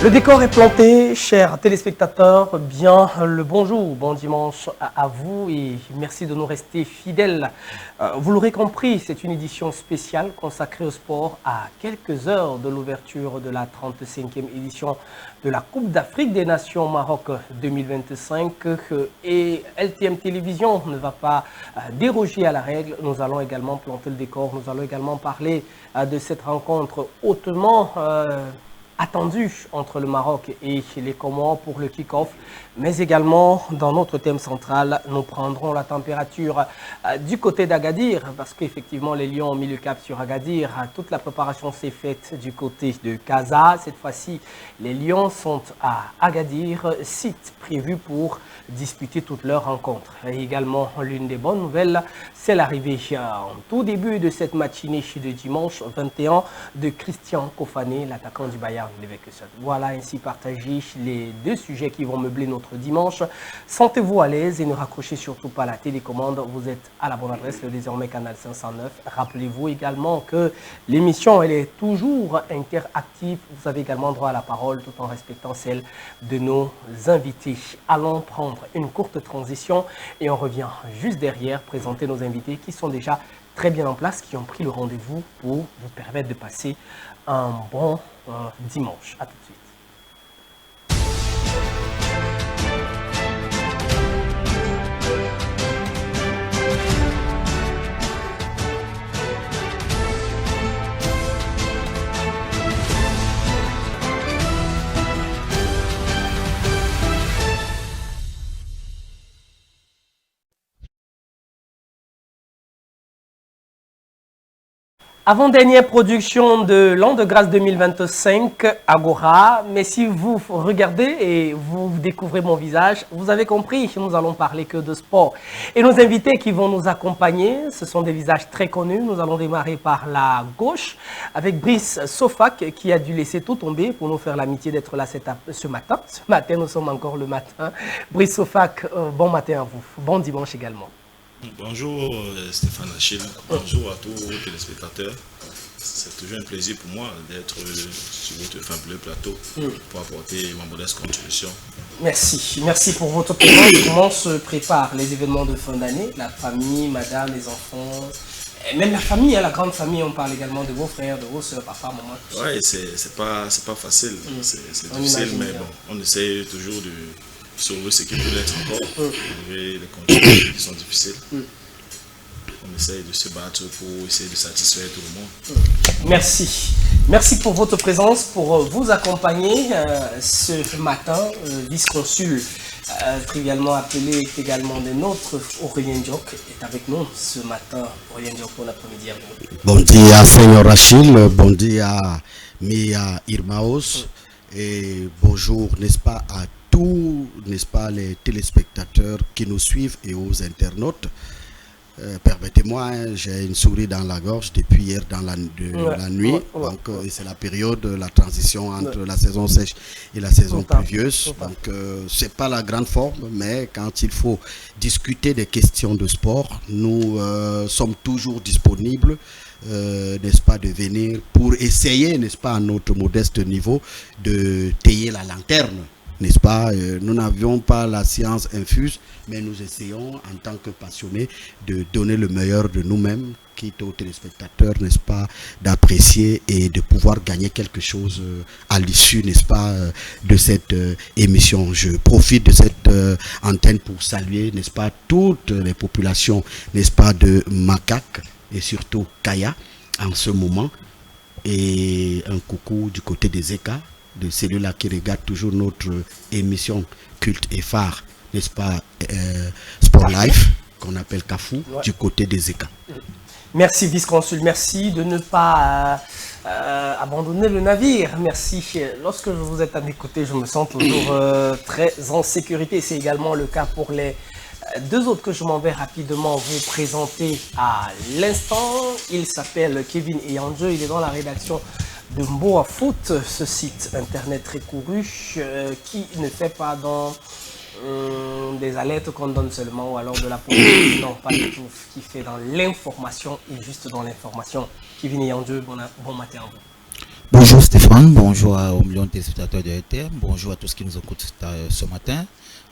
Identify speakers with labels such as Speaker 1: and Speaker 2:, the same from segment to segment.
Speaker 1: Le décor est planté, chers téléspectateurs, bien le bonjour, bon dimanche à vous et merci de nous rester fidèles. Vous l'aurez compris, c'est une édition spéciale consacrée au sport à quelques heures de l'ouverture de la 35e édition de la Coupe d'Afrique des Nations Maroc 2025 et LTM Télévision ne va pas déroger à la règle. Nous allons également planter le décor, nous allons également parler de cette rencontre hautement attendu entre le Maroc et les Comores pour le kick-off, mais également dans notre thème central, nous prendrons la température du côté d'Agadir parce qu'effectivement les Lions ont mis le cap sur Agadir. Toute la préparation s'est faite du côté de Casa. Cette fois-ci, les Lions sont à Agadir, site prévu pour disputer toutes leurs rencontres. Et également, l'une des bonnes nouvelles, c'est l'arrivée en tout début de cette matinée de dimanche 21 de Christian Kofané, l'attaquant du Bayern Leverkusen. Voilà ainsi partagé les deux sujets qui vont meubler notre dimanche. Sentez-vous à l'aise et ne raccrochez surtout pas la télécommande. Vous êtes à la bonne adresse, le désormais canal 509. Rappelez-vous également que l'émission, elle est toujours interactive. Vous avez également droit à la parole tout en respectant celle de nos invités. Allons prendre une courte transition et on revient juste derrière présenter nos invités qui sont déjà très bien en place, qui ont pris le rendez-vous pour vous permettre de passer un bon dimanche. À tout de suite. Avant-dernière production de l'an de grâce 2025, Agora. Mais si vous regardez et vous découvrez mon visage, vous avez compris, nous allons parler que de sport. Et nos invités qui vont nous accompagner, ce sont des visages très connus. Nous allons démarrer par la gauche avec Brice Sofac qui a dû laisser tout tomber pour nous faire l'amitié d'être là ce matin. Ce matin, nous sommes encore le matin. Brice Sofac, bon matin à vous. Bon dimanche également.
Speaker 2: Bonjour Stéphane Achille, bonjour à tous les téléspectateurs. C'est toujours un plaisir pour moi d'être sur votre fabuleux plateau pour apporter ma modeste contribution.
Speaker 1: Merci, merci pour votre présence. Comment se préparent les événements de fin d'année? La famille, madame, les enfants, et même la famille, la grande famille, on parle également de vos frères, de vos soeurs, papa, maman.
Speaker 2: Oui, c'est pas facile, c'est difficile, mais bon, on essaie toujours de sauver ce qui peut l'être encore, malgré les conditions qui sont difficiles. On essaye de se battre pour essayer de satisfaire tout le monde.
Speaker 1: Merci. Merci pour votre présence, pour vous accompagner ce matin. Vice-consul, trivialement appelé également des nôtres, Aurélien Diok, est avec nous ce matin. Aurélien Diok, bon après-midi à vous.
Speaker 3: Bon dia, Seigneur Achille. Bon dia, Mia Irmaos. Et bonjour, n'est-ce pas, à tous, n'est-ce pas, les téléspectateurs qui nous suivent et aux internautes. Permettez-moi, j'ai une souris dans la gorge depuis hier dans la nuit. Donc, c'est la période, la transition entre la saison sèche et la saison pluvieuse. Donc, c'est pas la grande forme, mais quand il faut discuter des questions de sport, nous sommes toujours disponibles. N'est-ce pas, de venir pour essayer, n'est-ce pas, à notre modeste niveau, de tailler la lanterne, n'est-ce pas. Nous n'avions pas la science infuse, mais nous essayons en tant que passionnés de donner le meilleur de nous-mêmes, quitte aux téléspectateurs, n'est-ce pas, d'apprécier et de pouvoir gagner quelque chose à l'issue, n'est-ce pas, de cette émission. Je profite de cette antenne pour saluer, n'est-ce pas, toutes les populations, n'est-ce pas, de Macaque et surtout Kaya en ce moment, et un coucou du côté des Zeka, de celui-là qui regarde toujours notre émission culte et phare, n'est-ce pas, Sport Life, qu'on appelle Kafou, du côté des Zeka.
Speaker 1: Merci vice-consul, merci de ne pas abandonner le navire, merci. Lorsque vous êtes à mes côtés, je me sens toujours très en sécurité. C'est également le cas pour les deux autres que je m'en vais rapidement vous présenter à l'instant. Il s'appelle Kevin Eyandje, il est dans la rédaction de Mboa Foot, ce site internet très couru qui ne fait pas dans des alertes qu'on donne seulement ou alors de la politique, non pas du tout, qui fait dans l'information et juste dans l'information. Kevin Eyandje, bon matin à vous.
Speaker 4: Bonjour Stéphane, bonjour aux millions de téléspectateurs de RTM, bonjour à tous qui nous écoutent ce matin.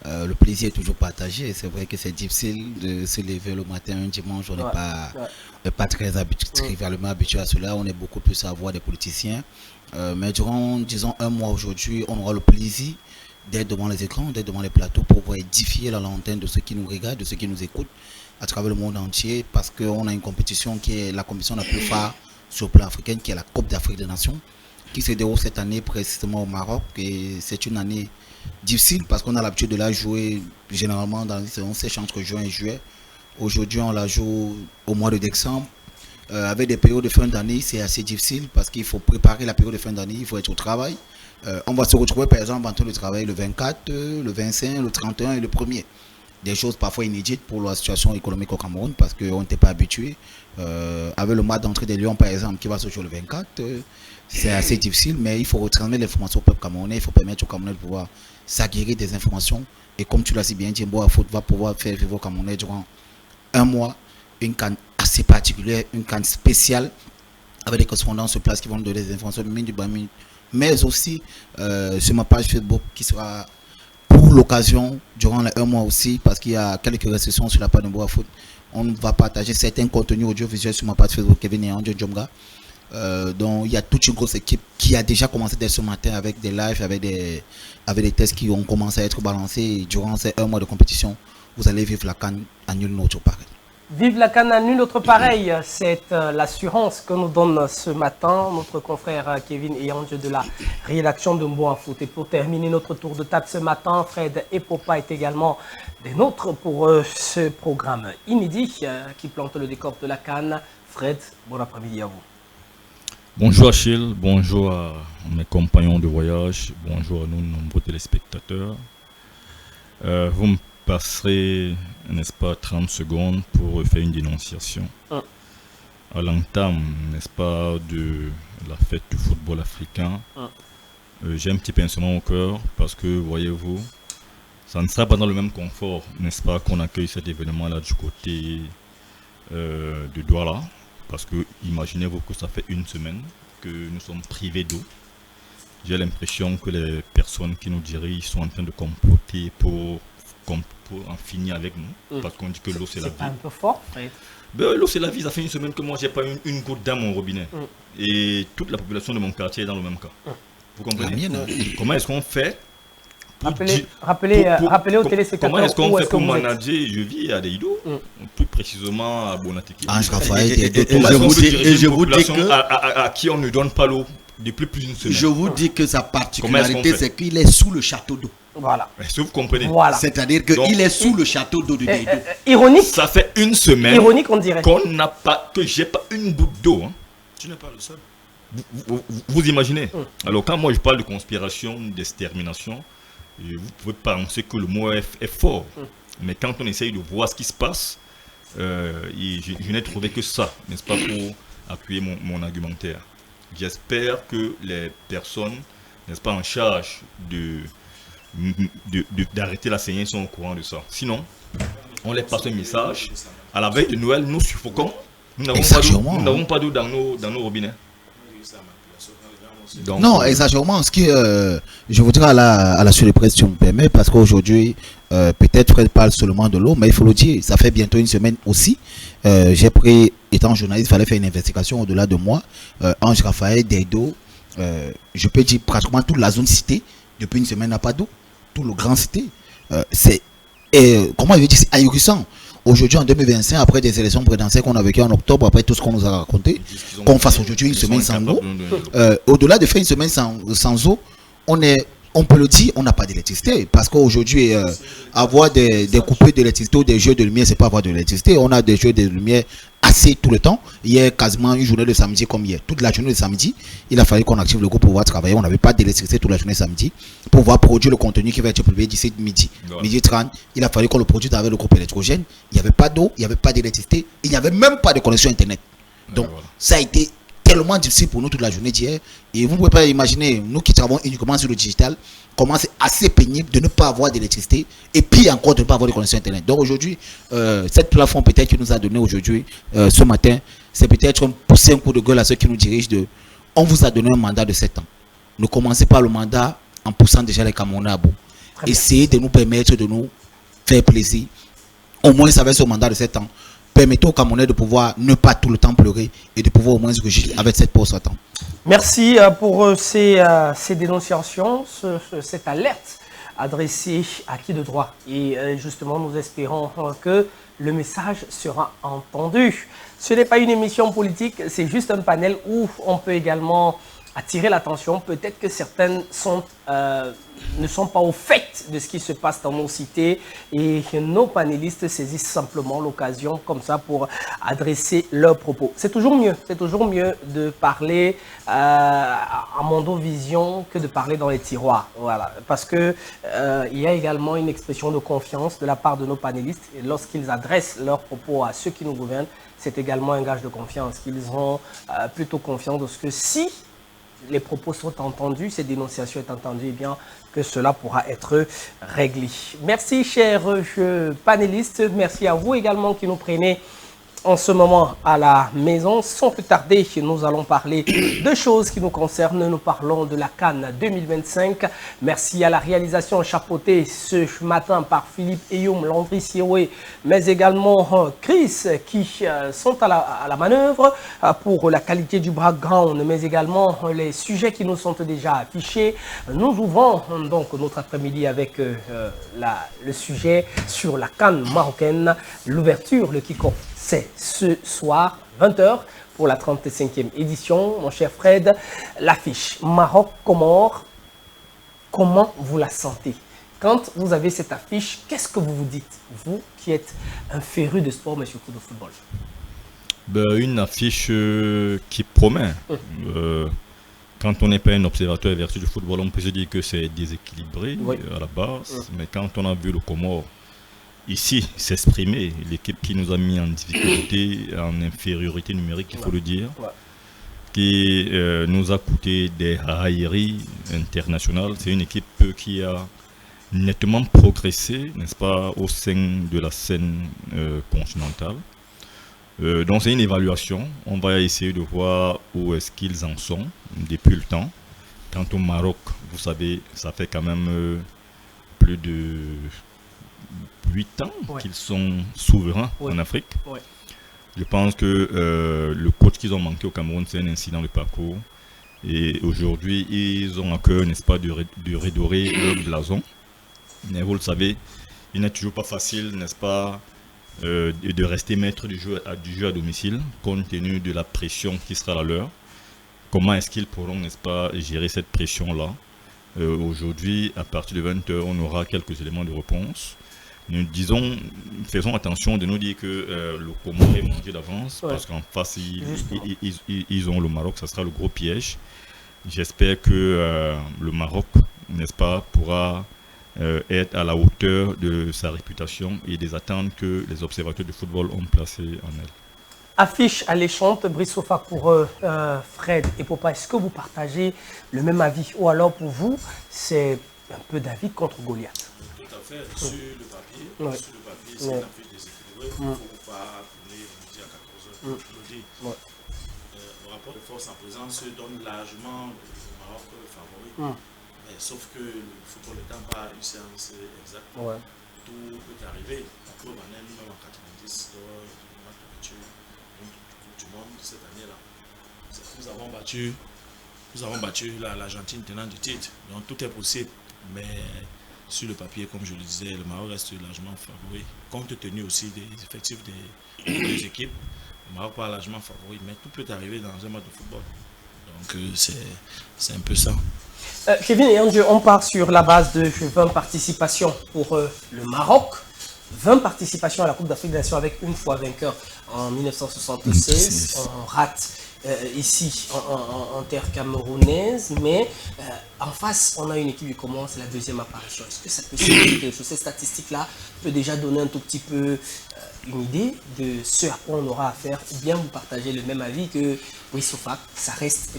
Speaker 4: Le plaisir est toujours partagé. C'est vrai que c'est difficile de se lever le matin un dimanche. On n'est pas très trivialement habitué à cela. On est beaucoup plus à voir des politiciens. Mais durant, disons, un mois aujourd'hui, on aura le plaisir d'être devant les écrans, d'être devant les plateaux pour pouvoir édifier la lanterne de ceux qui nous regardent, de ceux qui nous écoutent à travers le monde entier, parce qu'on a une compétition qui est la compétition la plus phare sur le plan africain, qui est la Coupe d'Afrique des Nations, qui se déroule cette année précisément au Maroc. Et c'est une année difficile parce qu'on a l'habitude de la jouer généralement dans les saisons sèches entre juin et juillet. Aujourd'hui, on la joue au mois de décembre. Avec des périodes de fin d'année, c'est assez difficile parce qu'il faut préparer la période de fin d'année, il faut être au travail. On va se retrouver par exemple en train de travailler le 24, le 25, le 31 et le 1er. Des choses parfois inédites pour la situation économique au Cameroun parce qu'on n'était pas habitué. Avec le match d'entrée des Lions par exemple qui va se jouer le 24, c'est assez difficile, mais il faut retransmettre l'information au peuple camerounais, il faut permettre aux Camerounais de pouvoir s'acquérir des informations. Et comme tu l'as si bien dit, Mboa Foot va pouvoir faire vivre aux Camerounais durant un mois une canne assez particulière, une canne spéciale avec des correspondants sur place qui vont nous donner des informations minute du bas minute, mais aussi sur ma page Facebook qui sera pour l'occasion durant un mois aussi, parce qu'il y a quelques restrictions sur la page de Mboa Foot. On va partager certains contenus audiovisuels sur ma page Facebook Kevin et Andrew Djomga. Donc il y a toute une grosse équipe qui a déjà commencé dès ce matin avec des lives, avec des tests qui ont commencé à être balancés. Et durant ces un mois de compétition, vous allez vivre la CAN à nul autre pareil.
Speaker 1: Vive la CAN à nul autre pareil, c'est l'assurance que nous donne ce matin notre confrère Kevin et Andrew de la rédaction de Mboa Foot. Et pour terminer notre tour de table ce matin, Fred et Popa est également des nôtres pour ce programme inédit qui plante le décor de la CAN. Fred, bon après-midi à vous.
Speaker 5: Bonjour Achille, bonjour à mes compagnons de voyage, bonjour à nous nombreux téléspectateurs. Vous me passerez, n'est-ce pas, 30 secondes pour faire une dénonciation à l'entame, n'est-ce pas, de la fête du football africain. J'ai un petit pincement au cœur parce que, voyez-vous, ça ne sera pas dans le même confort, n'est-ce pas, qu'on accueille cet événement-là du côté de Douala. Parce que imaginez-vous que ça fait une semaine que nous sommes privés d'eau. J'ai l'impression que les personnes qui nous dirigent sont en train de comploter pour en finir avec nous. Parce qu'on dit que l'eau c'est la vie.
Speaker 1: C'est un peu fort, Fred.
Speaker 5: Ben, l'eau c'est la vie, ça fait une semaine que moi j'ai pas une goutte dans mon robinet. Et toute la population de mon quartier est dans le même cas. Vous comprenez? Comment est-ce qu'on fait?
Speaker 1: Rappelez aux téléspectateurs.
Speaker 5: Comment est-ce qu'on fait pour manager? Je vis à Deïdo, plus précisément à Bonateki.
Speaker 3: Et je vous dis que
Speaker 5: à qui on ne donne pas l'eau depuis plus d'une semaine.
Speaker 3: Je vous dis que sa particularité, c'est qu'il est sous le château d'eau.
Speaker 1: Voilà.
Speaker 5: Est-ce que vous comprenez?
Speaker 1: Voilà.
Speaker 3: C'est-à-dire qu'il est sous le château d'eau de Deïdo.
Speaker 1: Ironique.
Speaker 5: Ça fait une semaine.
Speaker 1: Ironique, on dirait.
Speaker 5: Qu'on n'a pas, que j'ai pas une goutte d'eau. Hein.
Speaker 2: Tu n'es pas le seul.
Speaker 5: Vous imaginez? Alors quand moi je parle de conspiration, d'extermination, vous pouvez penser que le mot est fort, mais quand on essaye de voir ce qui se passe, je n'ai trouvé que ça, n'est-ce pas, pour appuyer mon argumentaire. J'espère que les personnes, n'est-ce pas, en charge d'arrêter la saignée sont au courant de ça. Sinon, on les passe un message. À la veille de Noël, nous suffocons. Nous n'avons pas d'eau dans nos robinets.
Speaker 4: Donc, non, exagérément. Ce qui, je voudrais à la surprise, si tu me permets, parce qu'aujourd'hui, peut-être Fred parle seulement de l'eau, mais il faut le dire, ça fait bientôt une semaine aussi. J'ai pris, étant journaliste, il fallait faire une investigation au-delà de moi. Ange Raphaël, Deïdo, je peux dire pratiquement toute la zone cité, depuis une semaine n'a pas d'eau. Tout le grand cité. Comment je veux dire, c'est ahurissant. Aujourd'hui, en 2025, après des élections présidentielles qu'on a vécues en octobre, après tout ce qu'on nous a raconté, qu'on fasse aujourd'hui une semaine sans eau, au-delà de faire une semaine sans eau, on peut le dire, on n'a pas d'électricité. Parce qu'aujourd'hui, avoir des coupures d'électricité ou des jeux de lumière, c'est pas avoir de l'électricité. On a des jeux de lumière assez tout le temps. Hier, quasiment une journée de samedi comme hier. Toute la journée de samedi, il a fallu qu'on active le groupe pour pouvoir travailler. On n'avait pas d'électricité toute la journée de samedi pour pouvoir produire le contenu qui va être publié d'ici midi. Midi 30, il a fallu qu'on le produise avec le groupe électrogène. Il n'y avait pas d'eau, il n'y avait pas d'électricité, il n'y avait même pas de connexion Internet. Donc, ça a été tellement difficile pour nous toute la journée d'hier. Et vous ne pouvez pas imaginer, nous qui travaillons uniquement sur le digital, comment c'est assez pénible de ne pas avoir d'électricité et puis encore de ne pas avoir de connexion Internet. Donc aujourd'hui, cette plateforme peut-être qui nous a donné aujourd'hui, ce matin, c'est peut-être pousser un coup de gueule à ceux qui nous dirigent de on vous a donné un mandat de 7 ans. Ne commencez pas le mandat en poussant déjà les Camerounais à bout. Essayez de nous permettre de nous faire plaisir. Au moins, avec ce mandat de 7 ans, permettez aux Camerounais de pouvoir ne pas tout le temps pleurer et de pouvoir au moins se réjouir avec cette pause à temps.
Speaker 1: Merci pour ces dénonciations, cette alerte adressée à qui de droit. Et justement, nous espérons que le message sera entendu. Ce n'est pas une émission politique, c'est juste un panel où on peut également attirer l'attention. Peut-être que certaines ne sont pas au fait de ce qui se passe dans nos cités et nos panélistes saisissent simplement l'occasion comme ça pour adresser leurs propos. C'est toujours mieux de parler à Mondovision que de parler dans les tiroirs. Voilà. Parce que il y a également une expression de confiance de la part de nos panélistes et lorsqu'ils adressent leurs propos à ceux qui nous gouvernent, c'est également un gage de confiance. Qu'ils ont plutôt confiance de ce que si les propos sont entendus, ces dénonciations sont entendues, eh bien que cela pourra être réglé. Merci chers panélistes, merci à vous également qui nous prenez en ce moment à la maison. Sans plus tarder, nous allons parler de choses qui nous concernent. Nous parlons de la CAN 2025. Merci à la réalisation chapeautée ce matin par Philippe Eyoum, Landry Sioué, mais également Chris qui sont à la manœuvre pour la qualité du background, mais également les sujets qui nous sont déjà affichés. Nous ouvrons donc notre après-midi avec le sujet sur la CAN marocaine, l'ouverture, le kick-off. C'est ce soir, 20h, pour la 35e édition. Mon cher Fred, l'affiche Maroc-Comores, comment vous la sentez? Quand vous avez cette affiche, qu'est-ce que vous vous dites? Vous qui êtes un féru de sport, mais surtout de football.
Speaker 5: Une affiche qui promet. Quand on n'est pas un observateur vertu du football, on peut se dire que c'est déséquilibré à la base. Mais quand on a vu le Comores ici s'exprimer, l'équipe qui nous a mis en difficulté, en infériorité numérique, il faut le dire, qui nous a coûté des railleries internationales. C'est une équipe qui a nettement progressé, n'est-ce pas, au sein de la scène continentale. Donc c'est une évaluation. On va essayer de voir où est-ce qu'ils en sont depuis le temps. Quant au Maroc, vous savez, ça fait quand même plus de 8 ans qu'ils sont souverains en Afrique. Je pense que le coach qu'ils ont manqué au Cameroun, c'est un incident de parcours. Et aujourd'hui, ils ont à cœur, n'est-ce pas, de redorer leur blason. Mais vous le savez, il n'est toujours pas facile, n'est-ce pas, de rester maître du jeu à domicile, compte tenu de la pression qui sera la leur. Comment est-ce qu'ils pourront, n'est-ce pas, gérer cette pression-là? Aujourd'hui, à partir de 20h, on aura quelques éléments de réponse. Nous disons, faisons attention de nous dire que le Comore est mondial d'avance, parce qu'en face, ils ont le Maroc, ça sera le gros piège. J'espère que le Maroc, n'est-ce pas, pourra être à la hauteur de sa réputation et des attentes que les observateurs du football ont placées en elle.
Speaker 1: Affiche alléchante, Brice Sofa pour Fred et Popa, est-ce que vous partagez le même avis? Ou alors pour vous, c'est un peu David contre Goliath?
Speaker 2: Tout à fait, sur le papier, c'est une affiche déséquilibrée. Il ne faut pas tourner midi à 14h. Le rapport de force en présence donne largement le Maroc favori. Mais sauf que le football n'étant pas une séance exacte, tout peut arriver. On peut même en 90 lors du match d'ouverture du monde cette année-là. Nous avons battu l'Argentine tenante du titre. Donc tout est possible. Mais sur le papier, comme je le disais, le Maroc reste largement favori. Compte tenu aussi des effectifs des deux équipes, le Maroc pas largement favori. Mais tout peut arriver dans un match de football. Donc c'est un peu ça.
Speaker 1: Kevin et Andrew, on part sur la base de 20 participations pour le Maroc. 20 participations à la Coupe d'Afrique des Nations avec une fois vainqueur en 1976. On rate ici en terre camerounaise, mais en face, on a une équipe qui commence la deuxième apparition. Est-ce que ça peut signifier quelque chose? Ces statistiques-là peut déjà donner un tout petit peu une idée de ce à quoi on aura à faire, ou bien vous partagez le même avis que Brice Ofac,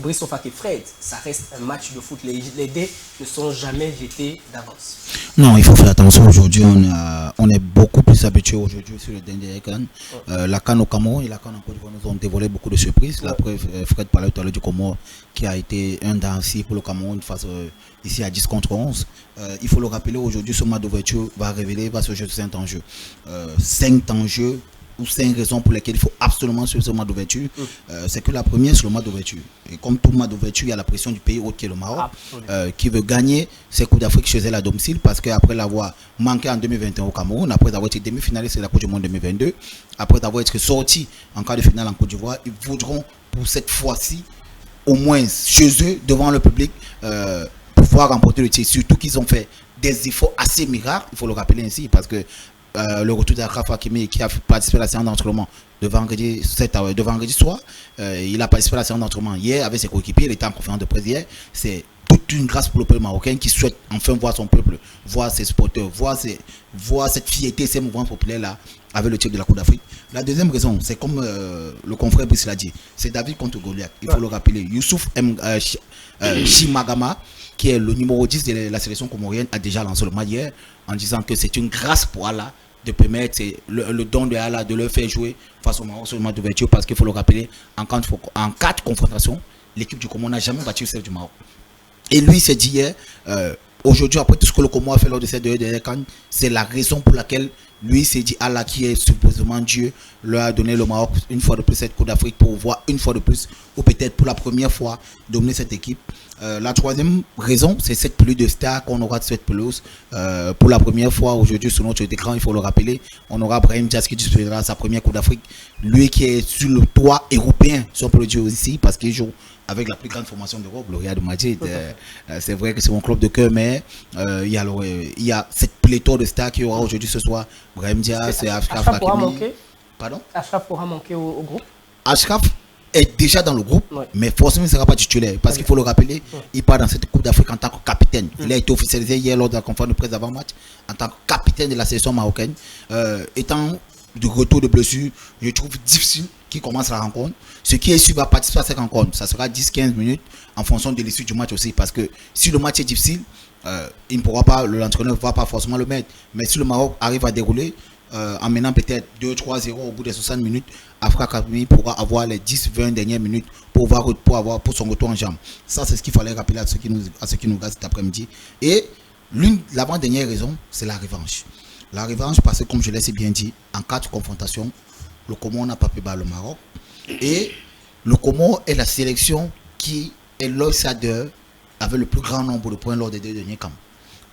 Speaker 1: Brice Ofac et Fred, ça reste un match de foot. Les dés ne sont jamais jetés d'avance.
Speaker 4: Non, il faut faire attention. Aujourd'hui, on est beaucoup plus habitué aujourd'hui sur le dernier CAN. La CAN au Cameroun et la CAN en Côte d'Ivoire nous ont dévoilé beaucoup de surprises. La preuve, Fred parlait tout à l'heure du Comore qui a été un danger pour le Cameroun face ici à 10 contre 11. Il faut le rappeler, aujourd'hui, ce match d'ouverture va se jouer 5 enjeux. 5 enjeux ou 5 raisons pour lesquelles il faut absolument suivre ce match d'ouverture. C'est que la première, c'est le match d'ouverture. Et comme tout match d'ouverture, il y a la pression du pays hôte qui est le Maroc, qui veut gagner ses Coupes d'Afrique chez elle à domicile, parce qu'après l'avoir manqué en 2021 au Cameroun, après avoir été demi-finaliste de la Coupe du Monde 2022, après avoir été sorti en quart de finale en Côte d'Ivoire, ils voudront pour cette fois-ci, au moins chez eux, devant le public, pouvoir remporter le titre. Surtout qu'ils ont fait des efforts assez miracles, il faut le rappeler ainsi, parce que le retour d'Achraf Hakimi qui a participé à la séance d'entraînement de vendredi soir, il a participé à la séance d'entraînement hier avec ses coéquipiers, il était en conférence de presse hier. C'est toute une grâce pour le peuple marocain qui souhaite enfin voir son peuple, voir ses supporters, voir cette fierté, ces mouvements populaires là avec le titre de la Coupe d'Afrique. La deuxième raison, c'est comme le confrère Brice l'a dit, c'est David contre Goliath. Il faut le rappeler. Youssouf Chimagama, qui est le numéro 10 de la sélection comorienne, a déjà lancé le match hier en disant que c'est une grâce pour Allah de permettre le don de Allah de le faire jouer face au Maroc sur le match d'ouverture, parce qu'il faut le rappeler, en 4 confrontations, l'équipe du Comore n'a jamais battu celle du Maroc. Et lui s'est dit hier, aujourd'hui, après tout ce que le Comore a fait lors de cette dernière CAN, c'est la raison pour laquelle lui s'est dit Allah, qui est supposément Dieu, leur a donné le Maroc une fois de plus cette Coupe d'Afrique pour voir une fois de plus, ou peut-être pour la première fois, dominer cette équipe. La troisième raison, c'est cette pluie de stars qu'on aura de cette pelouse. Pour la première fois aujourd'hui sur notre écran, il faut le rappeler, on aura Brahim Diaz qui disputera sa première Coupe d'Afrique. Lui qui est sur le toit européen, si on peut le dire aussi, parce qu'il joue avec la plus grande formation d'Europe, le Real de Madrid. C'est vrai que c'est mon club de cœur, mais il y a cette pléthore de stars qui aura aujourd'hui ce soir. Brahim Diaz, Achraf Hakimi. Pardon?
Speaker 1: Achraf pourra manquer au groupe.
Speaker 4: Achraf est déjà dans le groupe, mais forcément il ne sera pas titulaire, parce qu'il faut le rappeler, il part dans cette Coupe d'Afrique en tant que capitaine. Il a été officialisé hier lors de la conférence de presse d'avant-match en tant que capitaine de la sélection marocaine. Étant de retour de blessure, je trouve difficile qu'il commence la rencontre. Ce qui est sûr va participer à cette rencontre, ça sera 10-15 minutes en fonction de l'issue du match aussi, parce que si le match est difficile, il ne pourra pas, l'entraîneur ne va pas forcément le mettre. Mais si le Maroc arrive à dérouler, en menant peut-être 2-3-0 au bout des 60 minutes, Achraf Hakimi pourra avoir les 10-20 dernières minutes pour pour son retour en jambe. Ça, c'est ce qu'il fallait rappeler à ceux qui nous regardent cet après-midi. Et l'avant-dernière raison, c'est la revanche. La revanche, parce que comme je l'ai si bien dit, en 4 confrontations, le Comore n'a pas pu battre le Maroc. Et le Comore est la sélection qui est l'outsider avec le plus grand nombre de points lors des 2 derniers camps.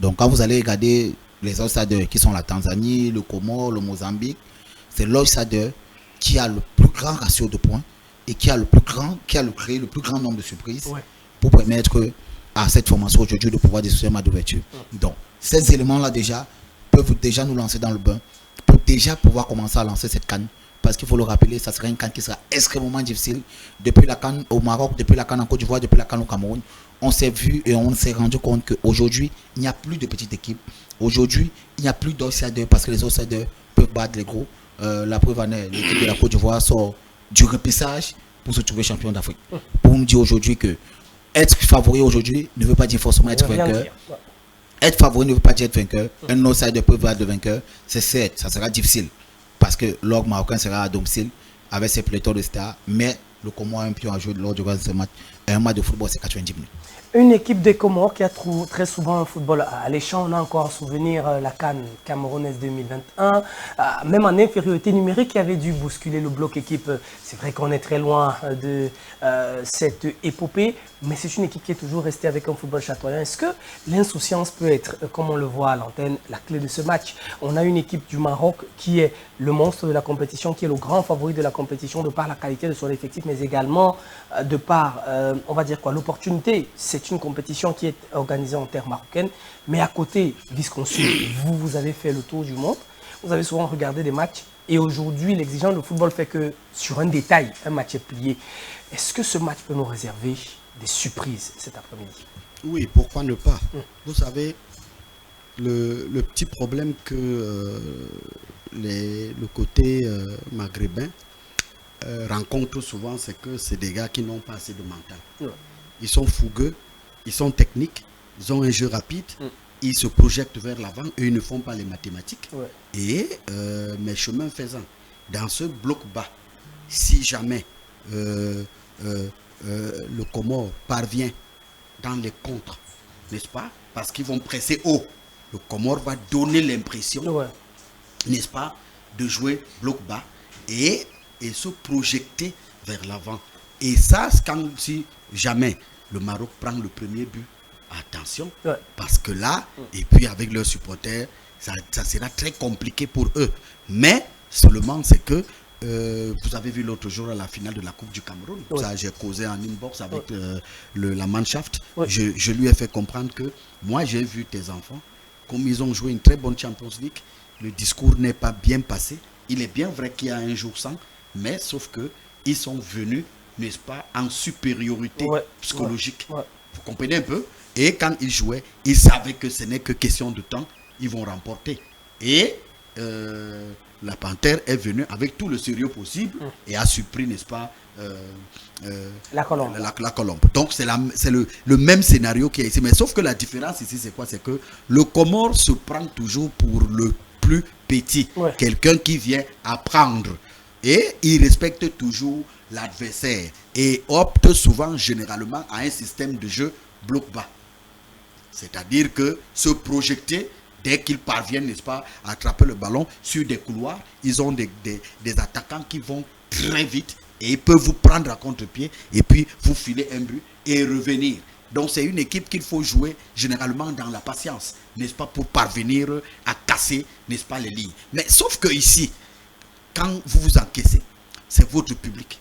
Speaker 4: Donc quand vous allez regarder les outsiders qui sont la Tanzanie, le Comore, le Mozambique, c'est l'outsider qui a le plus grand ratio de points et qui a créé le plus grand nombre de surprises pour permettre à cette formation aujourd'hui de pouvoir discuter un match d'ouverture. Donc ces éléments-là déjà peuvent déjà nous lancer dans le bain, peuvent déjà pouvoir commencer à lancer cette CAN. Parce qu'il faut le rappeler, ça sera une CAN qui sera extrêmement difficile. Depuis la CAN au Maroc, depuis la CAN en Côte d'Ivoire, depuis la CAN au Cameroun, on s'est vu et on s'est rendu compte qu'aujourd'hui, il n'y a plus de petites équipes. Aujourd'hui, il n'y a plus d'outsiders parce que les outsiders peuvent battre les gros. La preuve en est, l'équipe de la Côte d'Ivoire sort du repêchage pour se trouver champion d'Afrique. Pour nous dire aujourd'hui que être favori aujourd'hui ne veut pas dire forcément être vainqueur. Être favori ne veut pas dire être vainqueur. Un outsider peut battre le vainqueur. C'est certes, ça sera difficile. Parce que l'orgue marocain sera à domicile avec ses pléthores de stars, mais le Comore a un pion à jouer lors de ce match. Un match de football, c'est 90 minutes.
Speaker 1: Une équipe des Comores qui a très souvent un football alléchant. On a encore en souvenir la CAN camerounaise 2021. Même en infériorité numérique, qui avait dû bousculer le bloc équipe. C'est vrai qu'on est très loin de cette épopée, mais c'est une équipe qui est toujours restée avec un football chatoyant. Est-ce que l'insouciance peut être, comme on le voit à l'antenne, la clé de ce match? On a une équipe du Maroc qui est le monstre de la compétition, qui est le grand favori de la compétition de par la qualité de son effectif, mais également de par, on va dire quoi, l'opportunité. C'est une compétition qui est organisée en terre marocaine, mais à côté, vice-consul, vous avez fait le tour du monde, vous avez souvent regardé des matchs, et aujourd'hui, l'exigence du football fait que sur un détail, un match est plié. Est-ce que ce match peut nous réserver des surprises cet après-midi?
Speaker 3: Oui, pourquoi ne pas? Vous savez, le petit problème que le côté maghrébin rencontre souvent, c'est que c'est des gars qui n'ont pas assez de mental. Ouais. Ils sont fougueux, ils sont techniques, ils ont un jeu rapide, ils se projettent vers l'avant et ils ne font pas les mathématiques. Ouais. Et mais chemin faisant, dans ce bloc bas, si jamais le Comore parvient dans les contres, n'est-ce pas, parce qu'ils vont presser haut, le Comore va donner l'impression, ouais, n'est-ce pas, de jouer bloc bas et se projeter vers l'avant. Et ça, si jamais le Maroc prend le premier but, attention, ouais, parce que là, et puis avec leurs supporters, ça sera très compliqué pour eux. Mais seulement, c'est que vous avez vu l'autre jour à la finale de la Coupe du Cameroun, ouais, ça j'ai causé en inbox avec ouais, la Mannschaft, ouais, je lui ai fait comprendre que moi j'ai vu tes enfants, comme ils ont joué une très bonne Champions League, le discours n'est pas bien passé. Il est bien vrai qu'il y a un jour sans, mais sauf que ils sont venus, n'est-ce pas, en supériorité, ouais, psychologique. Ouais, ouais. Vous comprenez un peu? Et quand ils jouaient, ils savaient que ce n'est que question de temps, ils vont remporter. Et la Panthère est venue avec tout le sérieux possible et a surpris, n'est-ce pas,
Speaker 1: la Colombe.
Speaker 3: La Colombe. Donc c'est le même scénario qui est ici. Mais sauf que la différence ici, c'est quoi? C'est que le Comore se prend toujours pour le plus petit, ouais, quelqu'un qui vient apprendre. Et il respecte toujours l'adversaire et opte souvent, généralement, à un système de jeu bloc bas. C'est-à-dire que se projeter, dès qu'ils parviennent, n'est-ce pas, à attraper le ballon sur des couloirs, ils ont des attaquants qui vont très vite et ils peuvent vous prendre à contre-pied et puis vous filer un but et revenir. Donc c'est une équipe qu'il faut jouer généralement dans la patience, n'est-ce pas, pour parvenir à casser, n'est-ce pas, les lignes. Mais sauf que ici, quand vous vous encaissez, c'est votre public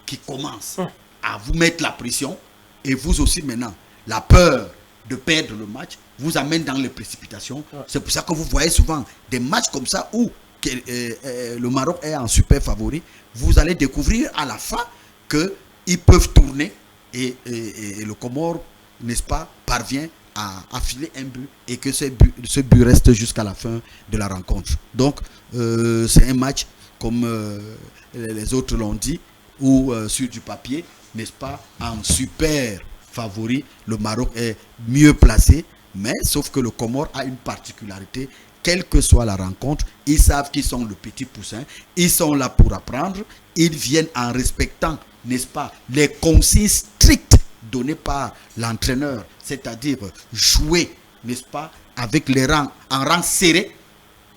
Speaker 3: qui commence à vous mettre la pression et vous aussi maintenant, la peur de perdre le match vous amène dans les précipitations. C'est pour ça que vous voyez souvent des matchs comme ça où le Maroc est en super favori. Vous allez découvrir à la fin qu'ils peuvent tourner et le Comore, n'est-ce pas, parvient à filer un but et que ce but reste jusqu'à la fin de la rencontre. Donc c'est un match comme les autres l'ont dit, où sur du papier, n'est-ce pas, en super favori, le Maroc est mieux placé, mais sauf que le Comore a une particularité, quelle que soit la rencontre, ils savent qu'ils sont le petit poussin, ils sont là pour apprendre, ils viennent en respectant, n'est-ce pas, les consignes strictes données par l'entraîneur, c'est-à-dire jouer, n'est-ce pas, avec les rangs, en rang serré,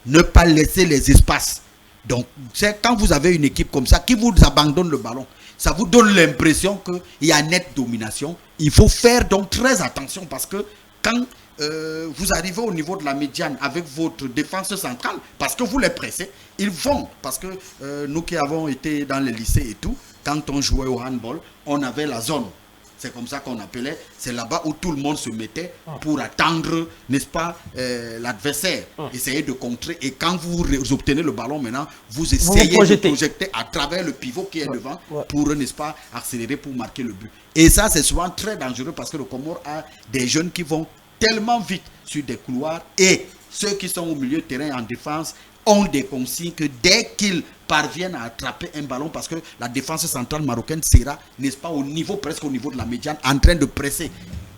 Speaker 3: ne pas laisser les espaces. Donc, c'est quand vous avez une équipe comme ça qui vous abandonne le ballon, ça vous donne l'impression qu'il y a nette domination. Il faut faire donc très attention parce que quand vous arrivez au niveau de la médiane avec votre défense centrale, parce que vous les pressez, ils vont. Parce que nous qui avons été dans les lycées et tout, quand on jouait au handball, on avait la zone. C'est comme ça qu'on appelait. C'est là-bas où tout le monde se mettait pour attendre, n'est-ce pas, l'adversaire. Essayer de contrer. Et quand vous obtenez le ballon maintenant, vous essayez de projeter à travers le pivot qui est devant pour, n'est-ce pas, accélérer pour marquer le but. Et ça, c'est souvent très dangereux parce que le Comore a des jeunes qui vont tellement vite sur des couloirs et ceux qui sont au milieu de terrain en défense ont des consignes que dès qu'ils parviennent à attraper un ballon, parce que la défense centrale marocaine sera, n'est-ce pas, presque au niveau de la médiane, en train de presser.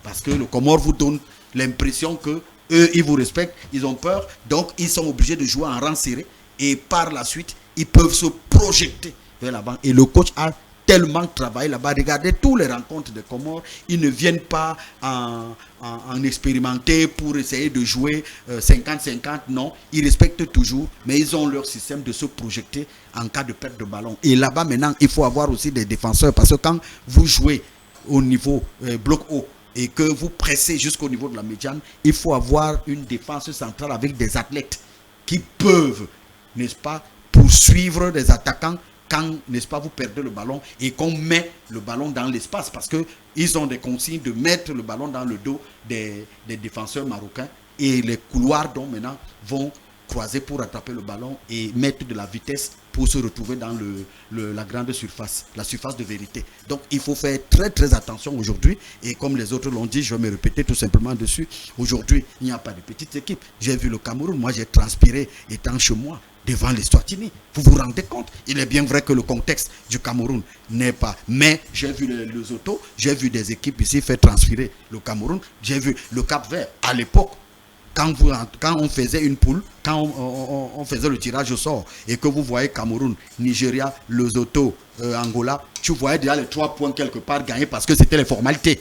Speaker 3: Parce que le Comore vous donne l'impression que eux, ils vous respectent, ils ont peur, donc ils sont obligés de jouer en rang serré et par la suite, ils peuvent se projeter vers l'avant. Et le coach a tellement travaillé là-bas. Regardez tous les rencontres des Comores, ils ne viennent pas en expérimenter pour essayer de jouer 50-50, non, ils respectent toujours, mais ils ont leur système de se projeter en cas de perte de ballon. Et là-bas maintenant, il faut avoir aussi des défenseurs, parce que quand vous jouez au niveau bloc haut et que vous pressez jusqu'au niveau de la médiane, il faut avoir une défense centrale avec des athlètes qui peuvent, n'est-ce pas, poursuivre des attaquants quand, n'est-ce pas, vous perdez le ballon et qu'on met le ballon dans l'espace, parce qu'ils ont des consignes de mettre le ballon dans le dos des défenseurs marocains et les couloirs donc maintenant vont croiser pour attraper le ballon et mettre de la vitesse pour se retrouver dans la grande surface, la surface de vérité. Donc il faut faire très très attention aujourd'hui, et comme les autres l'ont dit, je vais me répéter tout simplement dessus. Aujourd'hui, il n'y a pas de petites équipes. J'ai vu le Cameroun, moi j'ai transpiré étant chez moi. devant les Eswatini. Vous vous rendez compte? Il est bien vrai que le contexte du Cameroun n'est pas... Mais j'ai vu le Lesotho, j'ai vu des équipes ici faire transférer le Cameroun, j'ai vu le Cap-Vert à l'époque. Quand on faisait une poule, quand on faisait le tirage au sort et que vous voyez Cameroun, Nigeria, Lesotho, Angola, tu voyais déjà les 3 points quelque part gagnés parce que c'était les formalités.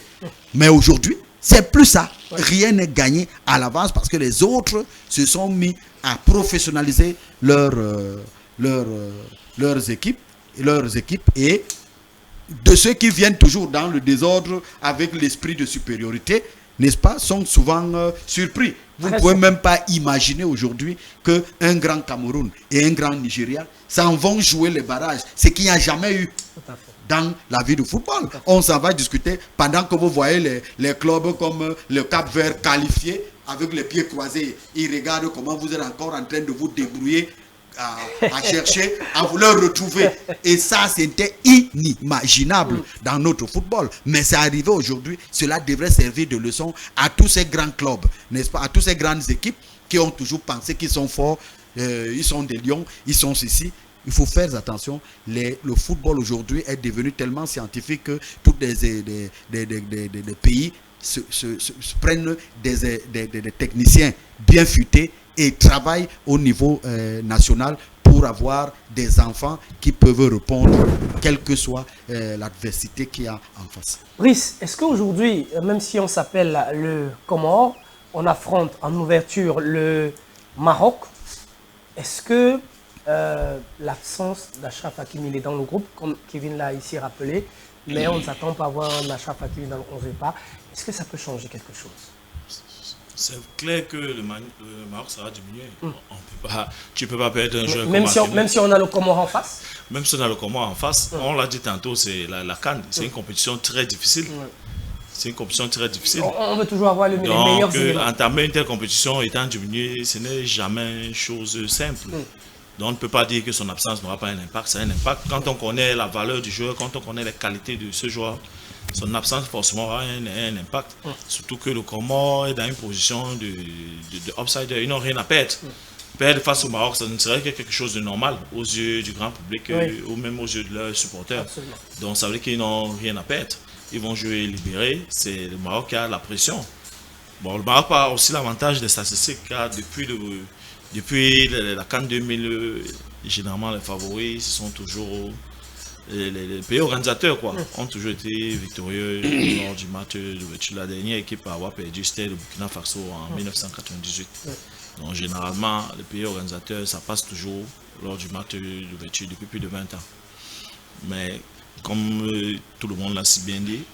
Speaker 3: Mais aujourd'hui, c'est plus ça. Rien n'est gagné à l'avance parce que les autres se sont mis à professionnaliser leurs équipes et de ceux qui viennent toujours dans le désordre avec l'esprit de supériorité, n'est-ce pas, sont souvent surpris. Vous ne pouvez même pas imaginer aujourd'hui qu'un grand Cameroun et un grand Nigeria s'en vont jouer les barrages, ce qu'il n'y a jamais eu dans la vie du football. On s'en va discuter pendant que vous voyez les clubs comme le Cap-Vert qualifiés avec les pieds croisés. Ils regardent comment vous êtes encore en train de vous débrouiller à chercher, à vouloir retrouver. Et ça, c'était inimaginable dans notre football. Mais c'est arrivé aujourd'hui. Cela devrait servir de leçon à tous ces grands clubs, n'est-ce pas, à toutes ces grandes équipes qui ont toujours pensé qu'ils sont forts, ils sont des lions, ils sont ceci. Il faut faire attention. Le football aujourd'hui est devenu tellement scientifique que tous des pays se prennent des techniciens bien futés et travaillent au niveau national pour avoir des enfants qui peuvent répondre, quelle que soit l'adversité qu'il y a en face.
Speaker 1: Brice, est-ce qu'aujourd'hui, même si on s'appelle le Comore, on affronte en ouverture le Maroc, est-ce que l'absence d'Achraf Hakimi, il est dans le groupe, comme Kevin l'a ici rappelé, mais on ne s'attend pas à voir un Achraf Hakimi dans le 11 pas. Est-ce que ça peut changer quelque chose?
Speaker 2: C'est clair que le Maroc sera diminué. Tu ne peux pas perdre un joueur
Speaker 1: même si on a le Comore en face.
Speaker 2: Même si on a le Comore en face, on l'a dit tantôt, c'est la CAN. C'est une compétition très difficile. C'est une compétition très difficile.
Speaker 1: On veut toujours avoir les meilleurs éléments.
Speaker 2: Entamer une telle compétition étant diminué, ce n'est jamais une chose simple. Donc on ne peut pas dire que son absence n'aura pas un impact. C'est un impact. Quand on connaît la valeur du joueur, quand on connaît les qualités de ce joueur, son absence forcément aura un impact. Surtout que le Comore est dans une position de outsider. Ils n'ont rien à perdre. Perdre face au Maroc, ça ne serait que quelque chose de normal aux yeux du grand public ou même aux yeux de leurs supporters.
Speaker 1: Absolument.
Speaker 2: Donc ça veut dire qu'ils n'ont rien à perdre. Ils vont jouer libérés. C'est le Maroc qui a la pression. Bon, le Maroc a aussi l'avantage des statistiques car depuis la CAN 2000, généralement les favoris, ce sont toujours les pays organisateurs ont toujours été victorieux lors du match de la dernière équipe à avoir perdu, c'était le Burkina Faso en 1998. Donc généralement, les pays organisateurs, ça passe toujours lors du match d'ouverture depuis plus de 20 ans. Mais comme tout le monde l'a si bien dit,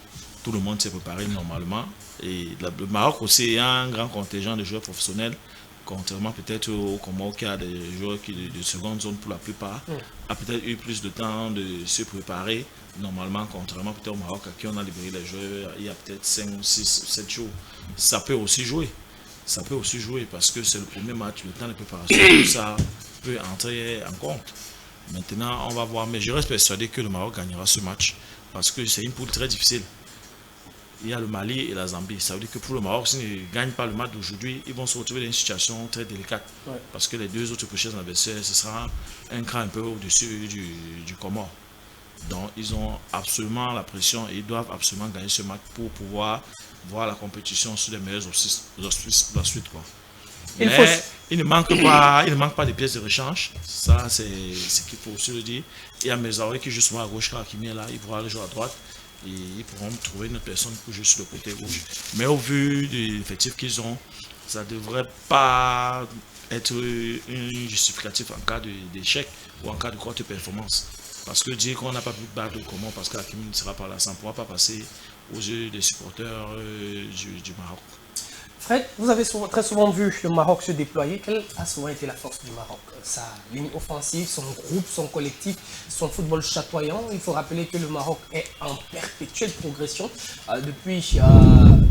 Speaker 2: tout le monde s'est préparé normalement. Et le Maroc aussi a un grand contingent de joueurs professionnels, contrairement peut-être au Comore qui a des joueurs de seconde zone pour la plupart, a peut-être eu plus de temps de se préparer. Normalement, contrairement peut-être au Maroc à qui on a libéré les joueurs il y a peut-être 5, 6, 7 jours. Ça peut aussi jouer. Ça peut aussi jouer parce que c'est le premier match, le temps de préparation, tout ça peut entrer en compte. Maintenant, on va voir, mais je reste persuadé que le Maroc gagnera ce match parce que c'est une poule très difficile. Il y a le Mali et la Zambie. Ça veut dire que pour le Maroc, s'ils ne gagnent pas le match d'aujourd'hui, ils vont se retrouver dans une situation très délicate. Parce que les deux autres prochains adversaires, ce sera un cran un peu au-dessus du Comore. Donc, ils ont absolument la pression et ils doivent absolument gagner ce match pour pouvoir voir la compétition sur les meilleurs auspices pour la suite. Mais il ne manque pas de pièces de rechange. Ça, c'est ce qu'il faut aussi le dire. Il y a Mezaoui qui justement à gauche, qui est là, il pourra aller jouer à droite. Et ils pourront trouver une personne pour jouer sur le côté gauche. Mais au vu de l'effectif qu'ils ont, ça ne devrait pas être un justificatif en cas d'échec ou en cas de courte performance. Parce que dire qu'on n'a pas pu battre comment, parce qu'Hakimi ne sera pas là, ça ne pourra pas passer aux yeux des supporters du Maroc.
Speaker 1: Fred, vous avez très souvent vu le Maroc se déployer. Quelle a souvent été la force du Maroc? Sa ligne offensive, son groupe, son collectif, son football chatoyant. Il faut rappeler que le Maroc est en perpétuelle progression depuis,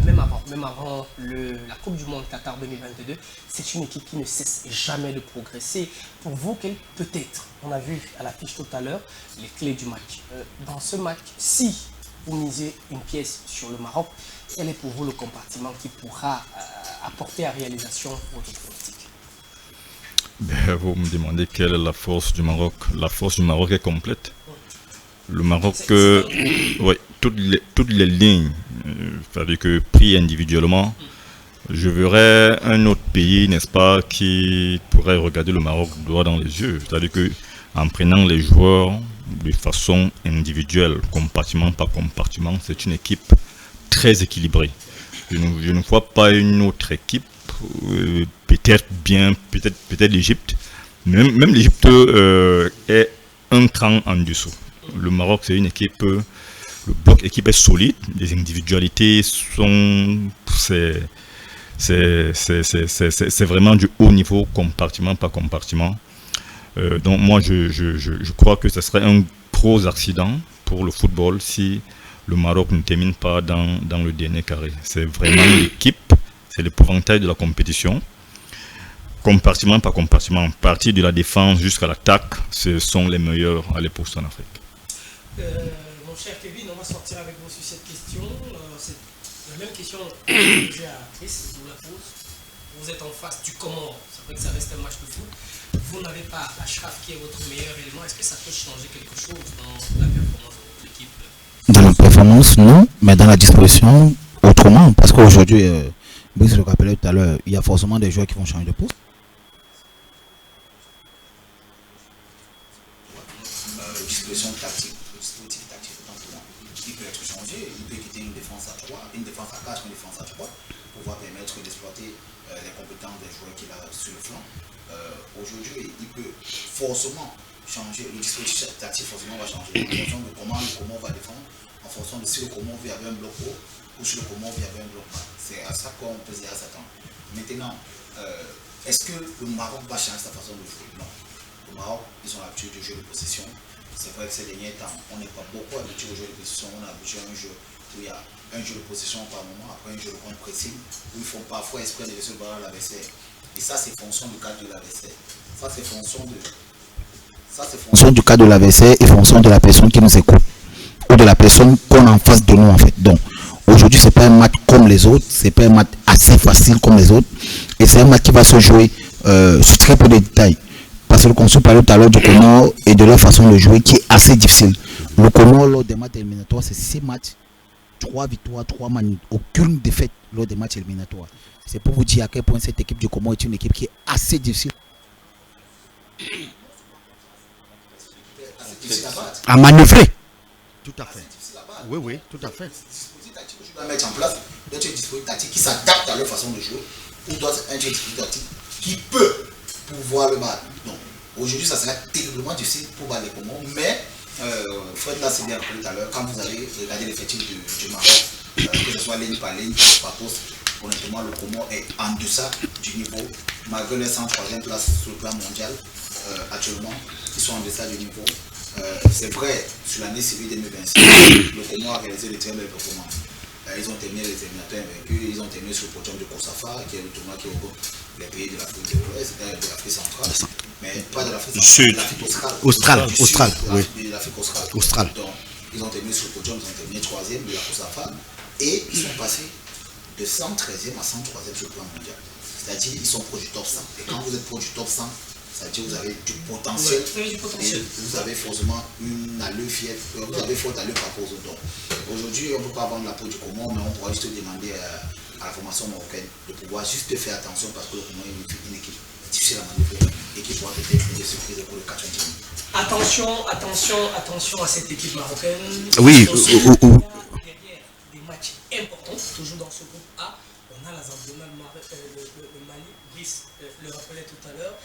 Speaker 1: même avant la Coupe du Monde Qatar 2022. C'est une équipe qui ne cesse jamais de progresser. Pour vous, quel peut-être, on a vu à l'affiche tout à l'heure, les clés du match. Dans ce match, si vous misez une pièce sur le Maroc, quel est pour vous le compartiment qui pourra apporter à réalisation votre politique?
Speaker 5: Vous me demandez quelle est la force du Maroc. La force du Maroc est complète. Le Maroc, oui, toutes les lignes, c'est-à-dire que pris individuellement, je verrais un autre pays, n'est-ce pas, qui pourrait regarder le Maroc droit dans les yeux. C'est-à-dire que en prenant les joueurs de façon individuelle, compartiment par compartiment, c'est une équipe très équilibrée. Je ne vois pas une autre équipe, peut-être l'Égypte. Même l'Égypte est un cran en dessous. Le Maroc, c'est une équipe, le bloc équipe est solide, les individualités sont, c'est vraiment du haut niveau, compartiment par compartiment. Donc moi, je crois que ce serait un gros accident pour le football si le Maroc ne termine pas dans le dernier carré. C'est vraiment l'équipe, c'est l'épouvantail de la compétition. Compartiment par compartiment, partir de la défense jusqu'à l'attaque, ce sont les meilleurs à l'époque en Afrique.
Speaker 1: Mon cher Kevin, on va sortir avec vous sur cette question. C'est la même question que j'ai posée à Chris, je vous la pose. Vous êtes en face du Comore, c'est vrai que ça reste un match de foot. Vous n'avez pas Achraf qui est votre meilleur élément. Est-ce que ça peut changer quelque chose dans la performance de l'équipe?
Speaker 4: Dans la performance, non, mais dans la disposition, autrement. Parce qu'aujourd'hui, Brice le rappelait tout à l'heure, il y a forcément des joueurs qui vont changer de poste.
Speaker 6: Disposition tactique, le dispositif tactique, il peut être changé, il peut quitter une défense à 3, une défense à 4, une défense à 3, pour pouvoir permettre d'exploiter les compétences des joueurs qu'il a sur le flanc. Aujourd'hui, il peut forcément changer, le dispositif tactique forcément va changer, en fonction de comment le Comore va défendre, en fonction de si le Comore il y avait un bloc haut, ou si le Comore il y avait un bloc bas. C'est à ça qu'on peut dire à s'attendre. Maintenant, est-ce que le Maroc va changer sa façon de jouer? Non. Le Maroc, ils ont l'habitude de jouer de possession. C'est vrai que ces derniers temps, on n'est pas beaucoup habitué au jeu de possession. On a habitué à un jeu où il y a un jeu de possession par moment, après un jeu de contre-pressing, où ils font parfois exprès de laisser le ballon à l'adversaire. Et ça, c'est fonction du cadre de l'adversaire. Ça, c'est fonction du cadre de l'adversaire et fonction de la personne qui nous écoute. Ou de la personne qu'on a en face de nous, en fait. Donc, aujourd'hui, c'est pas un match comme les autres. C'est pas un match assez facile comme les autres. Et c'est un match qui va se jouer sur très peu de détails. Parce que le consul parlait tout à l'heure du Comore et de leur façon de jouer qui est assez difficile. Le Comore, lors des matchs éliminatoires, c'est 6 matchs, 3 victoires, 3 matchs, aucune défaite lors des matchs éliminatoires. C'est pour vous dire à quel point cette équipe du Comore est une équipe qui est assez difficile à manœuvrer.
Speaker 3: Tout à fait. Oui, oui, tout à fait.
Speaker 6: Tu dois mettre en place un dispositif tactique qui s'adapte à leur façon de jouer, ou doit être un dispositif tactique qui peut pouvoir le battre. Donc, aujourd'hui, ça serait terriblement difficile pour battre les Comores, mais Fred l'a bien rappelé tout à l'heure, quand vous allez regarder l'effectif du Maroc, que ce soit ligne par ligne, poste par poste, honnêtement, le Comore est en deçà du niveau, malgré les 103e place sur le plan mondial, actuellement, ils sont en deçà du niveau. C'est vrai, sur l'année civile 2026, le Comore a réalisé de très belles performances. Ils ont terminé les éliminatoires invaincus, ils ont terminé sur le podium de Kosafa, qui est le tournoi qui regroupe les pays de l'Afrique de l'Ouest, de l'Afrique centrale, mais pas de l'Afrique centrale, de l'Afrique australe.
Speaker 3: Austral, oui.
Speaker 6: De l'Afrique australe.
Speaker 3: Austral.
Speaker 6: Donc, ils ont terminé sur le podium, ils ont terminé 3e de la Kosafa, et ils sont passés de 113e à 103e sur le plan mondial. C'est-à-dire qu'ils sont proches du top 100. Et quand vous êtes proche du top 100, c'est-à-dire que vous avez du potentiel, et vous avez forcément une allure fière, vous avez forte allure par rapport aux autres. Aujourd'hui, on ne peut pas vendre la peau du Comore, mais on pourra juste demander à la formation marocaine de pouvoir juste faire attention parce que le Comore est une équipe difficile à manœuvrer et qui pourra peut-être faire des surprises pour le 4e.
Speaker 1: Attention à cette équipe marocaine.
Speaker 3: Oui,
Speaker 1: derrière des matchs importants, toujours dans ce groupe A, on a la Zambie, le Mali, Brice le rappelait tout à l'heure.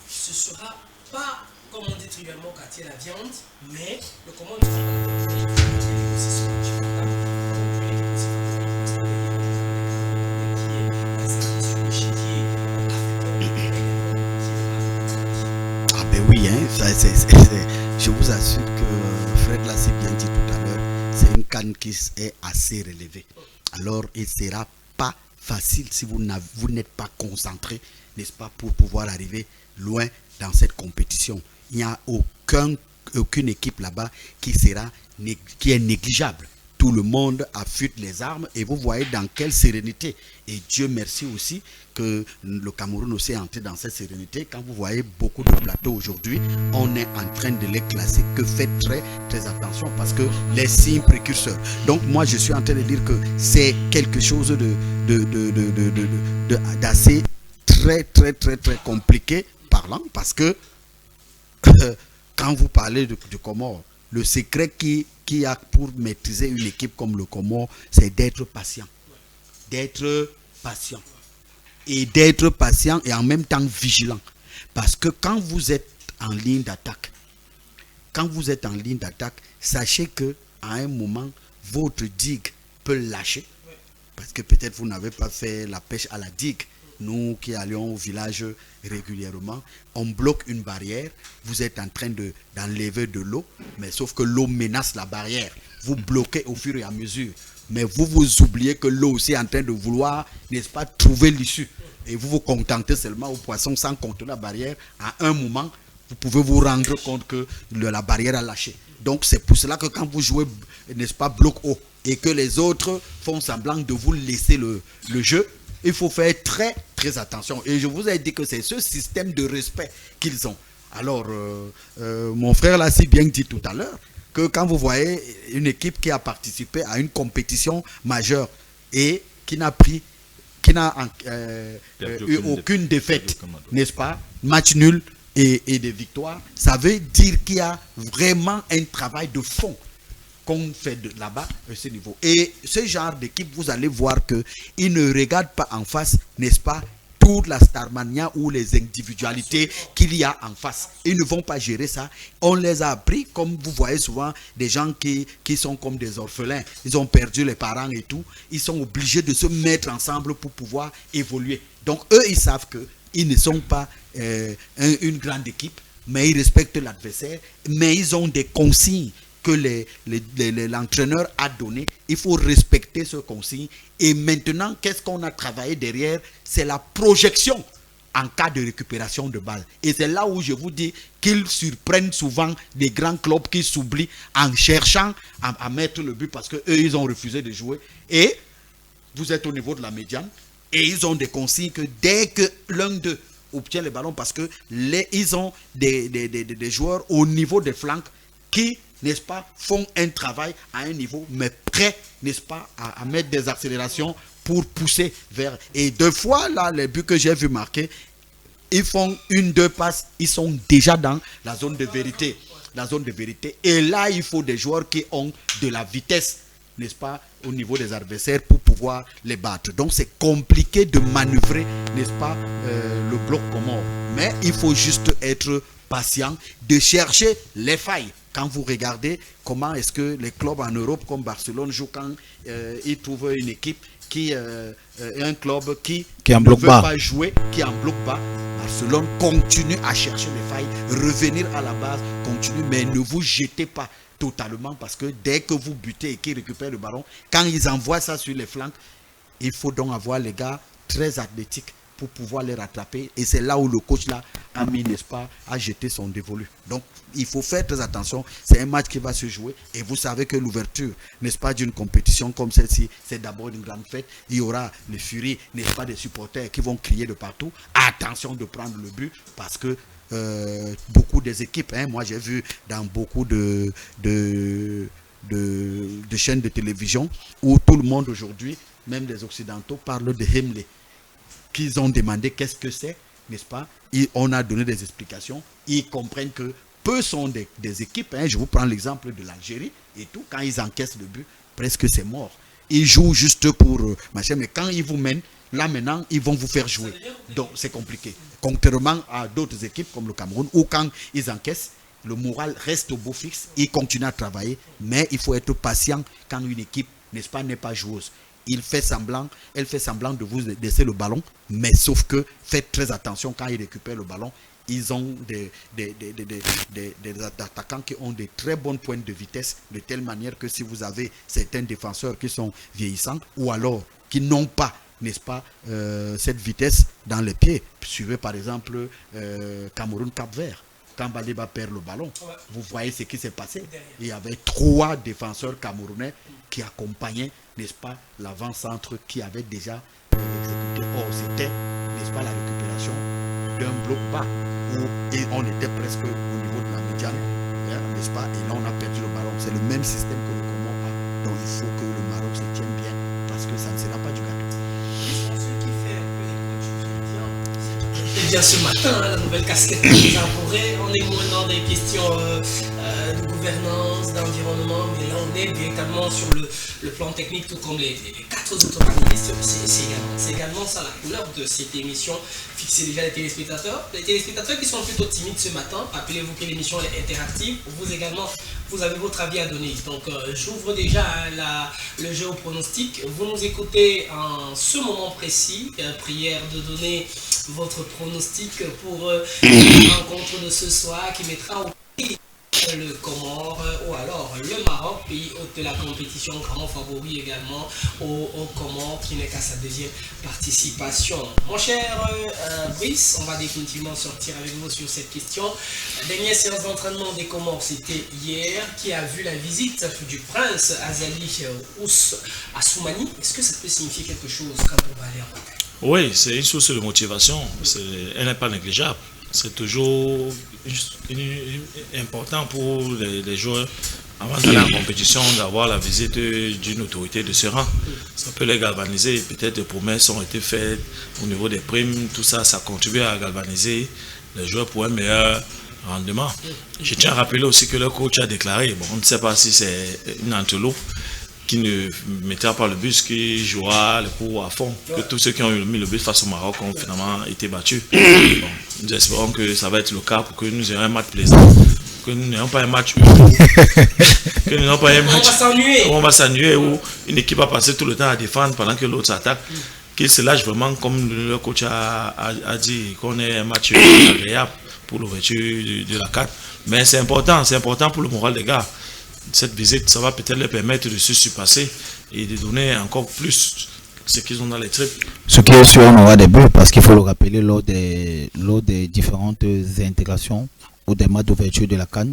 Speaker 1: Ce ne sera pas, comme on dit trivialement, quartier la viande, mais le Comore ne sera pas des négociations.
Speaker 3: Ah ben oui, hein, je vous assure que Fred l'a si bien dit tout à l'heure, c'est une canne qui est assez relevée. Alors il ne sera pas facile si vous n'êtes pas concentré, n'est-ce pas, pour pouvoir arriver loin dans cette compétition. Il n'y a aucune équipe là-bas qui est négligeable. tout le monde affûte les armes et vous voyez dans quelle sérénité. Et Dieu merci aussi que le Cameroun aussi est entré dans cette sérénité. Quand vous voyez beaucoup de plateaux aujourd'hui, on est en train de les classer. Que faites très très attention parce que les signes précurseurs. Donc moi je suis en train de dire que c'est quelque chose d'assez très compliqué parlant parce que quand vous parlez de Comores, le secret qui a pour maîtriser une équipe comme le Comores, c'est d'être patient. D'être patient. Et d'être patient et en même temps vigilant. Parce que quand vous êtes en ligne d'attaque, sachez que à un moment, votre digue peut lâcher. Parce que peut-être vous n'avez pas fait la pêche à la digue. Nous qui allions au village régulièrement, on bloque une barrière, vous êtes en train d'enlever de l'eau, mais sauf que l'eau menace la barrière. Vous bloquez au fur et à mesure. Mais vous oubliez que l'eau aussi est en train de vouloir, n'est-ce pas, trouver l'issue. Et vous vous contentez seulement aux poissons sans contrôler la barrière. À un moment, vous pouvez vous rendre compte que la barrière a lâché. Donc c'est pour cela que quand vous jouez, n'est-ce pas, bloc haut, et que les autres font semblant de vous laisser le jeu, il faut faire très attention. Et je vous ai dit que c'est ce système de respect qu'ils ont. Alors, mon frère l'a si bien dit tout à l'heure, que quand vous voyez une équipe qui a participé à une compétition majeure et qui n'a eu aucune défaite, n'est-ce pas, match nul et des victoires, ça veut dire qu'il y a vraiment un travail de fond qu'on fait là-bas à ce niveau. Et ce genre d'équipe, vous allez voir qu'ils ne regardent pas en face, n'est-ce pas, toute la starmania ou les individualités qu'il y a en face. Ils ne vont pas gérer ça. On les a appris, comme vous voyez souvent, des gens qui sont comme des orphelins. Ils ont perdu les parents et tout. Ils sont obligés de se mettre ensemble pour pouvoir évoluer. Donc eux, ils savent qu'ils ne sont pas une grande équipe, mais ils respectent l'adversaire, mais ils ont des consignes que l'entraîneur a donné. Il faut respecter ce consigne. Et maintenant, qu'est-ce qu'on a travaillé derrière? C'est la projection en cas de récupération de balles. Et c'est là où je vous dis qu'ils surprennent souvent des grands clubs qui s'oublient en cherchant à mettre le but parce qu'eux, ils ont refusé de jouer. Et vous êtes au niveau de la médiane et ils ont des consignes que dès que l'un d'eux obtient le ballon, parce que ils ont des joueurs au niveau des flancs qui, n'est-ce pas, font un travail à un niveau, mais prêts, n'est-ce pas, à mettre des accélérations pour pousser vers. Et deux fois, là, les buts que j'ai vu marquer, ils font 1-2 passes, ils sont déjà dans la zone de vérité. La zone de vérité. Et là, il faut des joueurs qui ont de la vitesse, n'est-ce pas, au niveau des adversaires pour pouvoir les battre. Donc, c'est compliqué de manœuvrer, n'est-ce pas, le bloc commun. Mais il faut juste être patient, de chercher les failles. Quand vous regardez comment est-ce que les clubs en Europe comme Barcelone jouent quand ils trouvent une équipe qui est un club qui ne veut pas jouer, qui est en bloc bas, Barcelone continue à chercher les failles, revenir à la base, continue, mais ne vous jetez pas totalement parce que dès que vous butez et qu'ils récupèrent le ballon, quand ils envoient ça sur les flancs, il faut donc avoir les gars très athlétiques pour pouvoir les rattraper. Et c'est là où le coach là a mis, n'est-ce pas, a jeté son dévolu. Donc, il faut faire très attention. C'est un match qui va se jouer. Et vous savez que l'ouverture, n'est-ce pas, d'une compétition comme celle-ci, c'est d'abord une grande fête. Il y aura les furies, n'est-ce pas, des supporters qui vont crier de partout. Attention de prendre le but parce que beaucoup des équipes, moi j'ai vu dans beaucoup de chaînes de télévision où tout le monde aujourd'hui, même les Occidentaux, parlent de Hemley. Qu'ils ont demandé qu'est-ce que c'est, n'est-ce pas? Et on a donné des explications. Ils comprennent que peu sont des équipes. Je vous prends l'exemple de l'Algérie et tout. Quand ils encaissent le but, presque c'est mort. Ils jouent juste pour machin, mais quand ils vous mènent, là maintenant, ils vont vous faire jouer. Donc c'est compliqué. Contrairement à d'autres équipes comme le Cameroun, où quand ils encaissent, le moral reste au beau fixe. Ils continuent à travailler, mais il faut être patient quand une équipe, n'est-ce pas, n'est pas joueuse. Elle fait semblant de vous laisser le ballon, mais sauf que faites très attention quand ils récupèrent le ballon. Ils ont des attaquants qui ont des très bonnes pointes de vitesse, de telle manière que si vous avez certains défenseurs qui sont vieillissants ou alors qui n'ont pas, n'est-ce pas, cette vitesse dans les pieds, suivez par exemple Cameroun-Cap-Vert. quand Badeba perd le ballon, vous voyez ce qui s'est passé.
Speaker 1: Derrière.
Speaker 3: Il y avait 3 défenseurs camerounais qui accompagnaient, n'est-ce pas, l'avant-centre qui avait déjà exécuté. Or, c'était, n'est-ce pas, la récupération d'un bloc bas où on était presque au niveau de la médiane, n'est-ce pas, et là on a perdu le ballon. C'est le même système que le Comore a. Donc il faut que le Maroc se tienne bien parce que ça ne sera pas du gâteau.
Speaker 1: Eh bien, ce matin, la nouvelle casquette que nous avons, on est moins dans des questions de gouvernance, d'environnement, mais là, on est véritablement sur le plan technique, tout comme les 4 autres panélistes. C'est également ça la couleur de cette émission, fixer déjà les téléspectateurs. Les téléspectateurs qui sont plutôt timides ce matin, rappelez-vous que l'émission est interactive. Vous également, vous avez votre avis à donner. Donc, j'ouvre déjà le jeu au pronostic. Vous nous écoutez en ce moment précis. Prière de donner votre pronostic pour la rencontre de ce soir qui mettra au pied le Comore ou alors le Maroc, pays hôte de la compétition, grand favori également au Comore qui n'est qu'à sa 2e participation. Mon cher Brice, on va définitivement sortir avec vous sur cette question. La dernière séance d'entraînement des Comores, c'était hier, qui a vu la visite du prince Azali Ous Assoumani. Est-ce que ça peut signifier quelque chose quand on va aller en bataille?
Speaker 2: Oui, c'est une source de motivation. Elle n'est pas négligeable. C'est toujours important pour les joueurs, avant d'aller en compétition, d'avoir la visite d'une autorité de ce rang. Ça peut les galvaniser. Peut-être des promesses ont été faites au niveau des primes. Tout ça, ça contribue à galvaniser les joueurs pour un meilleur rendement. Je tiens à rappeler aussi que le coach a déclaré, bon, on ne sait pas si c'est une antelope qui ne mettra pas le bus, qui jouera le coup à fond. Que tous ceux qui ont mis le but face au Maroc ont finalement été battus. Bon, nous espérons que ça va être le cas pour que nous ayons un match plaisant. Que nous n'ayons pas un match que nous n'ayons pas un match où on va s'ennuyer, où une équipe va passer tout le temps à défendre pendant que l'autre s'attaque. Qu'il se lâche vraiment, comme le coach a dit, qu'on ait un match agréable pour l'ouverture de la CAN. Mais c'est important pour le moral des gars. Cette visite, ça va peut-être leur permettre de se surpasser et de donner encore plus ce qu'ils ont dans les tripes.
Speaker 4: Ce qui est sûr, on aura des buts parce qu'il faut le rappeler lors des différentes intégrations ou des matchs d'ouverture de la CAN,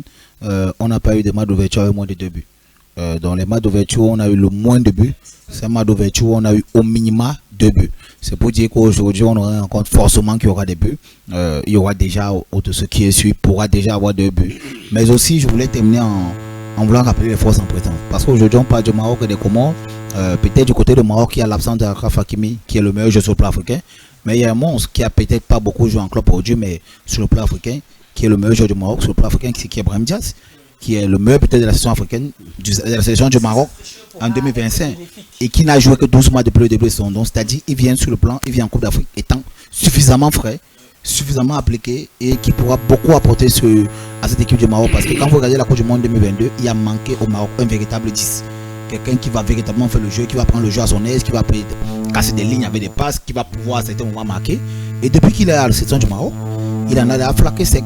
Speaker 4: on n'a pas eu des matchs d'ouverture avec moins de 2 buts. Dans les matchs d'ouverture, on a eu le moins de buts. C'est un match d'ouverture où on a eu au minima 2 buts. C'est pour dire qu'aujourd'hui, on aura en compte forcément qu'il y aura des buts. Il y aura déjà, de ce qui est sûr, pourra déjà avoir 2 buts. Mais aussi, je voulais terminer en voulant rappeler les forces en présence. Parce qu'aujourd'hui, on parle du Maroc et des Comores. Peut-être du côté du Maroc, il y a l'absence de Achraf Hakimi, qui est le meilleur joueur sur le plan africain. Mais il y a un monstre qui a peut-être pas beaucoup joué en club aujourd'hui, mais sur le plan africain, qui est le meilleur joueur du Maroc sur le plan africain, qui est Brahim Diaz, qui est le meilleur peut-être de la sélection africaine, de la sélection du Maroc en 2025, et qui n'a joué que 12 mois depuis le début de son don. C'est-à-dire, il vient sur le plan, il vient en Coupe d'Afrique, étant suffisamment frais, suffisamment appliqué et qui pourra beaucoup apporter à cette équipe du Maroc, parce que quand vous regardez la Coupe du Monde 2022, il a manqué au Maroc un véritable 10, quelqu'un qui va véritablement faire le jeu, qui va prendre le jeu à son aise, qui va casser des lignes avec des passes, qui va pouvoir à certains moments marquer. Et depuis qu'il est à la sélection du Maroc, il en a flaqué 7.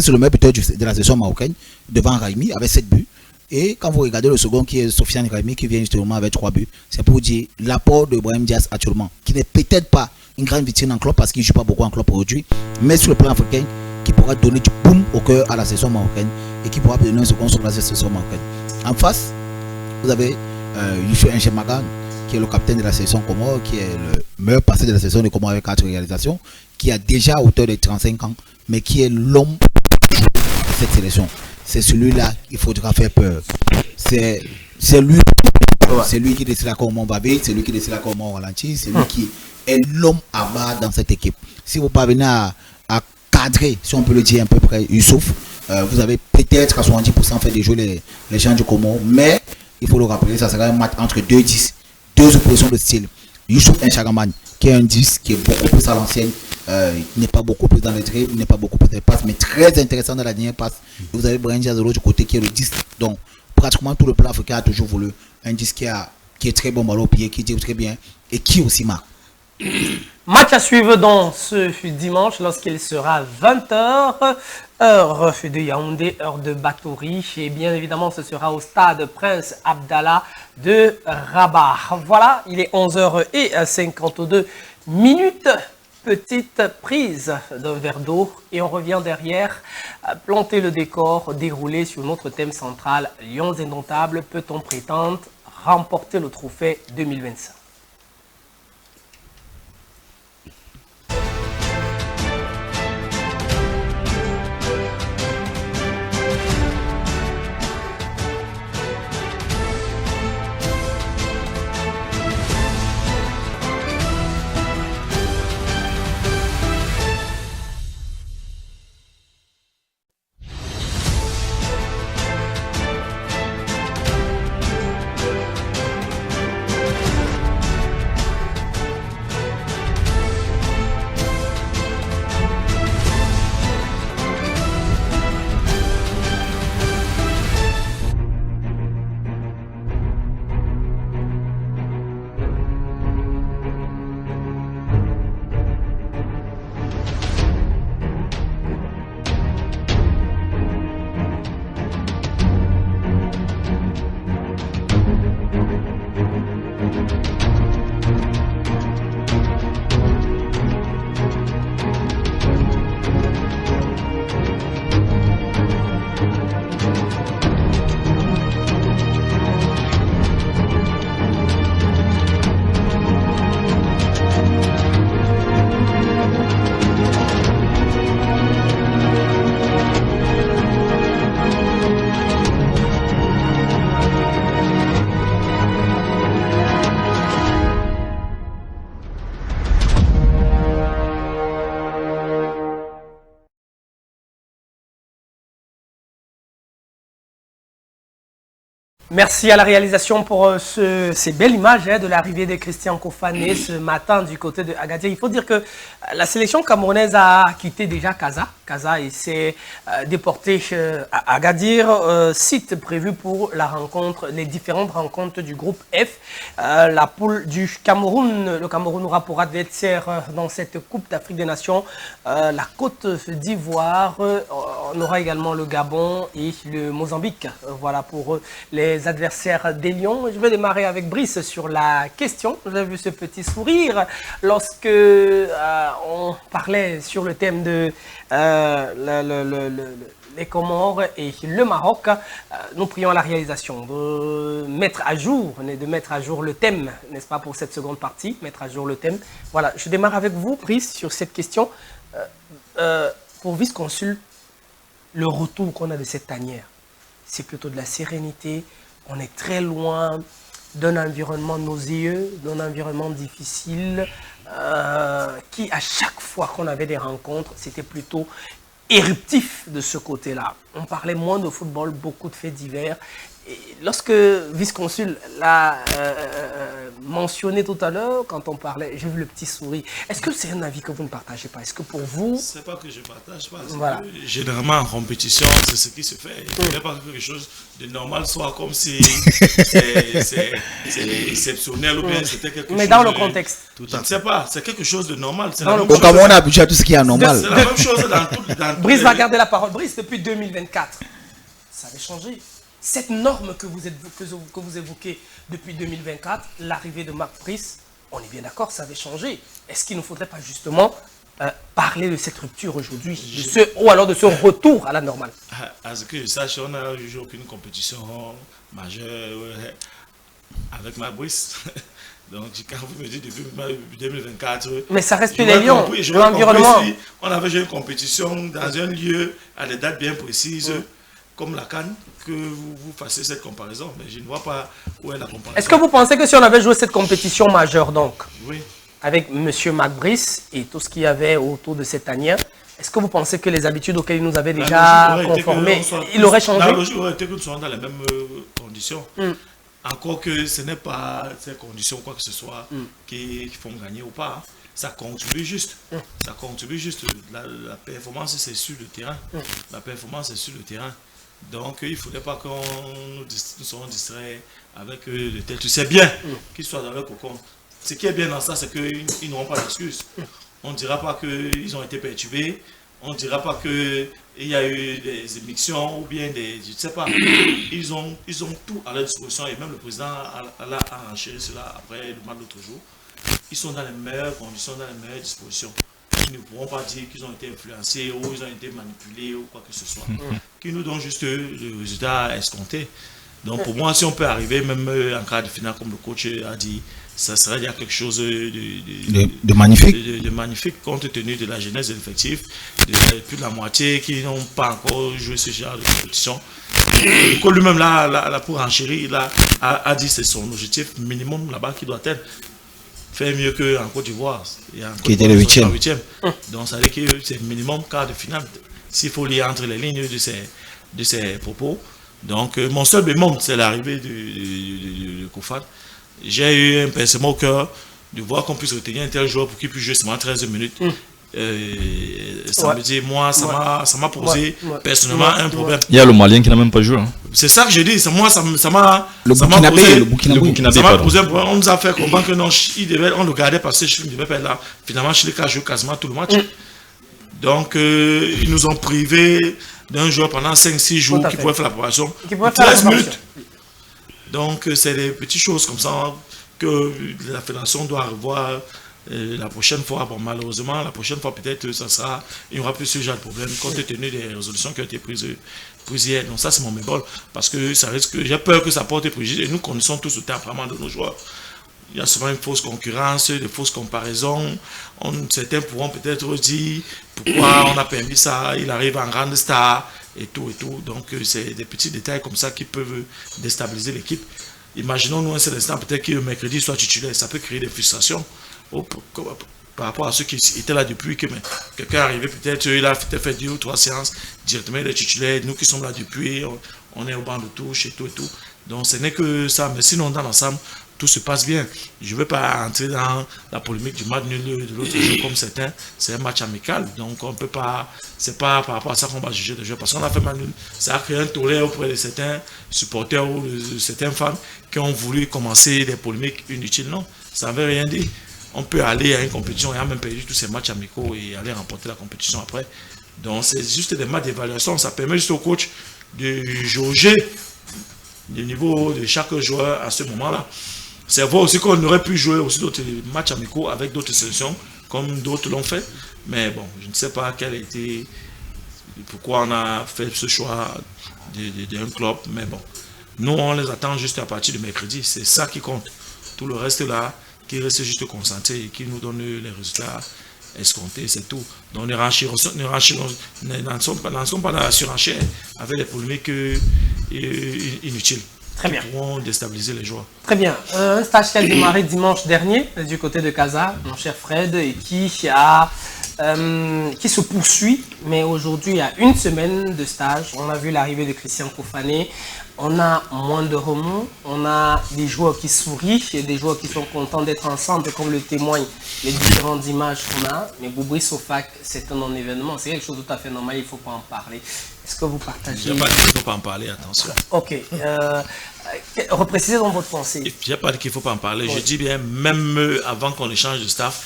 Speaker 4: C'est le meilleur buteur de la sélection marocaine devant Raimi avec 7 buts. Et quand vous regardez le second qui est Sofiane Raimi qui vient justement avec 3 buts, c'est pour dire l'apport de Brahim Diaz actuellement, qui n'est peut-être pas une grande vitrine en club parce qu'il ne joue pas beaucoup en club aujourd'hui, mais sur le plan africain, qui pourra donner du boom au cœur à la sélection marocaine et qui pourra donner un second sur la sélection marocaine. En face, vous avez Youssou N'Chemaga, qui est le capitaine de la sélection Comore, qui est le meilleur passé de la sélection de Comore avec 4 réalisations, qui a déjà à hauteur de 35 ans, mais qui est l'homme de cette sélection. C'est celui-là qu'il faudra faire peur. C'est lui qui décide comment on va vite, c'est lui qui décide comment on ralentit, c'est lui qui est l'homme à battre dans cette équipe. Si vous parvenez à cadrer, si on peut le dire à peu près, Youssouf, vous avez peut-être à 70% fait déjouer les gens du Comore, mais il faut le rappeler, ça sera un match entre 2-10, 2 oppositions de style. Youssouf N'Chagaman, qui est un 10, qui est beaucoup plus à l'ancienne, n'est pas beaucoup plus dans les dribbles, n'est pas beaucoup plus dans les passes, mais très intéressant dans la dernière passe. Et vous avez Brahim Diaz de l'autre côté qui est le 10. Donc, pratiquement tout le plan africain a toujours voulu un 10 qui est très bon ballon au pied, qui tire très bien et qui aussi marque.
Speaker 1: Match à suivre dans ce dimanche lorsqu'il sera 20h, heure de Yaoundé, heure de Batouri. Et bien évidemment, ce sera au stade Prince Abdallah de Rabat. Voilà, il est 11h52. petite prise d'un verre d'eau et on revient derrière, planter le décor, dérouler sur notre thème central, Lions indomptables, peut-on prétendre remporter le trophée 2025? Merci à la réalisation pour ces belles images de l'arrivée de Christian Kofané ce matin du côté de Agadir. Il faut dire que la sélection camerounaise a quitté déjà Casa. Casa et s'est déporté à Agadir, site prévu pour la rencontre, les différentes rencontres du groupe F. La poule du Cameroun, le Cameroun aura pour adversaire dans cette Coupe d'Afrique des Nations la Côte d'Ivoire. On aura également le Gabon et le Mozambique. Voilà pour les adversaires des Lions. Je vais démarrer avec Brice sur la question. J'ai vu ce petit sourire lorsque on parlait sur le thème de les Comores et le Maroc. Nous prions à la réalisation de mettre à jour le thème, n'est-ce pas, pour cette seconde partie, mettre à jour le thème. Voilà, je démarre avec vous, Brice, sur cette question. Pour vice-consul, le retour qu'on a de cette tanière, c'est plutôt de la sérénité. On est très loin d'un environnement nauséeux, d'un environnement difficile, qui à chaque fois qu'on avait des rencontres, c'était plutôt éruptif de ce côté-là. On parlait moins de football, beaucoup de faits divers. Et lorsque vice-consul l'a mentionné tout à l'heure, quand on parlait, j'ai vu le petit sourire. Est-ce que c'est un avis que vous ne partagez pas? Est-ce que pour vous...
Speaker 2: C'est pas que je partage pas.
Speaker 1: Voilà.
Speaker 2: Généralement en compétition, c'est ce qui se fait. Il n'y a pas quelque chose de normal, soit comme si c'est exceptionnel ou bien c'était quelque chose.
Speaker 1: Mais dans le contexte.
Speaker 2: Je ne sais pas, c'est quelque chose de normal.
Speaker 4: Donc, comme on a habitué à tout ce qui est anormal.
Speaker 2: C'est la même chose dans tout.
Speaker 1: Brice va garder la parole. Brice, depuis 2024, ça avait changé. Cette norme que vous évoquez depuis 2024, l'arrivée de Marc Brice, on est bien d'accord, ça avait changé. Est-ce qu'il ne faudrait pas justement parler de cette rupture aujourd'hui, ou alors de ce retour à la normale?
Speaker 2: À ce que je sache, on n'a eu aucune compétition majeure avec Marc Brice. Donc, quand vous me dites depuis 2024...
Speaker 1: Mais ça reste les Lions, l'environnement.
Speaker 2: On avait joué une compétition dans un lieu à des dates bien précises, comme la CAN, que vous fassiez cette comparaison. Mais je ne vois pas où est la comparaison.
Speaker 1: Est-ce que vous pensez que si on avait joué cette compétition majeure, donc,
Speaker 2: oui,
Speaker 1: avec M. Marc Brice et tout ce qu'il y avait autour de cette tanière, est-ce que vous pensez que les habitudes auxquelles il nous avait déjà conformés, il aurait changé?
Speaker 2: La logique aurait été que nous soyons dans les mêmes conditions. Encore que ce n'est pas ces conditions, quoi que ce soit, qui font gagner ou pas. Ça contribue juste. Ça contribue juste. La performance, c'est sur le terrain. La performance, est sur le terrain. Donc, il ne faudrait pas qu'on nous soyons distraits avec le tel. Tu sais bien qu'ils soient dans le cocon. Ce qui est bien dans ça, c'est qu'ils n'auront pas d'excuses. On ne dira pas qu'ils ont été perturbés. On ne dira pas qu'il y a eu des émissions ou bien des... Je ne sais pas. Ils ont tout à leur disposition et même le président a enchéri cela après le match l'autre jour. Ils sont dans les meilleures conditions, dans les meilleures dispositions. qui ne pourront pas dire qu'ils ont été influencés ou ils ont été manipulés ou quoi que ce soit, qui nous donnent juste le résultat escompté. Donc pour moi, si on peut arriver même en quart de finale, comme le coach a dit, ça serait déjà quelque chose
Speaker 4: de magnifique.
Speaker 2: De magnifique, compte tenu de la jeunesse de l'effectif, de plus de la moitié qui n'ont pas encore joué ce genre de compétition. Lui-même, là, pour enchérir, a dit que c'est son objectif minimum là-bas qui doit être faire mieux qu'en Côte d'Ivoire.
Speaker 4: Qui était le 8e.
Speaker 2: Donc ça veut dire que c'est minimum quart de finale. S'il faut lire entre les lignes de ses propos. Donc mon seul bémol, c'est l'arrivée de Koufat. J'ai eu un pincement au cœur de voir qu'on puisse retenir un tel joueur pour qu'il puisse jouer seulement 13 minutes. Ça me dit, moi, ça m'a posé personnellement un problème.
Speaker 5: Il y a le Malien qui n'a même pas joué. Hein.
Speaker 2: C'est ça que je dis. Moi, ça m'a posé un problème. On nous a fait comprendre que non, on le gardait parce que Chile ne devait pas être là. Finalement, Chile a joué quasiment tout le match. Donc, ils nous ont privés d'un joueur pendant 5-6 jours qui pouvait faire la préparation. 13 minutes. Donc, c'est des petites choses comme ça que la fédération doit revoir la prochaine fois. Bon, malheureusement, la prochaine fois, peut-être, il n'y aura plus ce genre de problème compte tenu des résolutions qui ont été prises hier. Donc, ça, c'est mon bémol. Parce que ça risque, j'ai peur que ça porte préjudice. Et nous connaissons tous le tempérament de nos joueurs. Il y a souvent une fausse concurrence, des fausses comparaisons. Certains pourront peut-être dire pourquoi on a permis ça, il arrive en grande star et tout et tout. Donc c'est des petits détails comme ça qui peuvent déstabiliser l'équipe. Imaginons-nous un seul instant, peut-être que le mercredi soit titulaire, ça peut créer des frustrations par rapport à ceux qui étaient là depuis, que quelqu'un est arrivé, peut-être il a fait 2 ou 3 séances directement, il est titulaire, nous qui sommes là depuis, on est au banc de touche et tout et tout. Donc ce n'est que ça, mais sinon dans l'ensemble, tout se passe bien. Je ne vais pas entrer dans la polémique du match nul de l'autre jour comme certains. C'est un match amical. Donc on peut pas. C'est pas par rapport à ça qu'on va juger le jeu. Parce qu'on a fait match nul. Ça a créé un tollé auprès de certains supporters ou de certaines femmes qui ont voulu commencer des polémiques inutiles. Non, ça ne veut rien dire. On peut aller à une compétition et a même perdu tous ces matchs amicaux et aller remporter la compétition après. Donc c'est juste des matchs d'évaluation. Ça permet juste au coach de jauger le niveau de chaque joueur à ce moment-là. C'est vrai aussi qu'on aurait pu jouer aussi d'autres matchs amicaux avec d'autres sélections, comme d'autres l'ont fait. Mais bon, je ne sais pas quel a été, pourquoi on a fait ce choix d'un club. Mais bon, nous, on les attend juste à partir de mercredi. C'est ça qui compte. Tout le reste là, qui reste juste concentré et qui nous donne les résultats escomptés, c'est tout. Donc, ne sommes pas dans la surenchère avec des polémiques inutiles.
Speaker 1: Très bien.
Speaker 2: Pourront déstabiliser les joueurs.
Speaker 1: Très bien. Un stage qui a démarré dimanche dernier du côté de Casa, mon cher Fred, et qui se poursuit. Mais aujourd'hui, il y a une semaine de stage. On a vu l'arrivée de Christian Kofané. On a moins de remous. On a des joueurs qui sourient et des joueurs qui sont contents d'être ensemble, comme le témoignent les différentes images qu'on a. Mais Boubri Sofac, c'est un non-événement. C'est quelque chose de tout à fait normal. Il ne faut pas en parler. Est-ce que vous partagez?
Speaker 2: Il n'y a pas dit qu'il ne faut pas en parler, attention.
Speaker 1: Ok. Reprécisez dans votre pensée.
Speaker 2: Il n'y a pas dit qu'il ne faut pas en parler. Oui. Je dis bien, même avant qu'on échange de staff,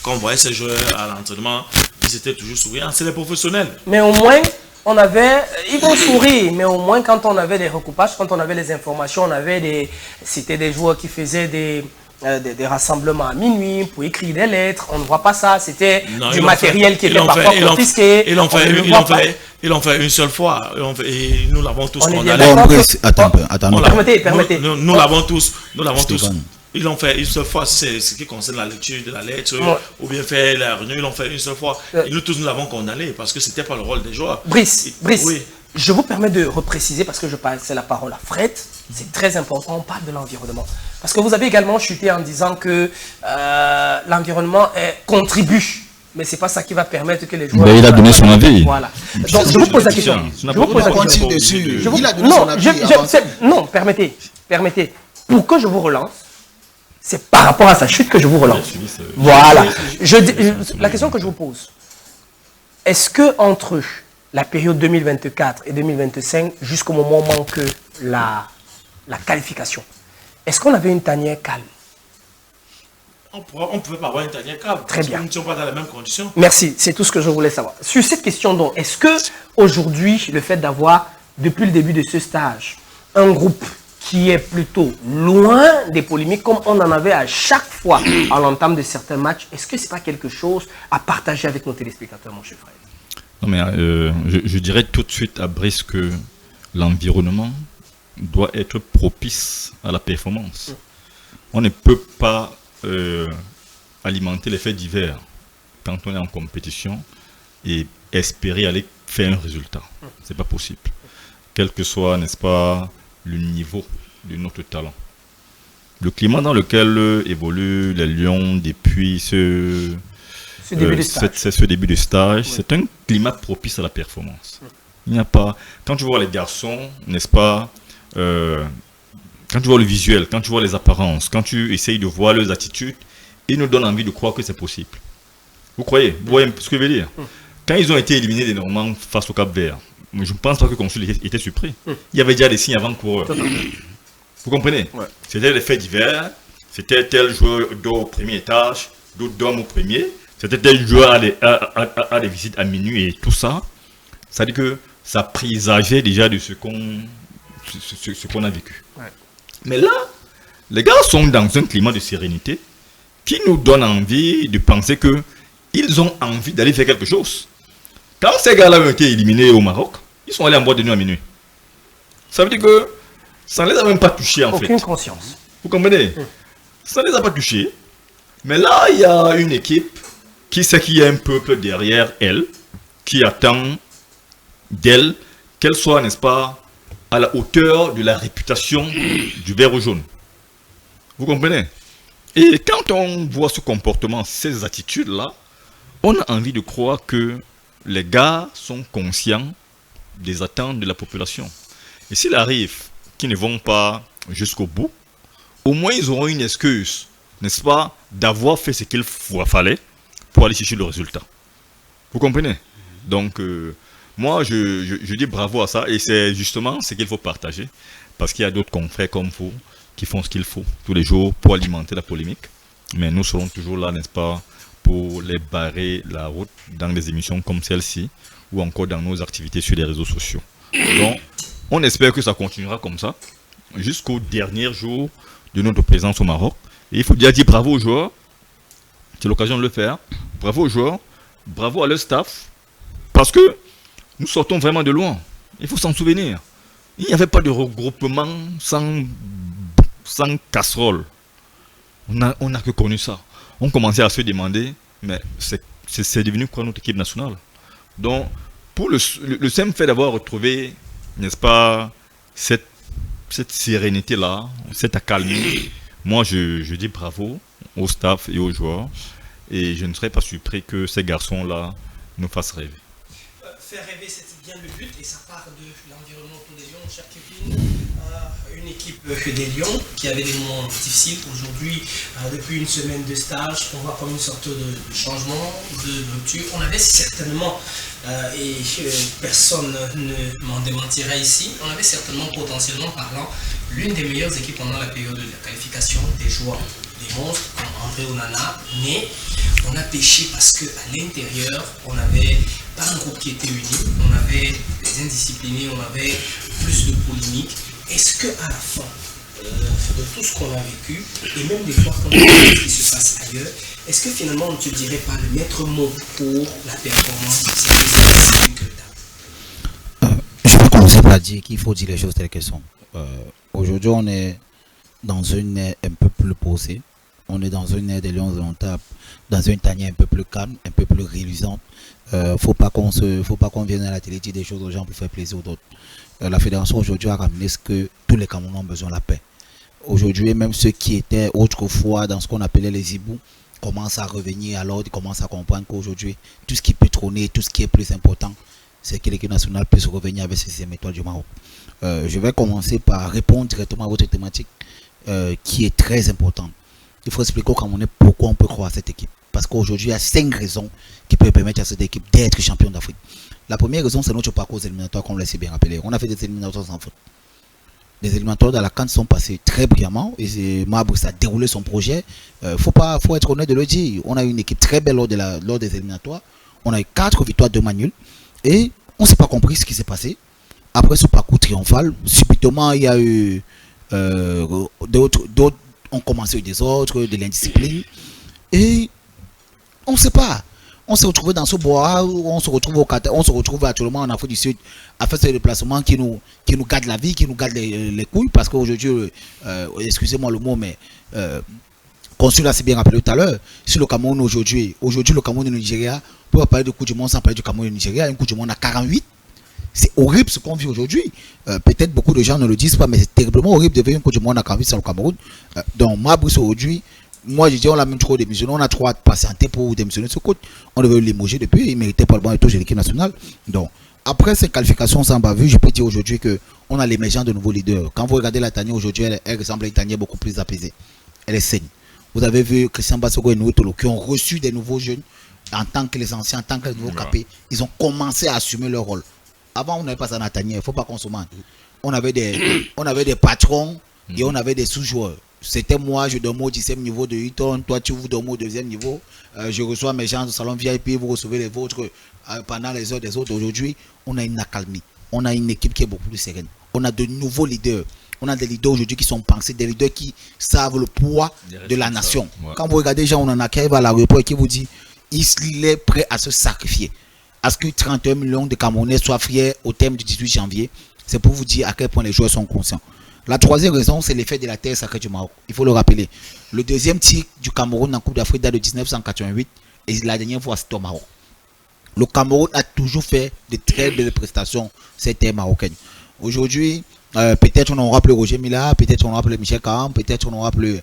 Speaker 2: quand on voyait ces joueurs à l'entraînement, ils étaient toujours souriants. C'est les professionnels.
Speaker 1: Mais au moins, on avait, ils vont sourire, mais au moins quand on avait des recoupages, quand on avait les informations, on avait c'était des joueurs qui faisaient des rassemblements à minuit pour écrire des lettres. On ne voit pas ça. C'était du matériel qui était parfois confisqué.
Speaker 2: Ils l'ont fait une seule fois. Et nous l'avons tous condamné.
Speaker 4: Attends un peu.
Speaker 1: Permettez.
Speaker 2: Nous l'avons tous. Ils l'ont fait une seule fois, c'est ce qui concerne la lecture de la lettre, ou bien faire la réunion, ils l'ont fait une seule fois. Et nous tous, nous l'avons condamné parce que ce n'était pas le rôle des joueurs.
Speaker 1: Brice, oui. Je vous permets de repréciser parce que je passe la parole à Fred. C'est très important, on parle de l'environnement. Parce que vous avez également chuté en disant que l'environnement contribue. Mais ce n'est pas ça qui va permettre que les joueurs...
Speaker 5: Mais il a donné son avis.
Speaker 1: Voilà. Donc je vous pose la question. Non, permettez. Pour que je vous relance, c'est par rapport à sa chute que je vous relance. Voilà. La question que je vous pose, est-ce que entre la période 2024 et 2025, jusqu'au moment où manque la qualification, est-ce qu'on avait une tanière calme?
Speaker 2: On ne pouvait pas avoir une tanière calme.
Speaker 1: Très bien.
Speaker 2: Nous ne sommes pas dans les mêmes conditions.
Speaker 1: Merci, c'est tout ce que je voulais savoir. Sur cette question donc, est-ce que aujourd'hui, le fait d'avoir, depuis le début de ce stage, un groupe qui est plutôt loin des polémiques, comme on en avait à chaque fois à l'entame de certains matchs. Est-ce que ce n'est pas quelque chose à partager avec nos téléspectateurs, mon cher frère?
Speaker 5: Non, mais je dirais tout de suite à Brice que l'environnement doit être propice à la performance. On ne peut pas alimenter les faits divers quand on est en compétition et espérer aller faire un résultat. C'est pas possible. Quel que soit, n'est-ce pas, le niveau de notre talent. Le climat dans lequel évoluent les Lions depuis ce début de stage, c'est un climat propice à la performance. Il n'y a pas... Quand tu vois les garçons, n'est-ce pas, quand tu vois le visuel, quand tu vois les apparences, quand tu essayes de voir leurs attitudes, ils nous donnent envie de croire que c'est possible. Vous croyez? Vous voyez ce que je veux dire? Quand ils ont été éliminés des Normands face au Cap-Vert, je ne pense pas que Consul était surpris. Il y avait déjà des signes avant-coureurs. Vous comprenez? C'était les faits divers, c'était tel joueur dort au premier étage, d'autres dorment au premier, c'était tel joueur à des visites à minuit et tout ça. Ça veut dire que ça présageait déjà de ce qu'on a vécu. Mais là, les gars sont dans un climat de sérénité qui nous donne envie de penser qu'ils ont envie d'aller faire quelque chose. Quand ces gars-là ont été éliminés au Maroc, ils sont allés en boîte de nuit à minuit. Ça veut dire que ça ne les a même pas touchés en fait.
Speaker 1: Aucune conscience.
Speaker 5: Vous comprenez? Ça ne les a pas touchés. Mais là, il y a une équipe qui sait qu'il y a un peuple derrière elle, qui attend d'elle qu'elle soit, n'est-ce pas, à la hauteur de la réputation du vert jaune. Vous comprenez? Et quand on voit ce comportement, ces attitudes-là, on a envie de croire que les gars sont conscients des attentes de la population. Et s'il arrive qu'ils ne vont pas jusqu'au bout, au moins ils auront une excuse, n'est-ce pas, d'avoir fait ce qu'il fallait pour aller chercher le résultat. Vous comprenez? Donc, moi, je dis bravo à ça, et c'est justement ce qu'il faut partager, parce qu'il y a d'autres confrères comme vous qui font ce qu'il faut tous les jours pour alimenter la polémique. Mais nous serons toujours là, n'est-ce pas, pour les barrer la route dans des émissions comme celle-ci, ou encore dans nos activités sur les réseaux sociaux. Donc, on espère que ça continuera comme ça, jusqu'au dernier jour de notre présence au Maroc. Et il faut déjà dire bravo aux joueurs, c'est l'occasion de le faire, bravo aux joueurs, bravo à leur staff, parce que nous sortons vraiment de loin. Il faut s'en souvenir. Il n'y avait pas de regroupement sans casserole. On n'a que connu ça. On commençait à se demander, mais c'est devenu quoi notre équipe nationale? Donc, pour le simple fait d'avoir retrouvé, n'est-ce pas, cette sérénité-là, cette accalmie, moi je dis bravo au staff et aux joueurs. Et je ne serais pas surpris que ces garçons-là nous fassent rêver.
Speaker 1: Faire rêver, c'est bien le but, et ça part de l'environnement autour des Lions, cher Kevin. Une équipe des Lions qui avait des moments difficiles. Aujourd'hui, depuis une semaine de stage, on voit comme une sorte de changement, de rupture. On avait certainement, et personne ne m'en démentira ici, on avait certainement, potentiellement parlant, l'une des meilleures équipes pendant la période de la qualification, des joueurs, des monstres comme André Onana, mais on a péché parce qu'à l'intérieur, on n'avait pas un groupe qui était uni, on avait des indisciplinés, on avait plus de polémiques. Est-ce qu'à la fin de tout ce qu'on a vécu, et même des fois quand on voit ce qui se passe ailleurs, est-ce que finalement on ne te dirait pas le maître mot pour la performance, c'est que c'est plus que le temps?
Speaker 4: Je vais commencer par dire qu'il faut dire les choses telles qu'elles sont. Aujourd'hui, on est dans une ère un peu plus posée. On est dans une ère des Lions indomptables, dans une tanière un peu plus calme, un peu plus réalisante. Faut pas qu'on vienne à la télé dire des choses aux gens pour faire plaisir aux autres. La fédération aujourd'hui a ramené ce que tous les Camerounais ont besoin, la paix. Aujourd'hui, même ceux qui étaient autrefois dans ce qu'on appelait les hiboux commencent à revenir à l'ordre, ils commencent à comprendre qu'aujourd'hui, tout ce qui peut trôner, tout ce qui est plus important, c'est que l'équipe nationale puisse revenir avec ses 6e étoiles du Maroc. Je vais commencer par répondre directement à votre thématique qui est très importante. Il faut expliquer aux Camerounais pourquoi on peut croire à cette équipe. Parce qu'aujourd'hui, il y a 5 raisons qui peuvent permettre à cette équipe d'être champion d'Afrique. La première raison, c'est notre parcours éliminatoire, comme on l'a si bien rappelé. On a fait des éliminatoires sans faute. Les éliminatoires de la CAN sont passés très brillamment. Et Mabrice a déroulé son projet. Faut être honnête de le dire. On a eu une équipe très belle lors des éliminatoires. On a eu 4 victoires, 2 nuls. Et on ne s'est pas compris ce qui s'est passé. Après ce parcours triomphal, subitement, il y a eu d'autres ont commencé au désordre, de l'indiscipline. Et on ne sait pas. On s'est retrouvé dans ce bois, on se retrouve au Qatar, on se retrouve actuellement en Afrique du Sud à faire ce déplacement qui nous gâte la vie, qui nous gâte les couilles, parce qu'aujourd'hui, excusez-moi le mot, mais Consul l'a si bien rappelé tout à l'heure, si le Cameroun aujourd'hui le Cameroun et le Nigeria, pour parler de Coupe du Monde sans parler du Cameroun et du Nigeria, une Coupe du Monde à 48, c'est horrible ce qu'on vit aujourd'hui. Peut-être beaucoup de gens ne le disent pas, mais c'est terriblement horrible de vivre une Coupe du Monde à 48 sans le Cameroun. Donc moi, Brice, aujourd'hui, moi je dis on l'a même trop démissionné, on a trop à patienter pour démissionner ce coach. On devait l'émoger depuis, il ne méritait pas le banc et tout de l'équipe nationale. Donc après ces qualifications sans bavure, je peux dire aujourd'hui qu'on a l'émergence de nouveaux leaders. Quand vous regardez la Tania aujourd'hui, elle ressemble à une Tania beaucoup plus apaisée. Elle est saine. Vous avez vu Christian Bassoko et Nouetolo qui ont reçu des nouveaux jeunes en tant que les anciens, en tant que les nouveaux capés. Ils ont commencé à assumer leur rôle. Avant, on n'avait pas ça dans la Tania, il ne faut pas consommer. On avait des patrons et on avait des sous-joueurs. C'était moi, je dormais au 10e niveau de Hilton, toi tu vous dormais au 2e niveau, je reçois mes gens du salon VIP, vous recevez les vôtres pendant les heures des autres. Aujourd'hui, on a une accalmie, on a une équipe qui est beaucoup plus sereine, on a de nouveaux leaders, on a des leaders aujourd'hui qui sont pensés, des leaders qui savent le poids de la nation. Ouais. Quand vous regardez les gens, on en a qui arrive à l'aéroport et qui vous dit, il est prêt à se sacrifier, à ce que 31 millions de Camerounais soient fiers au terme du 18 janvier, c'est pour vous dire à quel point les joueurs sont conscients. La troisième raison, c'est l'effet de la terre sacrée du Maroc. Il faut le rappeler. Le deuxième titre du Cameroun en Coupe d'Afrique date de 1988 et la dernière fois c'était au Maroc. Le Cameroun a toujours fait de très belles prestations cette terre marocaine. Aujourd'hui, peut-être on aura plus Roger Mila, peut-être on aura plus Michel Caron, peut-être on aura plus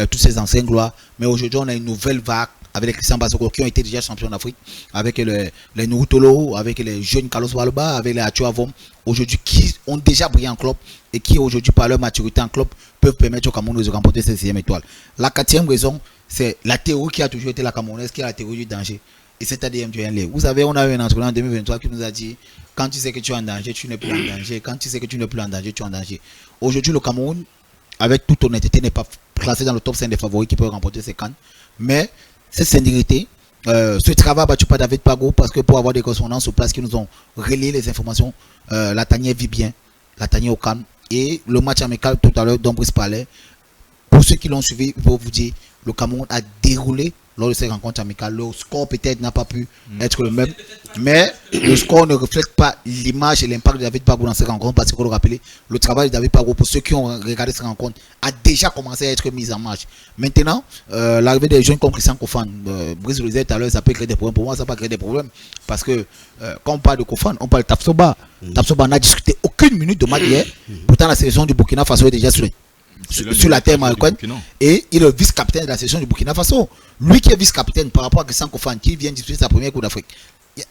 Speaker 4: tous ces anciens gloires. Mais aujourd'hui, on a une nouvelle vague avec les Christian Bassoko qui ont été déjà champions d'Afrique, avec les Nouetolo, avec les jeunes Carlos Balba, avec les Athiou Avom, aujourd'hui qui ont déjà brillé en club et qui aujourd'hui par leur maturité en club peuvent permettre au Cameroun de remporter cette 6e étoile. La 4e raison, c'est la théorie qui a toujours été la camerounaise, qui est la théorie du danger. Et c'est-à-dire MJNL. Vous savez, on a eu un entraîneur en 2023 qui nous a dit quand tu sais que tu es en danger, tu n'es plus en danger. Quand tu sais que tu n'es plus en danger, tu es en danger. Aujourd'hui, le Cameroun, avec toute honnêteté, n'est pas classé dans le top 5 des favoris qui peuvent remporter ces CAN. Mais cette sénérité, ce travail battu par David Pago, parce que pour avoir des correspondants sur place qui nous ont relayé les informations, la Tania vit bien, la Tania au calme. Et le match amical tout à l'heure dont Brice parlait, pour ceux qui l'ont suivi, je peux vous dire, le Cameroun a déroulé lors de ces rencontres amicales. Le score peut-être n'a pas pu être le même, mais le score ne reflète pas l'image et l'impact de David Pago dans ces rencontres, parce qu'il faut le rappeler, le travail de David Pago, pour ceux qui ont regardé ces rencontres, a déjà commencé à être mis en marche. Maintenant, l'arrivée des jeunes comme Christian Kofan, Brice le disait tout à l'heure, ça peut créer des problèmes. Pour moi, ça peut créer des problèmes, parce que quand on parle de Kofan, on parle de Tapsoba. Tapsoba n'a discuté aucune minute de match hier, pourtant la sélection du Burkina Faso est déjà sur la terre marocaine, et il est vice-capitaine de la sélection du Burkina Faso. Lui qui est vice-capitaine par rapport à Christian Kofan qui vient disputer sa première Coupe d'Afrique,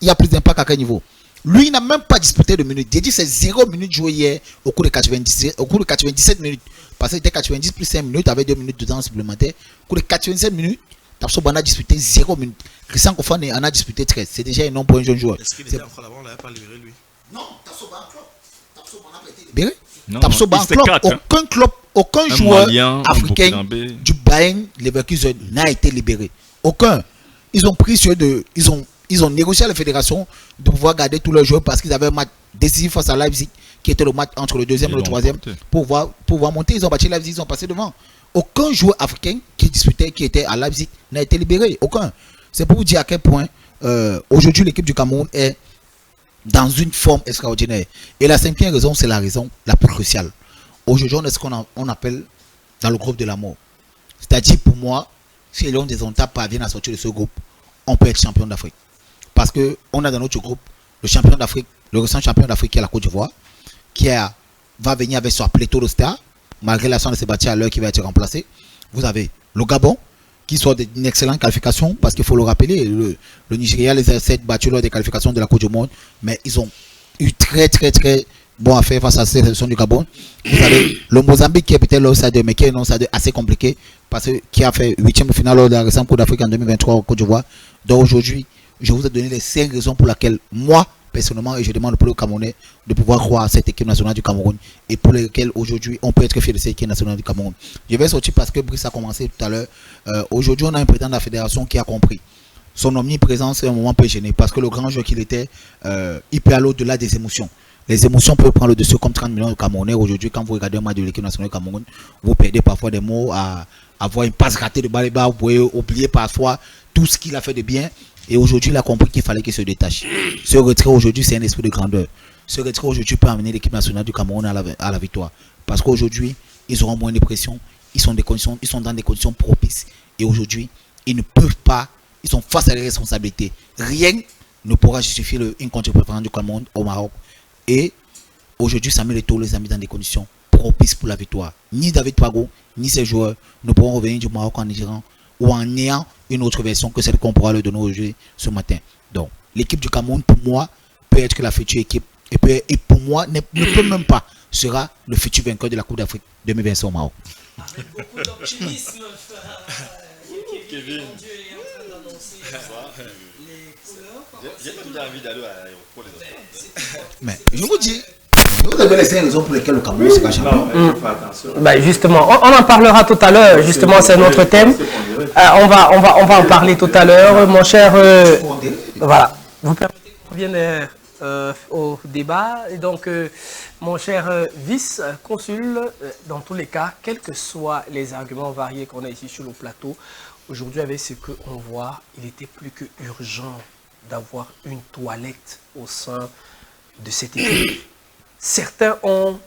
Speaker 4: il y a plus d'impact à quel niveau? Lui il n'a même pas disputé de minutes. J'ai dit c'est 0 minutes jouées hier au cours de 97 minutes, parce qu'il était 90 plus 5 minutes avec 2 minutes de temps supplémentaire. Au cours de 87 minutes, Tapsoba a disputé 0 minutes. Christian Kofan en a disputé 13. C'est déjà un nom pour un jeune joueur.
Speaker 2: Est-ce qu'il était encore là-bas, on ne l'avait pas libéré lui?
Speaker 6: Non, Tapsoba en club. Tapsoba n'a pas été
Speaker 4: libéré.
Speaker 5: Tapsoba en
Speaker 4: club, aucun joueur africain du Bayern Leverkusen n'a été libéré. Aucun. Ils ont pris ils ont négocié à la fédération de pouvoir garder tous leurs joueurs parce qu'ils avaient un match décisif face à Leipzig, qui était le match entre le deuxième et le troisième, pour pouvoir monter. Ils ont battu Leipzig, ils ont passé devant. Aucun joueur africain qui disputait, qui était à Leipzig, n'a été libéré. Aucun. C'est pour vous dire à quel point aujourd'hui l'équipe du Cameroun est dans une forme extraordinaire. Et la 5e raison, c'est la raison la plus cruciale. Aujourd'hui, on est ce qu'on appelle dans le groupe de la mort. C'est-à-dire, pour moi, si les Lions des Ontables parviennent à sortir de ce groupe, on peut être champion d'Afrique. Parce qu'on a dans notre groupe le champion d'Afrique, le récent champion d'Afrique qui est la Côte d'Ivoire, qui va venir avec son pléthore de stars, malgré la chance de se bâtir à l'heure qui va être remplacé. Vous avez le Gabon, qui soit d'une excellente qualification, parce qu'il faut le rappeler, le Nigeria les a 7 battus lors des qualifications de la Coupe du Monde, mais ils ont eu très bon à faire face à cette sélection du Gabon. Vous avez le Mozambique qui est peut-être l'outsider, mais qui est un outsider assez compliqué, parce que qui a fait 8e finale lors de la récente Coupe d'Afrique en 2023 au Côte d'Ivoire. Donc aujourd'hui, je vous ai donné les 5 raisons pour lesquelles moi, personnellement, et je demande au peuple camerounais de pouvoir croire à cette équipe nationale du Cameroun, et pour lesquelles aujourd'hui on peut être fier de cette équipe nationale du Cameroun. Je vais sortir parce que Brice a commencé tout à l'heure. Aujourd'hui, on a un président de la fédération qui a compris. Son omniprésence, à un moment peut gêner, parce que le grand joueur qu'il était, il peut aller au-delà des émotions. les émotions peuvent prendre le dessus comme 30 millions de Camerounais. Aujourd'hui, quand vous regardez un match de l'équipe nationale du Cameroun, vous perdez parfois des mots à avoir une passe ratée de Baliba. Vous pouvez oublier parfois tout ce qu'il a fait de bien. Et aujourd'hui, il a compris qu'il fallait qu'il se détache. Ce retrait aujourd'hui, c'est un esprit de grandeur. Ce retrait aujourd'hui peut amener l'équipe nationale du Cameroun à la victoire. Parce qu'aujourd'hui, ils auront moins de pression. Ils sont dans des conditions propices. Et aujourd'hui, ils ne peuvent pas, ils sont face à les responsabilités. Rien ne pourra justifier une contre-préférence du Cameroun au Maroc. Et aujourd'hui, Samuel Eto'o les a mis dans des conditions propices pour la victoire. Ni David Pago, ni ses joueurs ne pourront revenir du Maroc en Iran ou en ayant une autre version que celle qu'on pourra leur donner aujourd'hui ce matin. Donc, l'équipe du Cameroun, pour moi, peut être la future équipe. Et pour moi, ne peut même pas sera le futur vainqueur de la Coupe d'Afrique 2025 au Maroc.
Speaker 1: Avec beaucoup d'optimisme, Kevin.
Speaker 2: J'ai même envie d'aller à l'aéroport.
Speaker 4: Mais je vous dis, vous avez laissé une raison pour laquelle le Cameroun sera champion.
Speaker 1: Bah justement, on en parlera tout à l'heure. Justement, c'est notre thème. On va en parler tout à l'heure, mon cher. Voilà. Vous permettez qu'on revienne au débat. Et donc, mon cher vice-consul, dans tous les cas, quels que soient les arguments variés qu'on a ici sur le plateau, aujourd'hui, avec ce qu'on voit, il était plus que urgent d'avoir une toilette au sein de cette équipe. Certains ont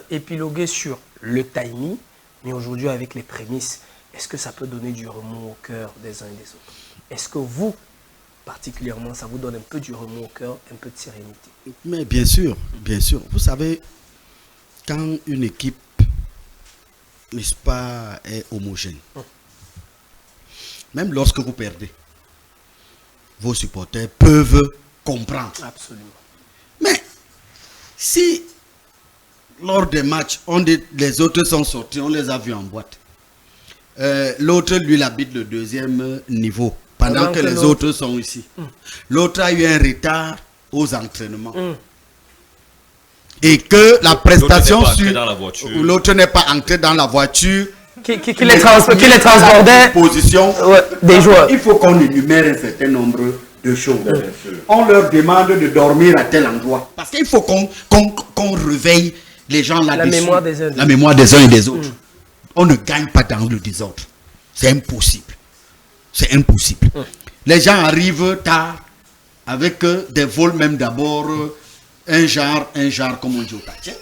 Speaker 1: épilogué sur le timing, mais aujourd'hui, avec les prémices, est-ce que ça peut donner du remous au cœur des uns et des autres? Est-ce que vous, particulièrement, ça vous donne un peu du remous au cœur, un peu de sérénité?
Speaker 3: Mais bien sûr, bien sûr. Vous savez, quand une équipe, n'est-ce pas, est homogène, même lorsque vous perdez, vos supporters peuvent comprendre.
Speaker 1: Absolument.
Speaker 3: Mais si lors des matchs, les autres sont sortis, on les a vus en boîte. L'autre, lui, il habite le deuxième niveau, pendant que les autres sont ici. L'autre a eu un retard aux entraînements. Et que la prestation sur l'autre n'est pas entré dans la voiture.
Speaker 1: Qui les transportait
Speaker 3: Position
Speaker 1: des joueurs.
Speaker 3: Il faut qu'on énumère un certain nombre de choses. On leur demande de dormir à tel endroit. Parce qu'il faut qu'on réveille les gens là-dessus. La mémoire des uns et des autres. On ne gagne pas dans le désordre. C'est impossible. C'est impossible. Les gens arrivent tard avec des vols même d'abord un genre comme on dit au quartier.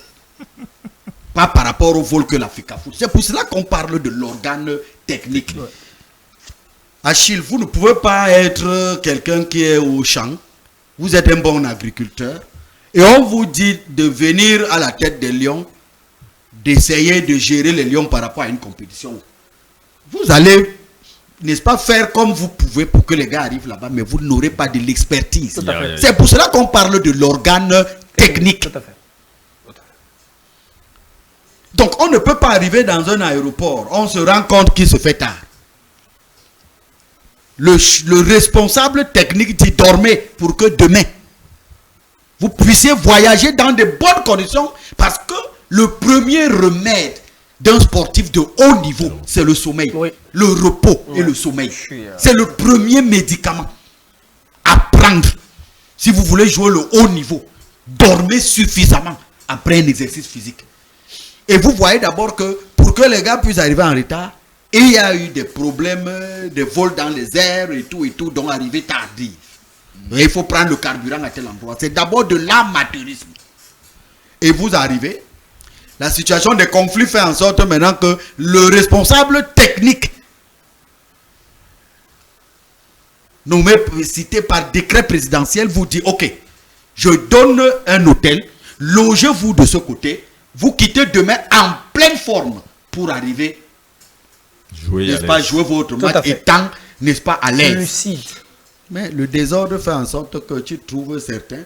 Speaker 3: Pas par rapport au vol que l'Afrique a. C'est pour cela qu'on parle de l'organe technique. Achille, vous ne pouvez pas être quelqu'un qui est au champ. Vous êtes un bon agriculteur. Et on vous dit de venir à la tête des lions, d'essayer de gérer les lions par rapport à une compétition. Vous allez, n'est-ce pas, faire comme vous pouvez pour que les gars arrivent là-bas, mais vous n'aurez pas de l'expertise. C'est pour cela qu'on parle de l'organe technique.
Speaker 1: Tout à fait.
Speaker 3: Donc on ne peut pas arriver dans un aéroport, on se rend compte qu'il se fait tard. Le responsable technique dit dormez pour que demain, vous puissiez voyager dans de bonnes conditions, parce que le premier remède d'un sportif de haut niveau, c'est le sommeil. Le repos et le sommeil. C'est le premier médicament à prendre. Si vous voulez jouer le haut niveau, dormez suffisamment après un exercice physique. Et vous voyez d'abord que pour que les gars puissent arriver en retard, il y a eu des problèmes de vol dans les airs et tout, donc arriver tardif. Et il faut prendre le carburant à tel endroit. C'est d'abord de l'amateurisme. Et vous arrivez, la situation des conflits fait en sorte maintenant que le responsable technique, nommé, cité par décret présidentiel, vous dit, ok, je donne un hôtel, logez-vous de ce côté, vous quittez demain en pleine forme pour arriver, n'est-ce pas, jouer votre match étant, n'est-ce pas, à l'aise.
Speaker 1: Lucide.
Speaker 3: Mais le désordre fait en sorte que tu trouves certains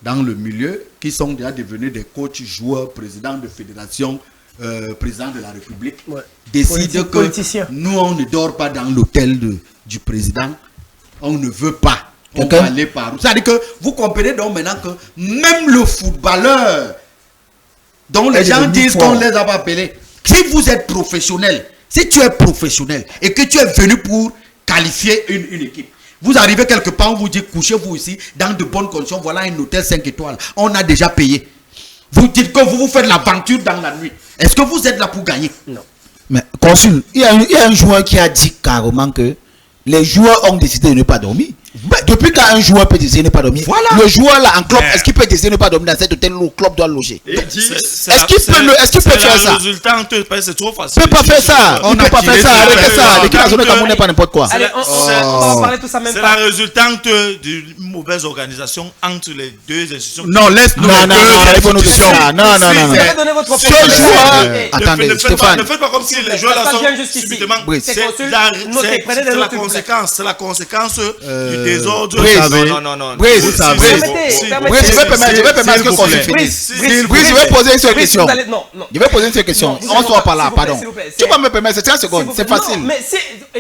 Speaker 3: dans le milieu qui sont déjà devenus des coachs, joueurs, présidents de fédération, président de la République, décident que nous, on ne dort pas dans l'hôtel du président, on ne veut pas. On va aller par où. C'est-à-dire que vous comprenez donc maintenant que même le footballeur dont les gens disent qu'on les a pas appelés, si vous êtes professionnel, si tu es professionnel et que tu es venu pour qualifier une équipe, Vous arrivez quelque part, on vous dit couchez-vous ici, dans de bonnes conditions, voilà un hôtel 5 étoiles. On a déjà payé. Vous dites que vous faites l'aventure dans la nuit. Est-ce que vous êtes là pour gagner?
Speaker 1: Non.
Speaker 4: Mais consul, il y a un joueur qui a dit carrément que les joueurs ont décidé de ne pas dormir. Depuis qu'un joueur peut décider de ne pas dormir,
Speaker 3: voilà.
Speaker 4: Le joueur là en club, est-ce qu'il peut décider de ne pas dormir dans cet hôtel où le club doit loger?
Speaker 2: Est-ce
Speaker 4: qu'il peut faire ça?
Speaker 2: C'est trop facile.
Speaker 4: Il ne peut pas faire ça. Il ne peut pas faire ça. Arrêtez ça. L'équipe nationale Cameroun n'est pas n'importe quoi.
Speaker 1: Allez, on va parler tout ça même
Speaker 2: pas. C'est la résultante d'une mauvaise organisation entre les deux institutions.
Speaker 3: Non, laisse-nous. Non.
Speaker 1: Vous donner votre
Speaker 4: ce joueur.
Speaker 2: Attendez,
Speaker 4: Stéphane.
Speaker 2: Ne faites pas comme si les joueurs là sont subitement. C'est la conséquence du désordre.
Speaker 3: Non.
Speaker 4: Brice, je vais permettre que Consul finisse. Brice, je vais poser une seule question. Je vais poser une seule question. On ne soit pas là, pardon. Tu vas me permettre, c'est 30 secondes, c'est facile.
Speaker 1: Mais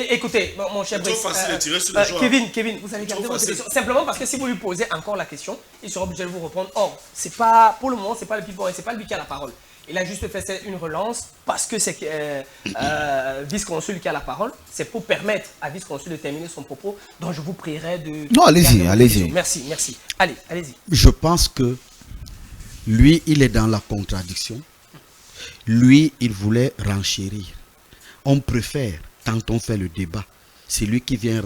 Speaker 1: écoutez, mon cher Brice, Kevin, vous allez garder votre question. Simplement parce que si vous lui posez encore la question, il sera obligé de vous répondre. Or, c'est pas, pour le moment, c'est pas le Pipo, c'est pas lui qui a la parole. Il a juste fait une relance parce que c'est vice-consul qui a la parole. C'est pour permettre à vice-consul de terminer son propos. Donc je vous prierai de...
Speaker 4: Non, allez-y.
Speaker 1: Merci. Allez-y.
Speaker 3: Je pense que lui, il est dans la contradiction. Lui, il voulait renchérir. On préfère, quand on fait le débat, c'est lui qui vient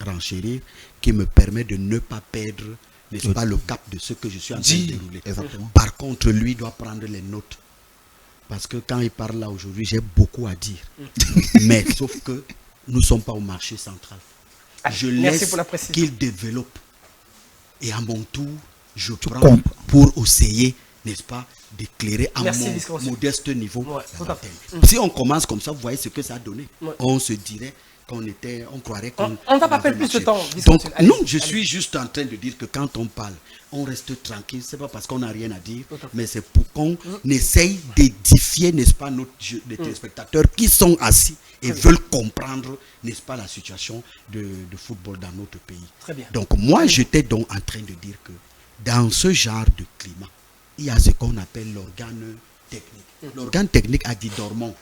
Speaker 3: renchérir, qui me permet de ne pas perdre, n'est-ce pas, le cap de ce que je suis en train de dérouler.
Speaker 4: Exactement.
Speaker 3: Par contre, lui doit prendre les notes. Parce que quand il parle là aujourd'hui, j'ai beaucoup à dire. Mais sauf que nous ne sommes pas au marché central. Je laisse qu'il développe. Et à mon tour, je prends pour essayer, n'est-ce pas, d'éclairer à mon modeste niveau. Si on commence comme ça, vous voyez ce que ça a donné. On se dirait on croirait qu'on...
Speaker 1: On ne va pas perdre plus de temps.
Speaker 3: Donc, non, je suis juste en train de dire que quand on parle, on reste tranquille. Ce n'est pas parce qu'on n'a rien à dire, mais c'est pour qu'on essaye d'édifier, n'est-ce pas, les téléspectateurs qui sont assis et veulent comprendre, n'est-ce pas, la situation de football dans notre pays.
Speaker 1: Très bien.
Speaker 3: Donc, moi, j'étais donc en train de dire que dans ce genre de climat, il y a ce qu'on appelle l'organe technique. L'organe technique a dit dormons.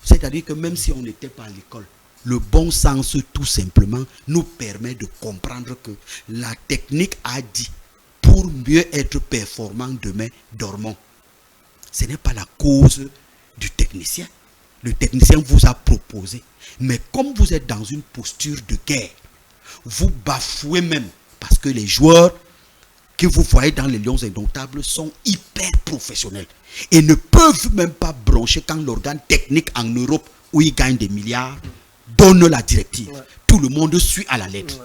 Speaker 3: C'est-à-dire que même si on n'était pas à l'école, le bon sens tout simplement nous permet de comprendre que la technique a dit pour mieux être performant demain, dormons. Ce n'est pas la cause du technicien. Le technicien vous a proposé. Mais comme vous êtes dans une posture de guerre, vous bafouez même parce que les joueurs que vous voyez dans les Lions Indomptables sont hyper professionnels et ne peuvent même pas broncher quand l'organe technique en Europe, où ils gagnent des milliards, donne la directive. Tout le monde suit à la lettre.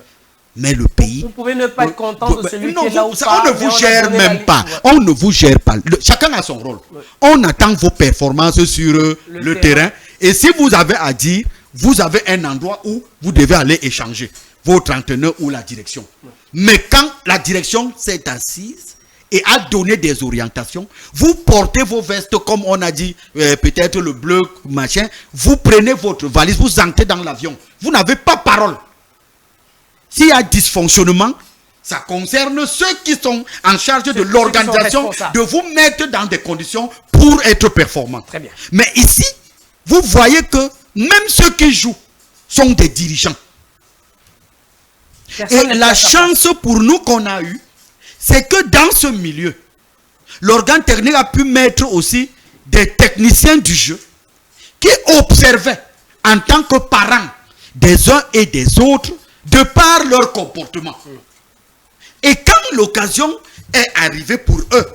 Speaker 3: Mais le pays...
Speaker 1: Vous pouvez ne pas être content de celui qui est là ou
Speaker 3: pas. On ne vous gère même pas. On ne vous gère pas. Chacun a son rôle. On attend vos performances sur le terrain. Et si vous avez à dire, vous avez un endroit où vous devez aller échanger votre entraîneur ou la direction. Mais quand la direction s'est assise et a donné des orientations, vous portez vos vestes comme on a dit, peut-être le bleu, machin, vous prenez votre valise, vous entrez dans l'avion. Vous n'avez pas parole. S'il y a dysfonctionnement, ça concerne ceux qui sont en charge de l'organisation de vous mettre dans des conditions pour être performants.
Speaker 1: Très bien.
Speaker 3: Mais ici, vous voyez que même ceux qui jouent sont des dirigeants. Et la chance pour nous qu'on a eue, c'est que dans ce milieu, l'organe technique a pu mettre aussi des techniciens du jeu qui observaient en tant que parents des uns et des autres de par leur comportement. Et quand l'occasion est arrivée pour eux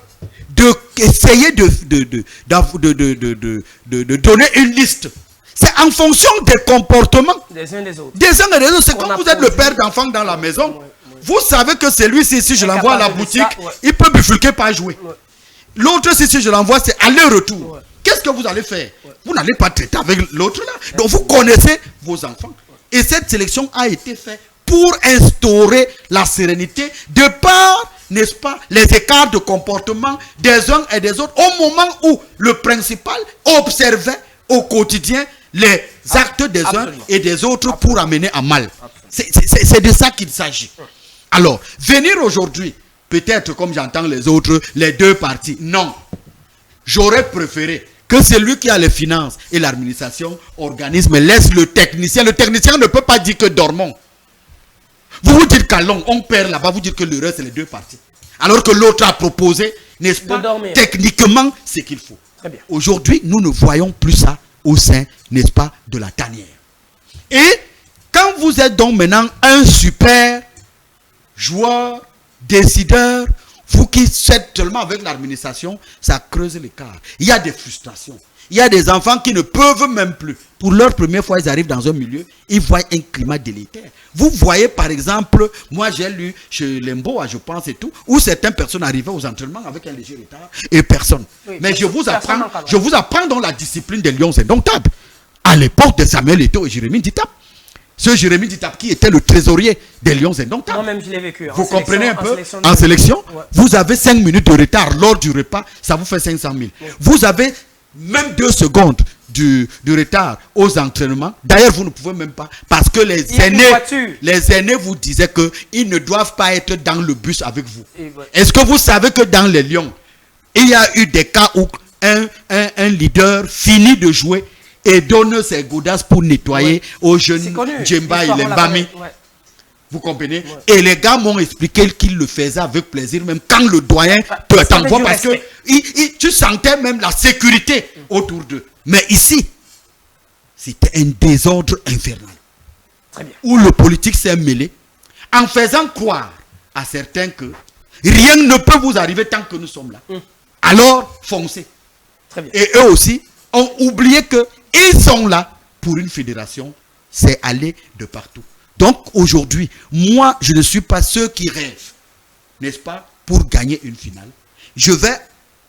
Speaker 3: d'essayer de donner une liste, c'est en fonction des comportements
Speaker 1: des uns et des autres.
Speaker 3: C'est comme vous êtes le père d'enfant dans la maison. Vous savez que celui-ci, si je l'envoie à la boutique, il peut bifurquer, pas jouer. L'autre, si je l'envoie, c'est aller-retour. Qu'est-ce que vous allez faire? Vous n'allez pas traiter avec l'autre là. Donc vous connaissez vos enfants. Et cette sélection a été faite pour instaurer la sérénité de par, n'est-ce pas, les écarts de comportement des uns et des autres au moment où le principal observait au quotidien les actes des uns et des autres pour amener à mal. C'est de ça qu'il s'agit. Alors, venir aujourd'hui, peut-être comme j'entends les autres, les deux parties, non. J'aurais préféré que celui qui a les finances et l'administration organise, mais laisse le technicien. Le technicien ne peut pas dire que dormons. Vous vous dites qu'à long, on perd là-bas, vous dites que l'erreur, c'est les deux parties. Alors que l'autre a proposé, n'est-ce pas, techniquement, ce qu'il faut. Aujourd'hui, nous ne voyons plus ça au sein, n'est-ce pas, de la tanière. Et quand vous êtes donc maintenant un super joueur, décideur, vous qui êtes seulement avec l'administration, ça creuse l'écart. Il y a des frustrations. Il y a des enfants qui ne peuvent même plus. Pour leur première fois, ils arrivent dans un milieu, ils voient un climat délétère. Vous voyez par exemple, moi j'ai lu chez Lemboa, je pense et tout, où certaines personnes arrivaient aux entraînements avec un léger retard et personne. Oui, mais je vous apprends dans la discipline des Lions indomptables. À l'époque de Samuel Eto'o et Jérémy Ditap. Ce Jérémy Ditap qui était le trésorier des Lions indomptables.
Speaker 1: Moi-même je l'ai vécu.
Speaker 3: Vous comprenez un peu? En sélection, ouais. Vous avez 5 minutes de retard lors du repas, ça vous fait 500 000. Oui. Vous avez même 2 secondes du retard aux entraînements. D'ailleurs, vous ne pouvez même pas, parce que les aînés vous disaient qu'ils ne doivent pas être dans le bus avec vous. Est-ce que vous savez que dans les Lions, il y a eu des cas où un leader finit de jouer et donne ses godasses pour nettoyer aux jeunes Djemba et Lembami. Vous comprenez? Et les gars m'ont expliqué qu'ils le faisaient avec plaisir, même quand le doyen te t'envoie, parce que tu sentais même la sécurité autour d'eux. Mais ici, c'était un désordre infernal. Très bien. Où le politique s'est mêlé, en faisant croire à certains que rien ne peut vous arriver tant que nous sommes là. Alors, foncez. Très bien. Et eux aussi ont oublié qu'ils sont là pour une fédération. C'est aller de partout. Donc aujourd'hui, moi, je ne suis pas ceux qui rêvent, n'est-ce pas, pour gagner une finale. Je vais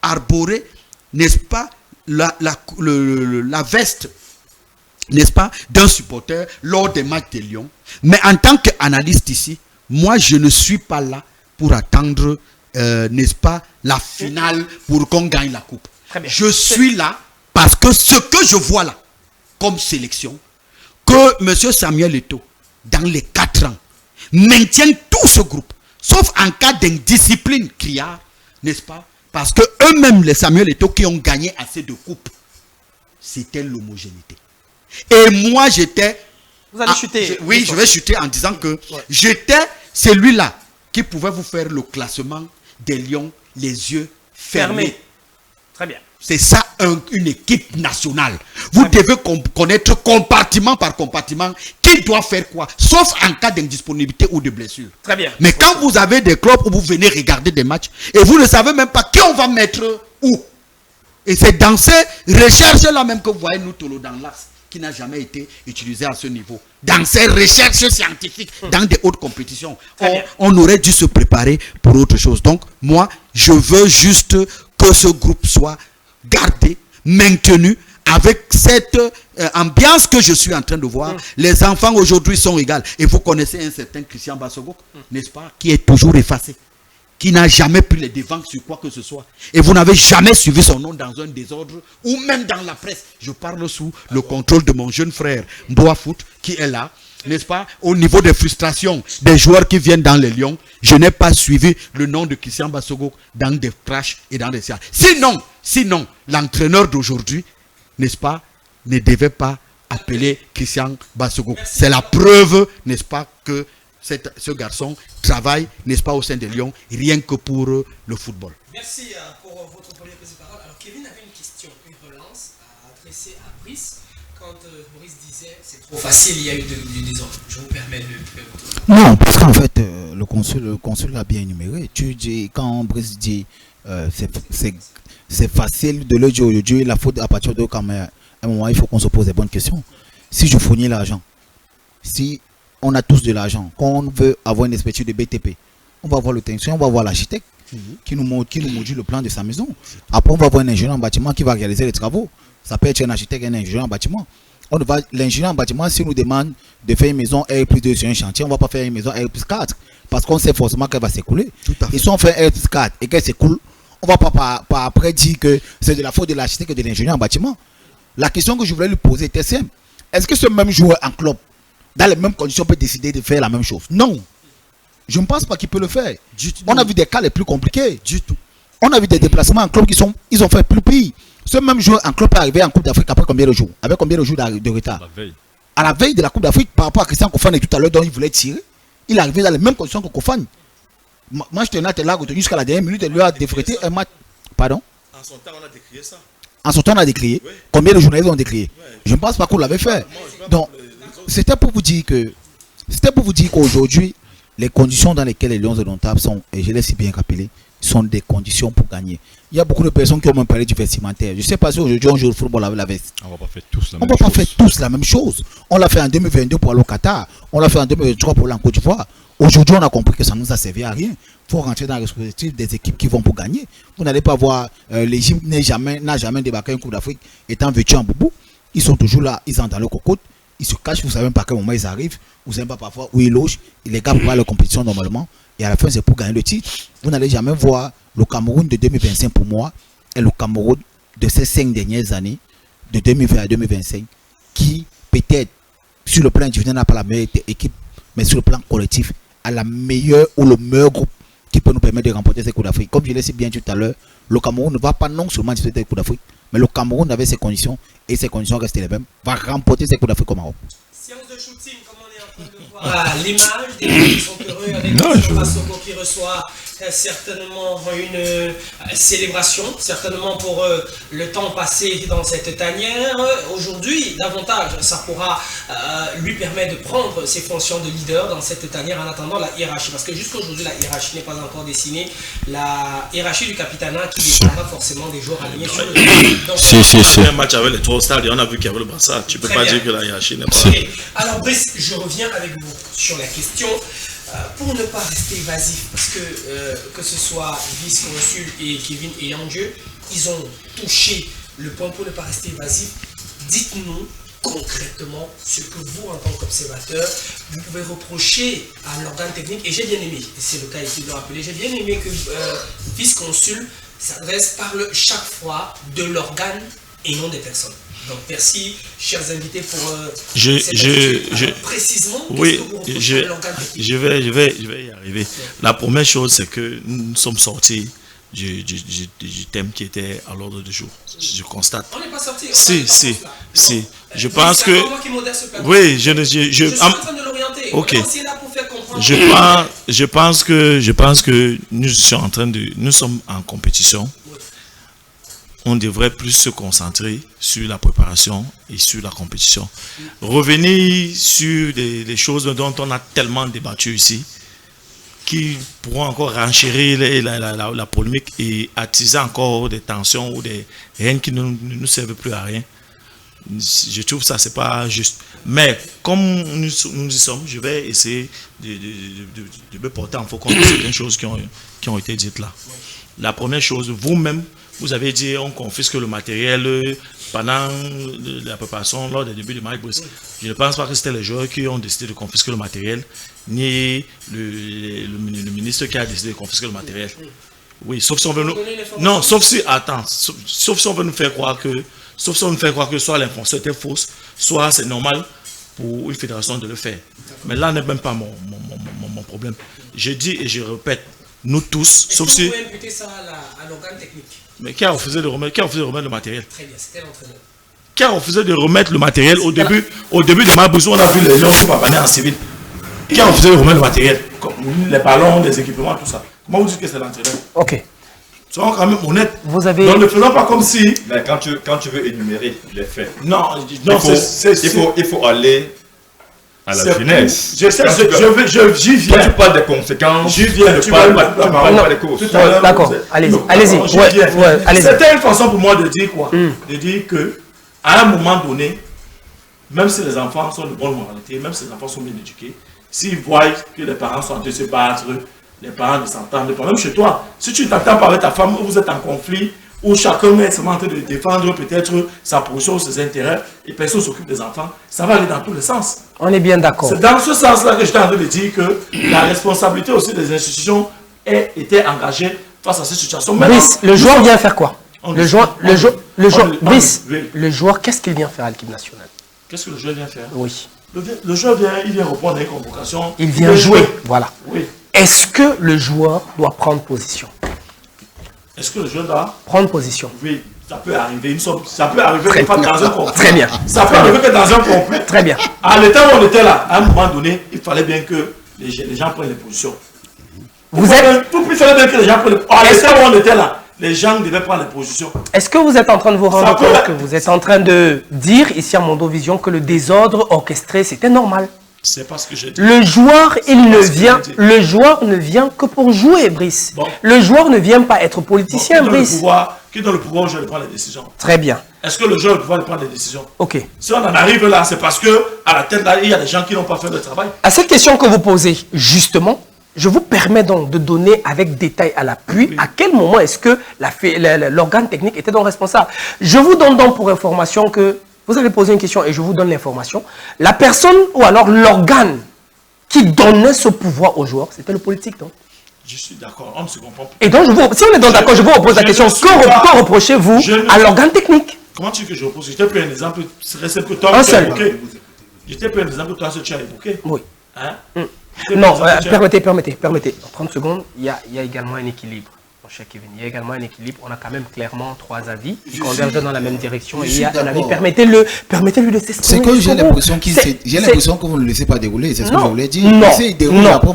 Speaker 3: arborer, n'est-ce pas, la veste, n'est-ce pas, d'un supporter lors des matchs des Lions. Mais en tant qu'analyste ici, moi, je ne suis pas là pour attendre, n'est-ce pas, la finale pour qu'on gagne la coupe. Je suis là parce que ce que je vois là, comme sélection, que M. Samuel Eto'o, dans les 4 ans, maintiennent tout ce groupe, sauf en cas d'indiscipline criard, n'est-ce pas? Parce que eux-mêmes, les Samuel Eto'o qui ont gagné assez de coupes, c'était l'homogénéité. Et moi, j'étais...
Speaker 1: Vous allez chuter.
Speaker 3: Oui, je vais chuter en disant que j'étais celui-là qui pouvait vous faire le classement des Lions, les yeux fermés.
Speaker 1: Très bien.
Speaker 3: C'est ça une équipe nationale. Vous devez connaître compartiment par compartiment qui doit faire quoi, sauf en cas d'indisponibilité ou de blessure.
Speaker 1: Très bien.
Speaker 3: Mais quand vous avez des clubs où vous venez regarder des matchs et vous ne savez même pas qui on va mettre où. Et c'est dans ces recherches-là même que vous voyez nous Tolo dans l'axe qui n'a jamais été utilisé à ce niveau. Dans ces recherches scientifiques, dans des hautes compétitions, on aurait dû se préparer pour autre chose. Donc moi, je veux juste que ce groupe soit gardé, maintenu, avec cette ambiance que je suis en train de voir. Les enfants aujourd'hui sont égaux. Et vous connaissez un certain Christian Bassogok, n'est-ce pas, qui est toujours effacé, qui n'a jamais pris les devants sur quoi que ce soit. Et vous n'avez jamais suivi son nom dans un désordre, ou même dans la presse. Je parle sous le contrôle de mon jeune frère Mboa Foot, qui est là, n'est-ce pas, au niveau des frustrations des joueurs qui viennent dans les Lions. Je n'ai pas suivi le nom de Christian Bassogok dans des crashs et dans des sièges. Sinon, l'entraîneur d'aujourd'hui, n'est-ce pas, ne devait pas appeler Christian Bassogok. C'est la preuve, n'est-ce pas, que ce garçon travaille, n'est-ce pas, au sein des Lions, rien que pour le football.
Speaker 1: Merci pour votre première prise de parole. Alors, Kevin avait une question, une relance à adresser à Brice. Quand Brice disait c'est trop facile, il y a eu du désordre. Je vous permets de faire votre...
Speaker 4: Non, parce qu'en fait, le consul l'a bien énuméré. Tu dis, quand Brice dit c'est facile de le dire, la faute à partir de quand même, à un moment, il faut qu'on se pose des bonnes questions. Si je fournis l'argent, si on a tous de l'argent, quand on veut avoir une espèce de BTP, on va voir le technicien, on va voir l'architecte qui nous module le plan de sa maison. Après, on va voir un ingénieur en bâtiment qui va réaliser les travaux. Ça peut être un architecte et un ingénieur en bâtiment. L'ingénieur en bâtiment, s'il nous demande de faire une maison R+2 sur un chantier, on ne va pas faire une maison R+4 parce qu'on sait forcément qu'elle va s'écouler. Et si on fait R+4 et qu'elle s'écoule, on ne va pas après dire que c'est de la faute de l'architecte et de l'ingénieur en bâtiment. La question que je voulais lui poser était simple. Est-ce que ce même joueur en club, dans les mêmes conditions, peut décider de faire la même chose? Non. Je ne pense pas qu'il peut le faire. On a vu des cas les plus compliqués. Du tout. On a vu des déplacements en club ils ont fait plus pire. Ce même joueur en club est arrivé en Coupe d'Afrique après combien de jours? Avec combien de jours de retard? À la veille de la Coupe d'Afrique, par rapport à Christian Kofane tout à l'heure, dont il voulait tirer. il est arrivé dans les mêmes conditions que Kofan. Moi, je tenais à te là jusqu'à la dernière minute, il lui a défrété un match. Pardon?
Speaker 2: En son temps, on a décrié ça.
Speaker 4: En son temps, on a décrié.
Speaker 2: Oui.
Speaker 4: Combien de journalistes ont décrié?
Speaker 2: Oui.
Speaker 4: Je ne pense pas qu'on l'avait fait.
Speaker 2: Moi,
Speaker 4: Donc, c'était pour vous dire qu'aujourd'hui, les conditions dans lesquelles les Lions de Dontable sont, et je l'ai si bien rappelé, sont des conditions pour gagner. Il y a beaucoup de personnes qui ont même parlé du vestimentaire. Je ne sais pas si aujourd'hui on joue au football avec la veste.
Speaker 5: On ne va pas faire tous la
Speaker 4: On
Speaker 5: même
Speaker 4: ne va
Speaker 5: chose.
Speaker 4: pas faire tous la même chose. On l'a fait en 2022 pour aller au Qatar. On l'a fait en 2023 pour aller en Côte d'Ivoire. Aujourd'hui, on a compris que ça ne nous a servi à rien. Il faut rentrer dans la responsabilité des équipes qui vont pour gagner. Vous n'allez pas voir l'Égypte n'a jamais débarqué une Coupe d'Afrique étant vêtu en boubou. Ils sont toujours là, ils sont dans le cocotte. Ils se cachent, vous savez même pas à quel moment ils arrivent. Vous savez pas parfois où ils logent. Et les gars vont voir la compétition normalement. Et à la fin, c'est pour gagner le titre. Vous n'allez jamais voir le Cameroun de 2025 pour moi et le Cameroun de ces 5 dernières années, de 2020 à 2025, qui peut-être sur le plan individuel n'a pas la meilleure équipe, mais sur le plan collectif a la meilleure ou le meilleur groupe qui peut nous permettre de remporter ces Coups d'Afrique. Comme je l'ai dit bien tout à l'heure, le Cameroun ne va pas non seulement disputer les Coups d'Afrique, mais le Cameroun avait ses conditions et ses conditions restent les mêmes, va remporter ces Coups d'Afrique au Maroc.
Speaker 1: Séance de shooting, comme on est en train de voir l'image des gens qui sont heureux avec Massoko qui reçoit certainement une célébration, certainement pour le temps passé dans cette tanière. Aujourd'hui, davantage, ça pourra lui permettre de prendre ses fonctions de leader dans cette tanière en attendant la hiérarchie. Parce que jusqu'à aujourd'hui, la hiérarchie n'est pas encore dessinée. La hiérarchie du capitanat qui dépendra forcément des joueurs alignés sur le terrain.
Speaker 2: On a fait un match avec les 3 stades et on a vu qu'il y avait le Barça. Tu ne peux pas dire que la hiérarchie n'est pas...
Speaker 1: Okay. Alors Brice, je reviens avec vous sur la question. Pour ne pas rester évasif, parce que ce soit vice-consul et Kevin et Andieu, ils ont touché le point pour ne pas rester évasif. Dites-nous concrètement ce que vous, en tant qu'observateur, vous pouvez reprocher à l'organe technique. Et j'ai bien aimé, c'est le cas ici de le rappeler, j'ai bien aimé que vice-consul parle chaque fois de l'organe et non des personnes. Donc merci, chers invités, pour précisément,
Speaker 2: oui, je vais y arriver. La première chose, c'est que nous sommes sortis du thème qui était à l'ordre du jour. Je constate.
Speaker 1: On n'est pas sorti.
Speaker 2: Si. Je pense que... Oui, je
Speaker 1: suis en train de l'orienter.
Speaker 2: Ok.
Speaker 1: Pour faire comprendre.
Speaker 2: Je pense que nous sommes en compétition. On devrait plus se concentrer sur la préparation et sur la compétition. Revenir sur les choses dont on a tellement débattu ici, qui pourront encore renchérir la polémique et attiser encore des tensions ou des haines qui ne nous servent plus à rien. Je trouve ça, c'est pas juste. Mais comme nous y sommes, je vais essayer de me porter en focus sur certaines choses qui ont été dites là. La première chose, vous-même, vous avez dit on confisque le matériel pendant la préparation lors des débuts de Mike Brice. Je ne pense pas que c'était les joueurs qui ont décidé de confisquer le matériel, ni le ministre qui a décidé de confisquer le matériel. Oui, sauf si on veut nous... Non, sauf si on veut nous faire croire que... Sauf si on veut nous faire croire que soit l'information était fausse, soit c'est normal pour une fédération de le faire. Mais là n'est même pas mon problème. Je dis et je répète, nous tous, sauf si...
Speaker 1: Vous pouvez imputer ça à l'organe technique.
Speaker 2: Mais qui a refusé de remettre le matériel?
Speaker 1: Très bien, c'était l'entraîneur.
Speaker 2: Qui a refusé de remettre le matériel au début de ma bourse, on a vu les gens qui papanés en civil. Qui a refusé de remettre le matériel? Les ballons, les équipements, tout ça. Comment vous dites que c'est l'entraîneur?
Speaker 1: Ok.
Speaker 2: Soyons quand même honnêtes.
Speaker 1: Vous avez...
Speaker 2: Donc ne faisons pas comme si...
Speaker 7: Mais quand tu veux énumérer les faits,
Speaker 2: non,
Speaker 7: il faut aller à la finesse.
Speaker 2: Je sais, j'y viens.
Speaker 7: Quand tu parles des conséquences,
Speaker 2: j'y viens.
Speaker 7: tu parles pas des causes.
Speaker 1: D'accord, allez-y.
Speaker 2: C'était une façon pour moi de dire quoi? De dire que à un moment donné, même si les enfants sont de bonne moralité, même si les enfants sont bien éduqués, s'ils voient que les parents sont en train de se battre, les parents ne s'entendent pas, même chez toi, si tu t'entends pas avec ta femme, vous êtes en conflit, où chacun est seulement en train de défendre peut-être sa position ou ses intérêts, et personne s'occupe des enfants, ça va aller dans tous les sens.
Speaker 1: On est bien d'accord.
Speaker 2: C'est dans ce sens-là que j'étais en train de dire que la responsabilité aussi des institutions était engagée face à cette situation.
Speaker 1: Brice, le joueur vient faire quoi? Le joueur, qu'est-ce qu'il vient faire à l'équipe nationale?
Speaker 2: Qu'est-ce que le joueur vient faire?
Speaker 1: Oui.
Speaker 2: Le joueur il vient répondre à une convocation.
Speaker 1: Il vient jouer, voilà.
Speaker 2: Oui.
Speaker 1: Est-ce que le joueur doit prendre position?
Speaker 2: Est-ce que le joueur doit
Speaker 1: prendre position?
Speaker 2: Oui, ça peut arriver. Ça peut arriver que dans un conflit.
Speaker 1: Très bien.
Speaker 2: Ça peut arriver que dans un conflit.
Speaker 1: Très bien.
Speaker 2: À l'état où on était là, à un moment donné, il fallait bien que
Speaker 8: les gens prennent les positions.
Speaker 1: Vous êtes...
Speaker 8: Il fallait bien que les gens prennent les positions. Où on était là, les gens devaient prendre les positions.
Speaker 1: Est-ce que vous êtes en train de vous rendre compte que vous êtes en train de dire ici à Mondovision que le désordre orchestré, c'était normal?
Speaker 2: C'est pas ce que j'ai dit.
Speaker 1: Le joueur, le joueur ne vient que pour jouer, Brice.
Speaker 8: Bon.
Speaker 1: Le joueur ne vient pas être politicien, Brice.
Speaker 8: Qui donne le pouvoir au joueur de prendre les décisions?
Speaker 1: Très bien.
Speaker 8: Est-ce que le joueur doit prendre les décisions?
Speaker 1: Ok.
Speaker 8: Si on en arrive là, c'est parce que à la tête là, il y a des gens qui n'ont pas fait le travail.
Speaker 1: À cette question que vous posez, justement, je vous permets donc de donner avec détail à l'appui à quel moment est-ce que l'organe technique était donc responsable. Je vous donne donc pour information que vous avez posé une question et je vous donne l'information. La personne ou alors l'organe qui donnait ce pouvoir aux joueurs, c'était le politique, donc.
Speaker 8: Je suis d'accord, on ne se comprend pas.
Speaker 1: Et donc, si on est donc d'accord, je vous repose la question. Que reprochez-vous à l'organe technique?
Speaker 8: Comment tu veux que je repose? J'étais pris un exemple, c'est que toi, tu as évoqué. J'étais pris un exemple, toi, ce que tu as évoqué.
Speaker 1: Oui.
Speaker 8: Hein?
Speaker 1: Non, permettez. 30 secondes, il y a également un équilibre. Mon cher Kevin, il y a également un équilibre. On a quand même clairement 3 avis qui convergent dans la même direction. Et il y a un avis. Permettez-lui de s'exprimer.
Speaker 4: C'est que j'ai l'impression que vous ne le laissez pas dérouler. C'est ce que je voulais dire.
Speaker 1: Non.
Speaker 4: Il déroule après,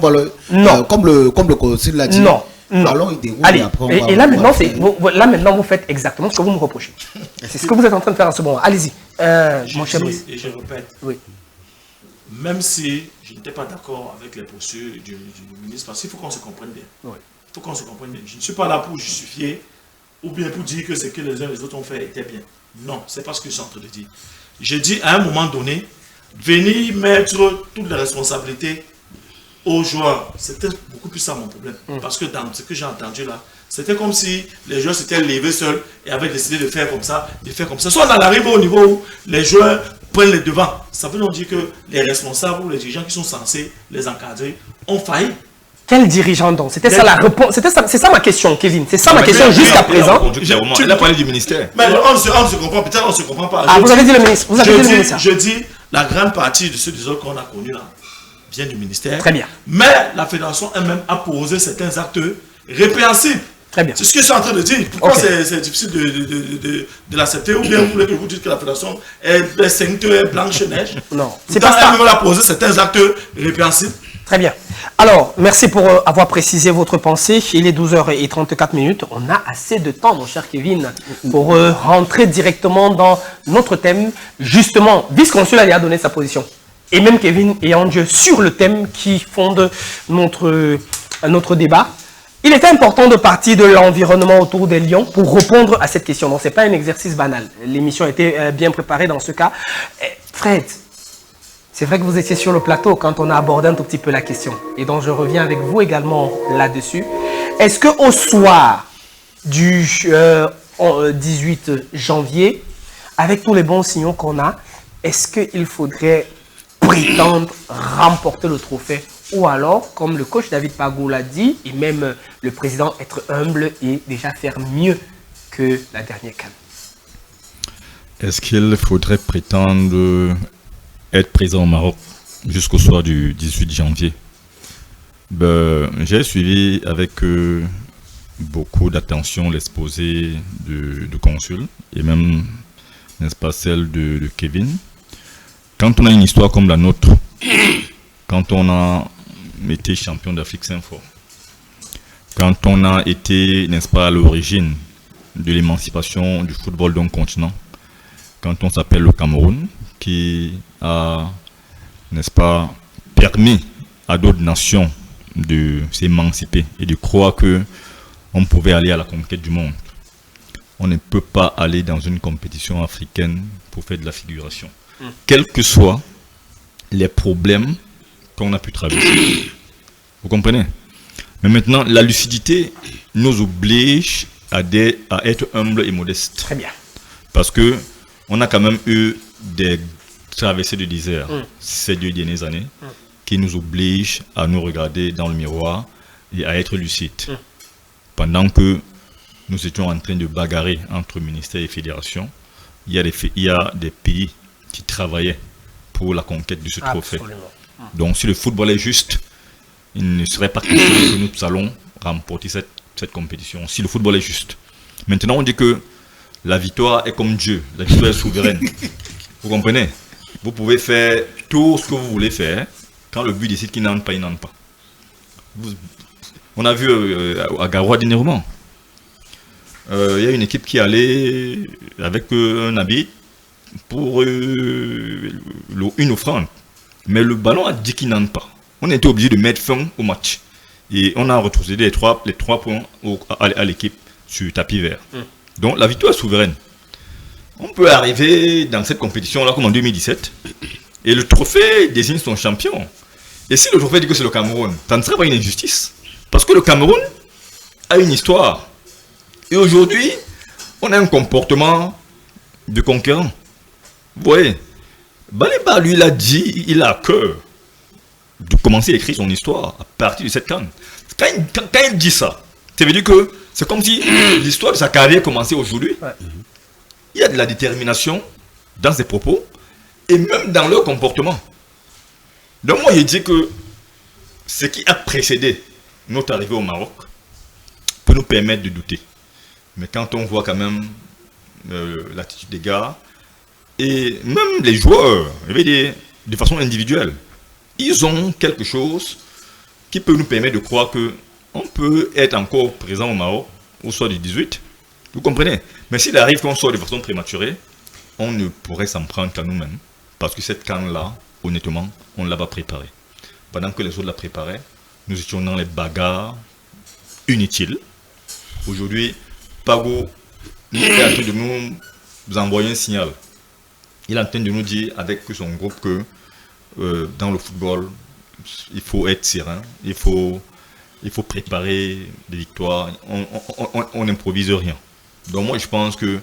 Speaker 4: comme le conseil l'a dit.
Speaker 1: Non.
Speaker 4: Alors il déroule.
Speaker 1: Allez,
Speaker 4: après,
Speaker 1: et là maintenant, vous faites exactement ce que vous me reprochez. C'est ce que vous êtes en train de faire en ce moment. Allez-y. Mon cher Brice.
Speaker 8: Et je répète.
Speaker 1: Oui.
Speaker 8: Même si je n'étais pas d'accord avec les postures du ministre, parce qu'il faut qu'on se comprenne bien.
Speaker 1: Oui.
Speaker 8: Il faut qu'on se comprenne bien. Je ne suis pas là pour justifier ou bien pour dire que ce que les uns et les autres ont fait était bien. Non, c'est pas ce que je suis en train de dire. Je dis à un moment donné, venir mettre toutes les responsabilités aux joueurs, c'était beaucoup plus ça mon problème. Parce que dans ce que j'ai entendu là, c'était comme si les joueurs s'étaient levés seuls et avaient décidé de faire comme ça, Soit on en arrive au niveau où les joueurs prennent les devants. Ça veut donc dire que les responsables ou les dirigeants qui sont censés les encadrer ont failli.
Speaker 1: Quel dirigeant donc? C'était ça la réponse. C'est ça ma question, Kevin. C'est ça ma question jusqu'à présent.
Speaker 7: Il a parlé du ministère.
Speaker 8: Mais on se comprend, peut-être on ne se comprend pas.
Speaker 1: Ah, vous avez dit le ministre. Vous avez dit le ministre.
Speaker 8: Je dis, la grande partie de ceux autres qu'on a connus là vient du ministère.
Speaker 1: Très bien.
Speaker 8: Mais la fédération elle-même a posé certains actes répréhensibles.
Speaker 1: Très bien.
Speaker 8: C'est ce que je suis en train de dire. Pourquoi c'est difficile de l'accepter? Ou bien vous voulez que vous dites que la fédération est sainte, blanche-neige?
Speaker 1: Non. C'est pas ça.
Speaker 8: Elle-même a posé certains actes répréhensibles.
Speaker 1: Très bien. Alors, merci pour avoir précisé votre pensée. Il est 12h34. On a assez de temps, mon cher Kevin, pour rentrer directement dans notre thème. Justement, vice-consul a donné sa position. Et même Kevin et Dieu sur le thème qui fonde notre débat. Il était important de partir de l'environnement autour des lions pour répondre à cette question. Donc, ce n'est pas un exercice banal. L'émission était bien préparée dans ce cas. Fred, c'est vrai que vous étiez sur le plateau quand on a abordé un tout petit peu la question. Et donc, je reviens avec vous également là-dessus. Est-ce qu'au soir du 18 janvier, avec tous les bons signaux qu'on a, est-ce qu'il faudrait prétendre remporter le trophée? Ou alors, comme le coach David Pagou l'a dit, et même le président, être humble et déjà faire mieux que la dernière CAN?
Speaker 5: Est-ce qu'il faudrait prétendre être présent au Maroc jusqu'au soir du 18 janvier? J'ai suivi avec beaucoup d'attention l'exposé de consul et même, n'est-ce pas, celle de Kevin. Quand on a une histoire comme la nôtre, quand on a été champion d'Afrique 5 fois, quand on a été, n'est-ce pas, à l'origine de l'émancipation du football d'un continent, quand on s'appelle le Cameroun, qui a, n'est-ce pas, permis à d'autres nations de s'émanciper et de croire que on pouvait aller à la conquête du monde. On ne peut pas aller dans une compétition africaine pour faire de la figuration. Quels que soient les problèmes qu'on a pu traverser. Vous comprenez? Mais maintenant, la lucidité nous oblige à être humbles et modestes.
Speaker 1: Très bien.
Speaker 5: Parce que on a quand même eu des traversées de désert ces 2 dernières années qui nous obligent à nous regarder dans le miroir et à être lucides. Pendant que nous étions en train de bagarrer entre ministère et fédération, il y a des pays qui travaillaient pour la conquête de ce trophée. Donc si le football est juste, il ne serait pas question que nous allons remporter cette compétition. Si le football est juste. Maintenant on dit que la victoire est comme Dieu, la victoire est souveraine. Vous comprenez? Vous pouvez faire tout ce que vous voulez faire, Quand le but décide qu'il n'entre pas, il n'entre pas. On a vu à Garoua dernièrement. Il y a une équipe qui allait avec un habit pour une offrande. Mais le ballon a dit qu'il n'entre pas. On a été obligé de mettre fin au match. Et on a retrouvé les trois points à l'équipe sur tapis vert. Donc la victoire est souveraine. On peut arriver dans cette compétition-là comme en 2017. Et le trophée désigne son champion. Et si le trophée dit que c'est le Cameroun, ça ne serait pas une injustice. Parce que le Cameroun a une histoire. Et aujourd'hui, on a un comportement de conquérant. Vous voyez, Baliba, lui, il a dit, il a à cœur de commencer à écrire son histoire à partir de cette CAN. Quand il dit ça, ça veut dire que c'est comme si l'histoire de sa carrière commençait aujourd'hui. Ouais. Il y a de la détermination dans ses propos et même dans leur comportement. Donc moi, je dis que ce qui a précédé notre arrivée au Maroc peut nous permettre de douter. Mais quand on voit quand même l'attitude des gars, et même les joueurs, je vais dire, de façon individuelle, ils ont quelque chose qui peut nous permettre de croire qu'on peut être encore présent au Maroc au soir du 18. Vous comprenez? Mais s'il arrive qu'on soit de façon prématurée, on ne pourrait s'en prendre qu'à nous-mêmes. Parce que cette CAN-là, honnêtement, on ne l'a pas préparée. Pendant que les autres la préparaient, nous étions dans les bagarres inutiles. Aujourd'hui, Pago est en train de nous envoyer un signal. Il est en train de nous dire avec son groupe que dans le football, il faut être serein, il faut préparer des victoires, on n'improvise rien. Donc moi je pense que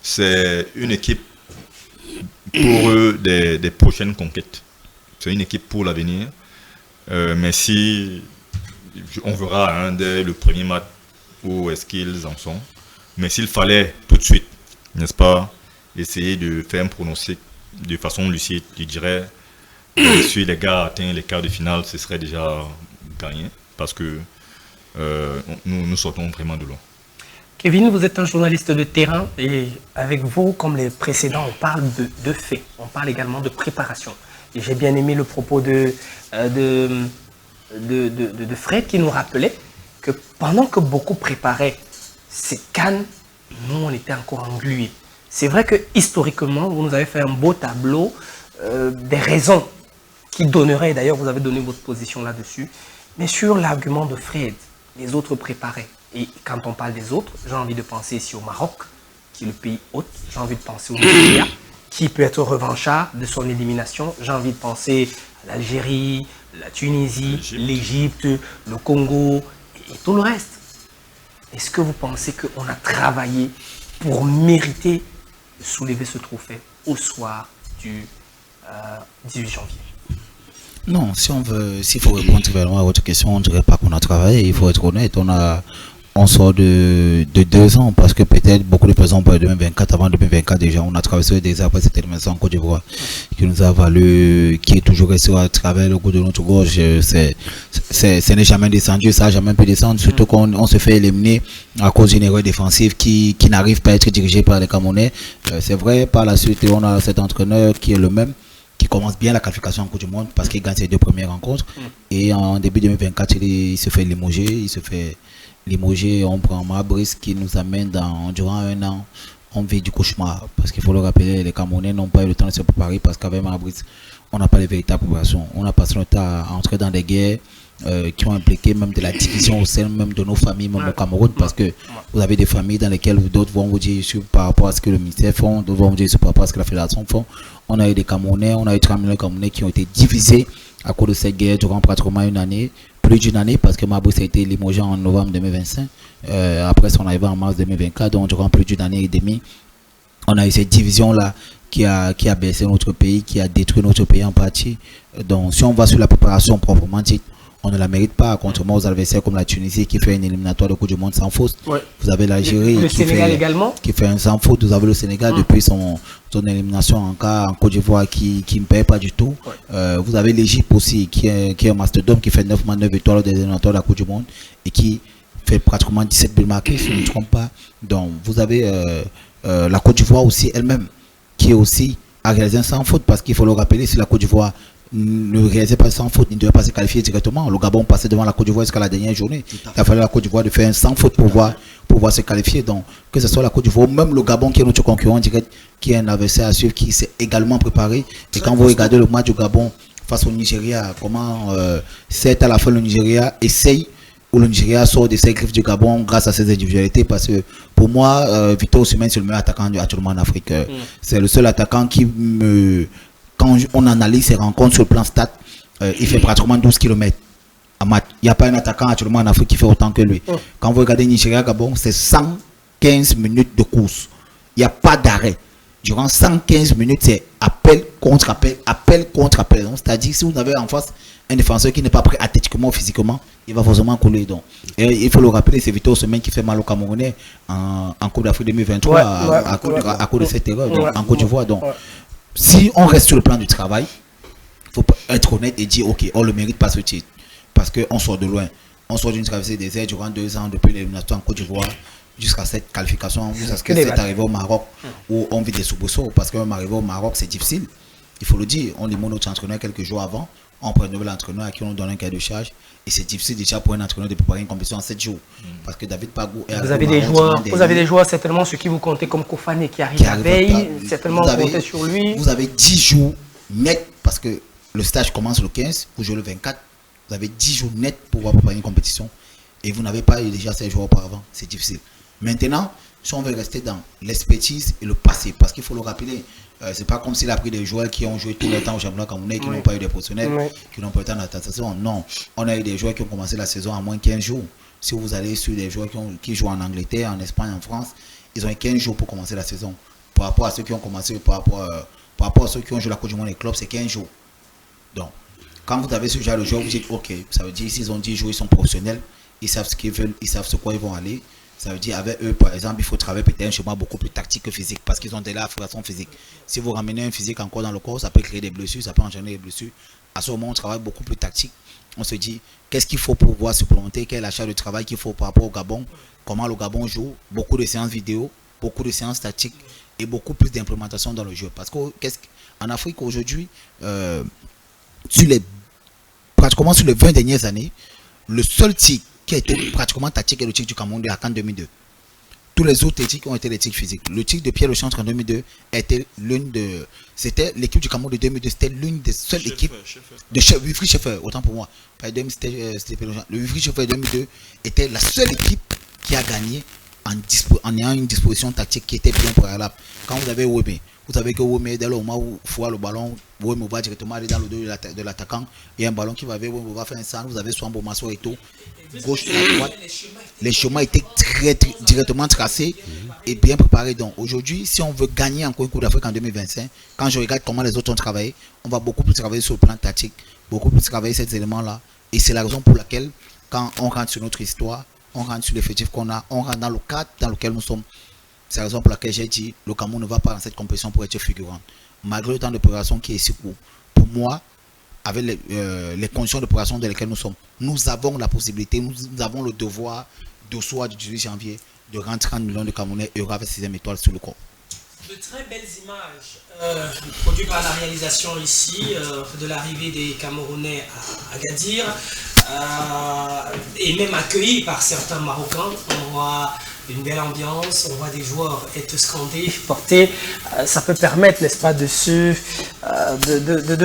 Speaker 5: c'est une équipe pour des prochaines conquêtes. C'est une équipe pour l'avenir. Mais si on verra dès le premier match où est-ce qu'ils en sont. Mais s'il fallait tout de suite, n'est-ce pas, essayer de faire un pronostic de façon lucide, je dirais, si les gars atteignent les quarts de finale, ce serait déjà gagné. Parce que nous sortons vraiment de loin.
Speaker 1: Kevin, vous êtes un journaliste de terrain et avec vous, comme les précédents, on parle de faits. On parle également de préparation. Et j'ai bien aimé le propos de Fred qui nous rappelait que pendant que beaucoup préparaient ces CAN, nous, on était encore englués. C'est vrai que historiquement, vous nous avez fait un beau tableau des raisons qui donneraient, d'ailleurs vous avez donné votre position là-dessus, mais sur l'argument de Fred, les autres préparaient. Et quand on parle des autres, j'ai envie de penser ici au Maroc, qui est le pays hôte, j'ai envie de penser au Nigeria, qui peut être revanchard de son élimination, j'ai envie de penser à l'Algérie, la Tunisie, l'Égypte, le Congo et tout le reste. Est-ce que vous pensez qu'on a travaillé pour mériter de soulever ce trophée au soir du 18 janvier?
Speaker 4: Non, s'il faut répondre vraiment à votre question, on ne dirait pas qu'on a travaillé, il faut être honnête, on sort de 2 ans, parce que peut-être beaucoup de personnes parlent de 2024, avant 2024 déjà, on a traversé des après cette élimination en Côte d'Ivoire, qui nous a valu, qui est toujours resté à travers le goût de notre gorge, ce n'est jamais descendu, ça n'a jamais pu descendre, surtout qu'on se fait éliminer à cause d'une erreur défensive qui n'arrive pas à être dirigée par les Camerounais. C'est vrai, par la suite, on a cet entraîneur qui est le même, qui commence bien la qualification en Coupe du Monde parce qu'il gagne ses 2 premières rencontres. Et en début 2024, il se fait limoger, on prend Mabris qui nous amène durant 1 an, on vit du cauchemar. Parce qu'il faut le rappeler, les Camerounais n'ont pas eu le temps de se préparer parce qu'avec Mabris, on n'a pas les véritables préparations. On a passé notre temps à entrer dans des guerres qui ont impliqué même de la division au sein même de nos familles, même au Cameroun, parce que vous avez des familles dans lesquelles d'autres vont vous dire par rapport à ce que le ministère font, d'autres vont vous dire par rapport à ce que la fédération font. On a eu des Camerounais, on a eu 30 millions de Camerounais qui ont été divisés à cause de cette guerre durant pratiquement une année, plus d'une année, parce que Mabris a été limogé en novembre 2025, après son arrivée en mars 2024, donc durant plus d'une année et demie, on a eu cette division-là qui a baissé notre pays, qui a détruit notre pays en partie. Donc si on va sur la préparation proprement dite, on ne la mérite pas, contrairement aux adversaires comme la Tunisie qui fait une éliminatoire de Coupe du Monde sans faute. Ouais. Vous avez l'Algérie qui fait un sans faute. Vous avez le Sénégal depuis son élimination en Côte d'Ivoire qui ne paye pas du tout. Ouais. Vous avez l'Égypte aussi qui est un mastodome qui fait 9 étoiles des éliminatoires de la Coupe du Monde et qui fait pratiquement 17 buts marqués, si je ne me trompe pas. Donc vous avez la Côte d'Ivoire aussi elle-même qui est aussi à réaliser un sans faute, parce qu'il faut le rappeler, si la Côte d'Ivoire ne réalisait pas sans faute, il ne devait pas se qualifier directement. Le Gabon passait devant la Côte d'Ivoire jusqu'à la dernière journée. Il a fallu à la Côte d'Ivoire de faire un sans faute pour pouvoir se qualifier. Donc, que ce soit la Côte d'Ivoire, même le Gabon qui est notre concurrent direct, qui est un adversaire à suivre, qui s'est également préparé. Et quand vous regardez le match du Gabon face au Nigeria, comment c'est à la fin le Nigeria essaye, où le Nigeria sort de ses griffes du Gabon grâce à ses individualités, parce que pour moi, Victor Osimhen, c'est le meilleur attaquant actuellement en Afrique. C'est le seul attaquant qui me... Quand on analyse ses rencontres sur le plan stat, il fait pratiquement 12 km à match. Il n'y a pas un attaquant actuellement en Afrique qui fait autant que lui. Quand vous regardez Nigeria-Gabon, c'est 115 minutes de course. Il n'y a pas d'arrêt. Durant 115 minutes, c'est appel contre appel, appel contre appel. C'est-à-dire, si vous avez en face un défenseur qui n'est pas prêt athlétiquement ou physiquement, il va forcément couler. Donc. Et il faut le rappeler, c'est Victor Osimhen qui fait mal au Camerounais en Coupe d'Afrique 2023 à cause de cette erreur en Côte d'Ivoire. Donc, si on reste sur le plan du travail, il faut être honnête et dire ok, on ne le mérite pas ce titre. Parce qu'on sort de loin. On sort d'une traversée des airs durant 2 ans depuis l'élimination en Côte d'Ivoire jusqu'à cette qualification, jusqu'à ce que c'est arrivé au Maroc où on vit des soubresauts. Parce que même arrivé au Maroc, c'est difficile. Il faut le dire. On demande notre entraîneur quelques jours avant. On prend un nouvel entraîneur à qui on donne un cahier de charge. Et c'est difficile déjà pour un entraîneur de préparer une compétition en 7 jours. Parce que David Pagou est
Speaker 1: vous avez des joueurs certainement sur qui vous comptez comme Kofane qui arrive la veille. Certainement vous comptez sur lui.
Speaker 4: Vous avez 10 jours net parce que le stage commence le 15, vous jouez le 24. Vous avez 10 jours net pour pouvoir préparer une compétition. Et vous n'avez pas eu déjà ces joueurs auparavant. C'est difficile. Maintenant, si on veut rester dans l'expertise et le passé, parce qu'il faut le rappeler, c'est pas comme s'il a pris des joueurs qui ont joué tout le temps au championnat camerounais, qui n'ont pas eu des professionnels, qui n'ont pas eu le temps d'adaptation. Non, on a eu des joueurs qui ont commencé la saison à moins 15 jours. Si vous allez sur des joueurs qui jouent en Angleterre, en Espagne, en France, ils ont eu 15 jours pour commencer la saison. Par rapport à ceux qui ont commencé, par rapport à ceux qui ont joué la Coupe du Monde des clubs, c'est 15 jours. Donc, quand vous avez ce genre de joueurs, vous dites ok, ça veut dire s'ils ont 10 jours, ils sont professionnels, ils savent ce qu'ils veulent, ils savent ce quoi ils vont aller. Ça veut dire avec eux, par exemple, il faut travailler peut-être un schéma beaucoup plus tactique que physique parce qu'ils ont déjà la façon physique. Si vous ramenez un physique encore dans le corps, ça peut créer des blessures, ça peut engendrer des blessures. À ce moment, on travaille beaucoup plus tactique. On se dit, qu'est-ce qu'il faut pour pouvoir supplémenter, quel est la charge de travail qu'il faut par rapport au Gabon, comment le Gabon joue, beaucoup de séances vidéo, beaucoup de séances statiques et beaucoup plus d'implémentation dans le jeu. Parce qu'en Afrique aujourd'hui, pratiquement sur les 20 dernières années, le seul tic qui a été pratiquement tactique est le tic du Cameroun de la CAN 2002. Tous les autres tics ont été des tics physiques. Le tic de Pierre Lechantre en 2002 était c'était l'équipe du Cameroun de 2002, c'était l'une des seules équipes de Wilfried Schäfer, autant pour moi. Le Wilfried Schäfer 2002 était la seule équipe qui a gagné en ayant une disposition tactique qui était bien préalable. Quand vous avez Wemé, vous savez que Wemé, dès le moment où il faut le ballon, Wemé va directement aller dans le dos de l'attaquant. Il y a un ballon qui va avec Wemé, va faire un centre. Vous avez Swambo Masso et tout. Gauche et droite. Les chemins étaient directement tracés et bien préparés. Donc aujourd'hui, si on veut gagner encore une Coupe d'Afrique en 2025, quand je regarde comment les autres ont travaillé, on va beaucoup plus travailler sur le plan tactique, beaucoup plus travailler ces éléments-là. Et c'est la raison pour laquelle, quand on rentre sur notre histoire, on rentre sur l'effectif qu'on a, on rentre dans le cadre dans lequel nous sommes. C'est la raison pour laquelle j'ai dit le Cameroun ne va pas dans cette compétition pour être figurant. Malgré le temps de préparation qui est si court. Pour moi, avec les conditions de préparation dans lesquelles nous sommes, nous avons la possibilité, nous avons le devoir de soir du 18 janvier de rentrer en millions de Camerounais et avec 6e étoile sur le corps.
Speaker 1: De très belles images produites par la réalisation ici de l'arrivée des Camerounais à Agadir et même accueillis par certains Marocains. On voit une belle ambiance, on voit des joueurs être scandés, portés. Ça peut permettre, n'est-ce pas, de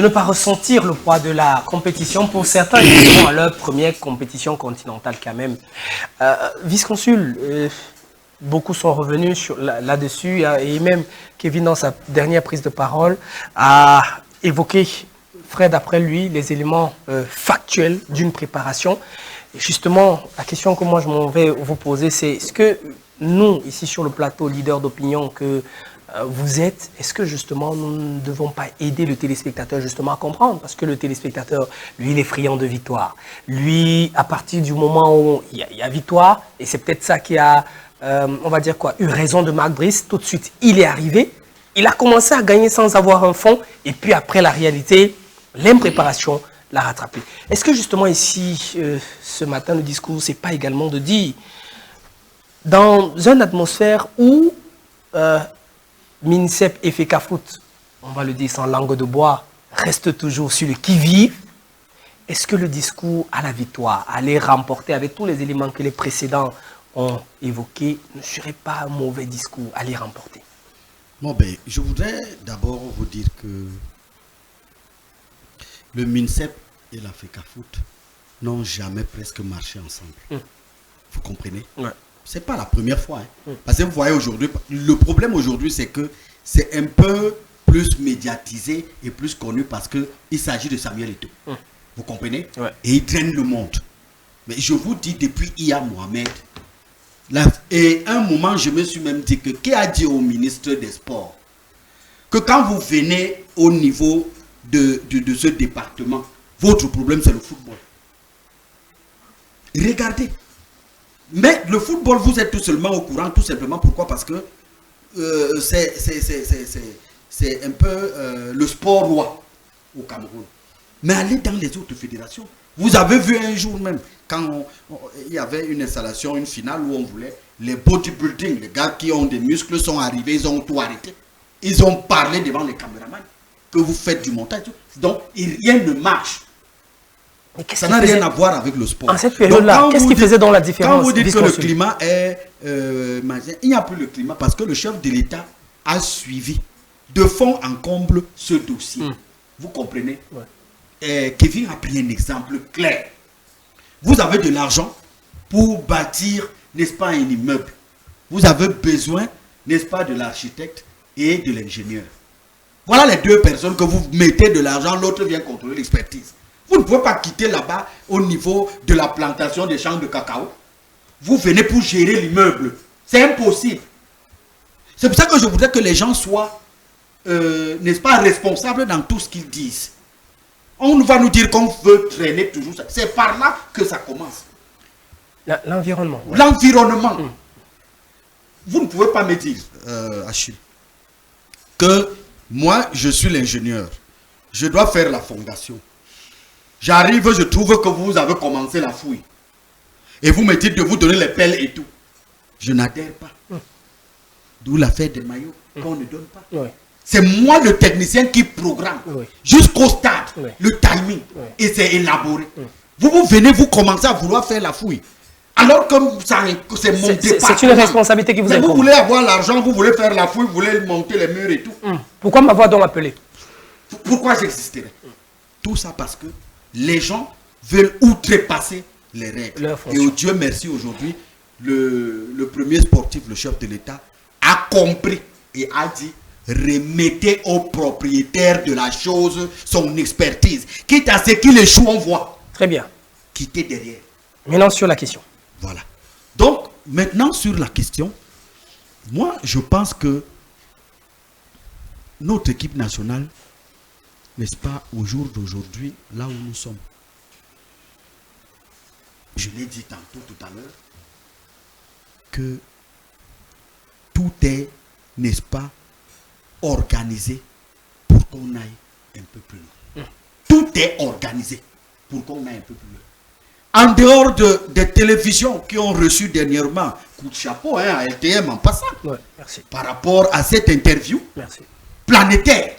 Speaker 1: ne pas ressentir le poids de la compétition pour certains qui sont à leur première compétition continentale quand même. Vice-consul, beaucoup sont revenus là-dessus et même Kevin, dans sa dernière prise de parole, a évoqué, Fred, après lui, les éléments factuels d'une préparation. Et justement, la question que moi je m'en vais vous poser, c'est est-ce que nous, ici sur le plateau, leader d'opinion que vous êtes, est-ce que justement nous ne devons pas aider le téléspectateur justement à comprendre? Parce que le téléspectateur, lui, il est friand de victoire. Lui, à partir du moment où il y a victoire, et c'est peut-être ça qui a, on va dire quoi, eu raison de Marc Brice, tout de suite, il est arrivé, il a commencé à gagner sans avoir un fond, et puis après la réalité, l'impréparation l'a rattrapé. Est-ce que justement ici, ce matin, le discours, c'est pas également de dire, dans une atmosphère où MINSEP et FECAFOOT, on va le dire sans langue de bois, reste toujours sur le qui-vive. Est-ce que le discours à la victoire, aller remporter avec tous les éléments que les précédents ont évoqués, ne serait pas un mauvais discours à les remporter?
Speaker 3: Bon, ben, je voudrais d'abord vous dire que le MINSEP et l'Africa Foot n'ont jamais presque marché ensemble. Vous comprenez?
Speaker 1: Ouais.
Speaker 3: C'est pas la première fois. Hein. Parce que vous voyez aujourd'hui, le problème aujourd'hui, c'est que c'est un peu plus médiatisé et plus connu parce qu'il s'agit de Samuel Eto'o. Vous comprenez?
Speaker 1: Ouais.
Speaker 3: Et il traîne le monde. Mais je vous dis, depuis Iya Mohamed, et un moment, je me suis même dit que, qui a dit au ministre des Sports que quand vous venez au niveau de ce département, votre problème c'est le football. Regardez. Mais le football, vous êtes tout seulement au courant, tout simplement. Pourquoi? Parce que c'est un peu le sport roi au Cameroun. Mais allez dans les autres fédérations. Vous avez vu un jour même, quand il y avait une installation, une finale où on voulait les bodybuilding, les gars qui ont des muscles sont arrivés, ils ont tout arrêté. Ils ont parlé devant les caméramans que vous faites du montage. Donc, rien ne marche. Ça n'a rien à voir avec le sport.
Speaker 1: En cette période-là, qu'est-ce qui faisait dans la différence?
Speaker 3: Quand vous dites que le climat est... il n'y a plus le climat parce que le chef de l'État a suivi de fond en comble ce dossier. Vous comprenez? Ouais. Kevin a pris un exemple clair. Vous avez de l'argent pour bâtir, n'est-ce pas, un immeuble. Vous avez besoin, n'est-ce pas, de l'architecte et de l'ingénieur. Voilà les deux personnes que vous mettez de l'argent, l'autre vient contrôler l'expertise. Vous ne pouvez pas quitter là-bas au niveau de la plantation des champs de cacao. Vous venez pour gérer l'immeuble. C'est impossible. C'est pour ça que je voudrais que les gens soient, n'est-ce pas, responsables dans tout ce qu'ils disent. On va nous dire qu'on veut traîner toujours ça. C'est par là que ça commence.
Speaker 1: L'environnement. Ouais.
Speaker 3: L'environnement. Vous ne pouvez pas me dire, Achille, que moi, je suis l'ingénieur. Je dois faire la fondation. J'arrive, je trouve que vous avez commencé la fouille. Et vous me dites de vous donner les pelles et tout. Je n'adhère pas. D'où l'affaire des maillots qu'on ne donne pas. Ouais. C'est moi le technicien qui programme. Ouais. Jusqu'au stade, ouais. Le timing. Ouais. Et c'est élaboré. Vous venez, vous commencez à vouloir faire la fouille. Alors que c'est mon département.
Speaker 1: C'est une responsabilité qui vous incombe.
Speaker 3: Vous voulez avoir l'argent, vous voulez faire la fouille, vous voulez monter les murs et tout.
Speaker 1: Pourquoi m'avoir donc appelé?
Speaker 3: Pourquoi j'existerais? Tout ça parce que les gens veulent outrepasser les règles. Et au Dieu merci, aujourd'hui, le premier sportif, le chef de l'État, a compris et a dit: remettez au propriétaire de la chose son expertise. Quitte à ce qu'il échoue, on voit.
Speaker 1: Très bien.
Speaker 3: Quittez derrière.
Speaker 1: Maintenant sur la question.
Speaker 3: Voilà. Donc, maintenant sur la question, moi, je pense que notre équipe nationale, n'est-ce pas, au jour d'aujourd'hui, là où nous sommes, je l'ai dit tantôt tout à l'heure, que tout est, n'est-ce pas, organisé pour qu'on aille un peu plus loin. Tout est organisé pour qu'on aille un peu plus loin. En dehors des télévisions qui ont reçu dernièrement, coup de chapeau hein, à LTM en passant,
Speaker 1: ouais, merci.
Speaker 3: Par rapport à cette interview
Speaker 1: merci.
Speaker 3: Planétaire.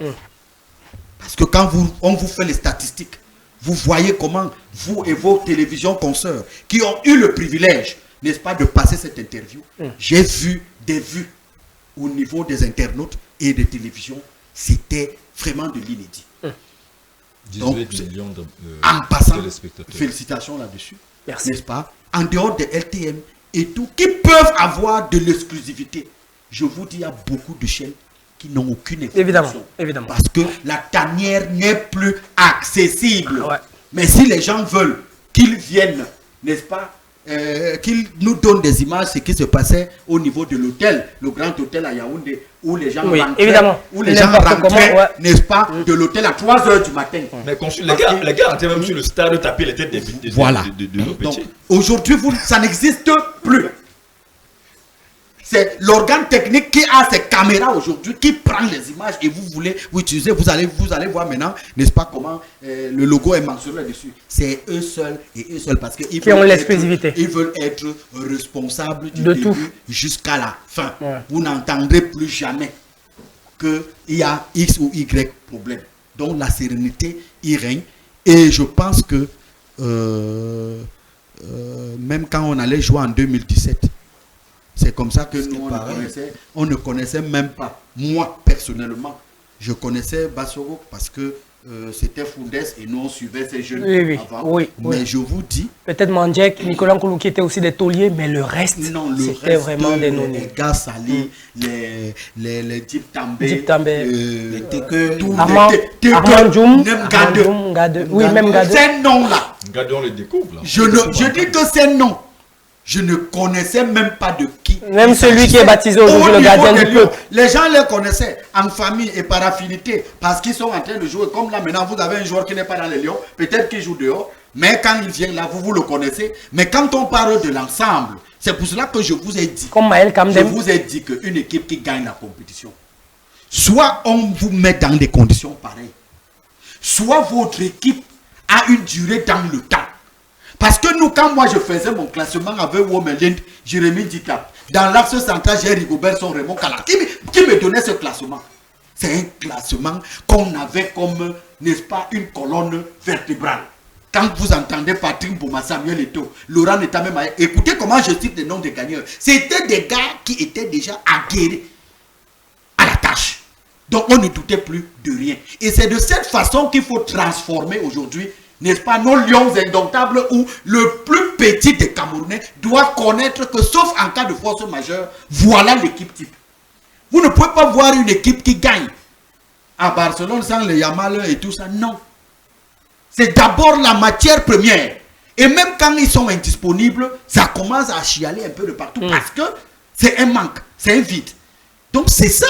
Speaker 3: Parce que quand on vous fait les statistiques, vous voyez comment vous et vos télévisions consoeurs qui ont eu le privilège, n'est-ce pas, de passer cette interview, j'ai vu des vues au niveau des internautes et des télévisions, c'était vraiment de l'inédit. Donc, en passant, félicitations là-dessus, n'est-ce pas, en dehors de LTM et tout, qui peuvent avoir de l'exclusivité. Je vous dis, il y a beaucoup de chaînes qui n'ont aucune information.
Speaker 1: Évidemment.
Speaker 3: Parce que la tanière n'est plus accessible.
Speaker 1: Ouais.
Speaker 3: Mais si les gens veulent qu'ils viennent, n'est-ce pas, qu'ils nous donnent des images, ce qui se passait au niveau de l'hôtel, le grand hôtel à Yaoundé, où les gens rentraient, où les gens rentraient, n'est-ce pas, de l'hôtel à 3 h du matin.
Speaker 7: Mais les gars rentraient même sur le stade, taper les têtes des
Speaker 3: voilà. Donc, aujourd'hui, vous, ça n'existe plus. C'est l'organe technique qui a ses caméras aujourd'hui, qui prend les images et vous voulez vous utiliser. Vous allez voir maintenant, n'est-ce pas, comment le logo est mentionné dessus. C'est eux seuls et eux seuls parce qu'ils
Speaker 1: ont l'exclusivité.
Speaker 3: Ils veulent être responsables du début jusqu'à la fin. Ouais. Vous n'entendrez plus jamais qu'il y a X ou Y problème. Donc la sérénité y règne. Et je pense que même quand on allait jouer en 2017, c'est comme ça que nous, on ne connaissait même pas. Moi, personnellement, je connaissais Bassoro parce que c'était Foundes et nous, on suivait ces jeunes avant. Mais je vous dis...
Speaker 1: Peut-être Mandjek, Nicolas Nkoulou qui était aussi des tauliers, mais le reste, c'était vraiment des non-nés.
Speaker 3: Les gars salés, les Dip També,
Speaker 1: les
Speaker 3: Teke,
Speaker 1: Armand Djoum, oui, même Gade.
Speaker 3: Ces noms-là,
Speaker 5: Gade, on les découvre là.
Speaker 3: je dis que ces noms, je ne connaissais même pas de qui.
Speaker 1: Même celui qui est baptisé aujourd'hui, le gardien du peuple.
Speaker 3: Les gens les connaissaient en famille et par affinité parce qu'ils sont en train de jouer. Comme là maintenant, vous avez un joueur qui n'est pas dans les Lions, peut-être qu'il joue dehors, mais quand il vient là, vous le connaissez. Mais quand on parle de l'ensemble, c'est pour cela que je vous ai dit.
Speaker 1: Comme Maël Kamdem.
Speaker 3: Je vous ai dit qu'une équipe qui gagne la compétition, soit on vous met dans des conditions pareilles, soit votre équipe a une durée dans le temps. Parce que nous, quand moi je faisais mon classement avec Womelin, Jérémy Dita, dans l'axe central, j'ai Rigobert, son Raymond Kala, qui me donnait ce classement. C'est un classement qu'on avait comme, n'est-ce pas, une colonne vertébrale. Quand vous entendez Patrick Bouma, Samuel Eto'o, Laurent Netamé, écoutez comment je cite les noms des gagnants. C'était des gars qui étaient déjà aguerris à la tâche. Donc on ne doutait plus de rien. Et c'est de cette façon qu'il faut transformer aujourd'hui, n'est-ce pas, nos lions indomptables où le plus petit des Camerounais doit connaître que sauf en cas de force majeure, voilà l'équipe type. Vous ne pouvez pas voir une équipe qui gagne à Barcelone sans le Yamal et tout ça, non. C'est d'abord la matière première. Et même quand ils sont indisponibles, ça commence à chialer un peu de partout parce que c'est un manque, c'est un vide. Donc c'est ça,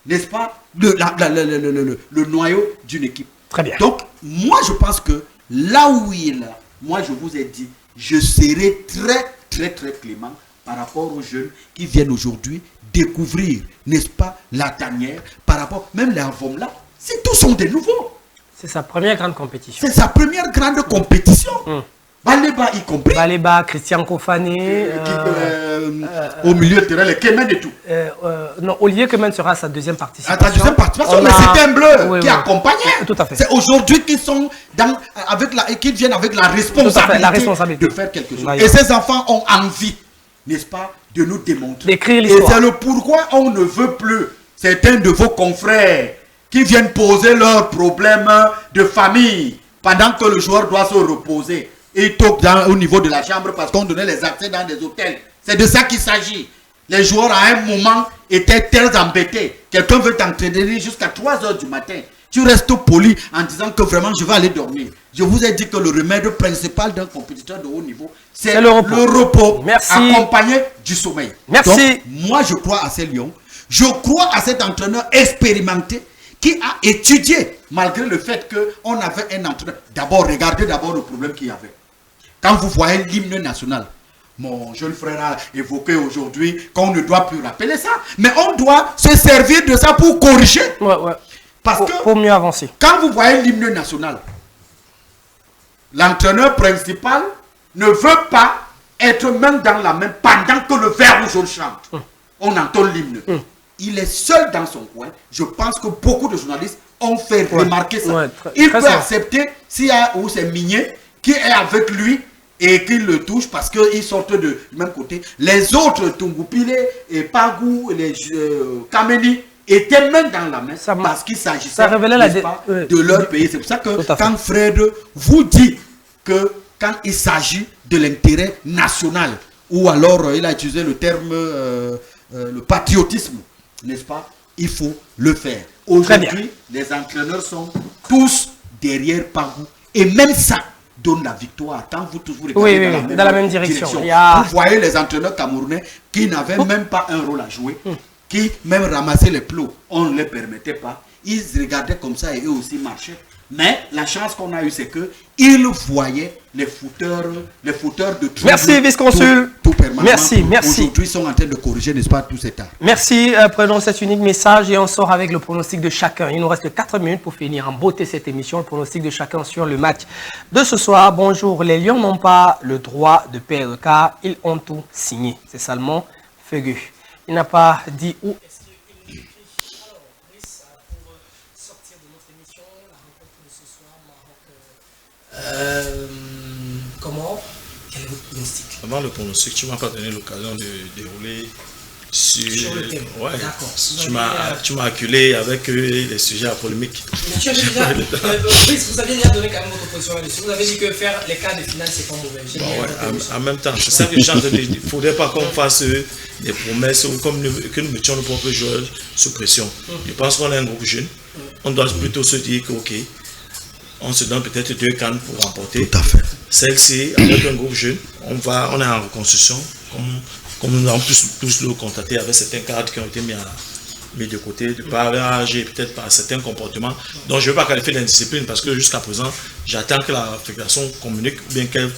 Speaker 3: n'est-ce pas, le noyau d'une équipe.
Speaker 1: Très bien.
Speaker 3: Donc moi je pense que là où il est là, moi je vous ai dit, je serai très clément par rapport aux jeunes qui viennent aujourd'hui découvrir, n'est-ce pas, la tanière, par rapport, même les Avom là, tous sont des nouveaux.
Speaker 1: C'est sa première grande compétition.
Speaker 3: C'est sa première grande compétition. Baleba y compris.
Speaker 1: Baleba, Christian Kofané.
Speaker 3: Au milieu de terrain, les Kemen et tout.
Speaker 1: Non, Olivier Kemen sera à sa deuxième participation.
Speaker 3: À sa deuxième participation, mais c'est un bleu qui accompagnait.
Speaker 1: Tout à fait.
Speaker 3: C'est aujourd'hui qu'ils sont qu'ils viennent avec la responsabilité, de faire quelque chose. Et ces enfants ont envie, n'est-ce pas, de nous démontrer.
Speaker 1: D'écrire l'histoire.
Speaker 3: Et c'est le pourquoi on ne veut plus certains de vos confrères qui viennent poser leurs problèmes de famille pendant que le joueur doit se reposer. Et toque au niveau de la chambre parce qu'on donnait les accès dans des hôtels. C'est de ça qu'il s'agit. Les joueurs à un moment étaient très embêtés. Quelqu'un veut t'entraîner jusqu'à 3 h du matin. Tu restes poli en disant que vraiment je vais aller dormir. Je vous ai dit que le remède principal d'un compétiteur de haut niveau, c'est le repos.
Speaker 1: Merci.
Speaker 3: Accompagné du sommeil.
Speaker 1: Merci.
Speaker 3: Donc, moi je crois à ces lions. Je crois à cet entraîneur expérimenté qui a étudié malgré le fait qu'on avait un entraîneur. D'abord, regardez d'abord le problème qu'il y avait. Quand vous voyez l'hymne national, mon jeune frère a évoqué aujourd'hui qu'on ne doit plus rappeler ça, mais on doit se servir de ça pour corriger. Parce que
Speaker 1: pour mieux avancer.
Speaker 3: Quand vous voyez l'hymne national, l'entraîneur principal ne veut pas être même dans la main pendant que le vert rouge chante. On entend l'hymne. Il est seul dans son coin. Je pense que beaucoup de journalistes ont fait remarquer ça. Il peut accepter s'il y a où c'est Migné qui est avec lui et qui le touche parce qu'ils sortent du même côté. Les autres, Tungupile et Pagou, les Kameni, étaient même dans la main parce qu'il s'agissait de leur pays. C'est pour ça que quand Fred vous dit que quand il s'agit de l'intérêt national, ou alors il a utilisé le terme le patriotisme, n'est-ce pas, il faut le faire. Aujourd'hui, les entraîneurs sont tous derrière Pagou et même ça donne la victoire. Quand vous toujours regardez
Speaker 1: dans la même direction.
Speaker 3: Vous voyez les entraîneurs camerounais qui n'avaient même pas un rôle à jouer, qui même ramassaient les plots, on ne les permettait pas. Ils regardaient comme ça et eux aussi marchaient. Mais la chance qu'on a eue, c'est qu'ils voyaient les footeurs de trouble.
Speaker 1: Merci, vice-consul. Merci.
Speaker 3: Aujourd'hui, ils sont en train de corriger, n'est-ce pas, tout cet art.
Speaker 1: Merci. Prenons cet unique message et on sort avec le pronostic de chacun. Il nous reste 4 minutes pour finir en beauté cette émission. Le pronostic de chacun sur le match de ce soir. Bonjour. Les Lions n'ont pas le droit de perdre car ils ont tout signé. C'est Salmon Feugueux. Il n'a pas dit où est-ce qu'il écrit. Alors, Brice, pour sortir de notre émission, Comment? Quel est votre pronostic?
Speaker 2: Avant le pronostic, tu ne m'as pas donné l'occasion de dérouler sur
Speaker 1: le thème.
Speaker 2: Ouais.
Speaker 1: D'accord.
Speaker 2: Tu m'as acculé avec les sujets à polémique.
Speaker 1: Tu avais déjà, vous aviez déjà donné quand même votre position là-dessus. Vous avez dit que faire les quarts de finale, c'est pas mauvais.
Speaker 2: En même temps, c'est ça que j'ai entendu. Il ne faudrait pas qu'on fasse des promesses ou que nous mettions nos propres joueurs sous pression. Je pense qu'on est un groupe jeune. On doit plutôt se dire que, ok, on se donne peut-être 2 cannes pour remporter.
Speaker 3: Tout à fait.
Speaker 2: Celle-ci, avec un groupe jeune, on est en reconstruction. Comme nous avons tous le constaté avec certains cadres qui ont été mis de côté, de par leur âge et peut-être par certains comportements. Donc je ne veux pas qualifier d'indiscipline parce que jusqu'à présent, j'attends que la fédération communique ou bien qu'elle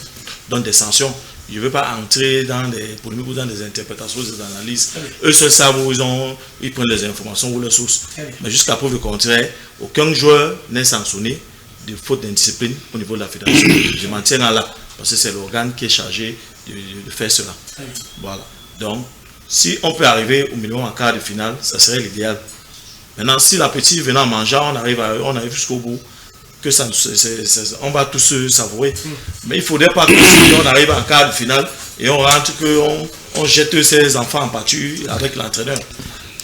Speaker 2: donne des sanctions. Je ne veux pas entrer dans des polémiques ou dans des interprétations, des analyses. Eux seuls savent où ils prennent les informations ou les sources. Mais jusqu'à preuve du contraire, aucun joueur n'est sanctionné de faute d'indiscipline au niveau de la fédération. Je m'en tiens à là parce que c'est l'organe qui est chargé de faire cela. Voilà. Donc, si on peut arriver au minimum en quart de finale, ça serait l'idéal. Maintenant, si la petite venant manger, on arrive jusqu'au bout, que on va tous se savourer. Mais il ne faudrait pas que si on arrive en quart de finale et on rentre, qu'on jette ses enfants en pâture avec l'entraîneur.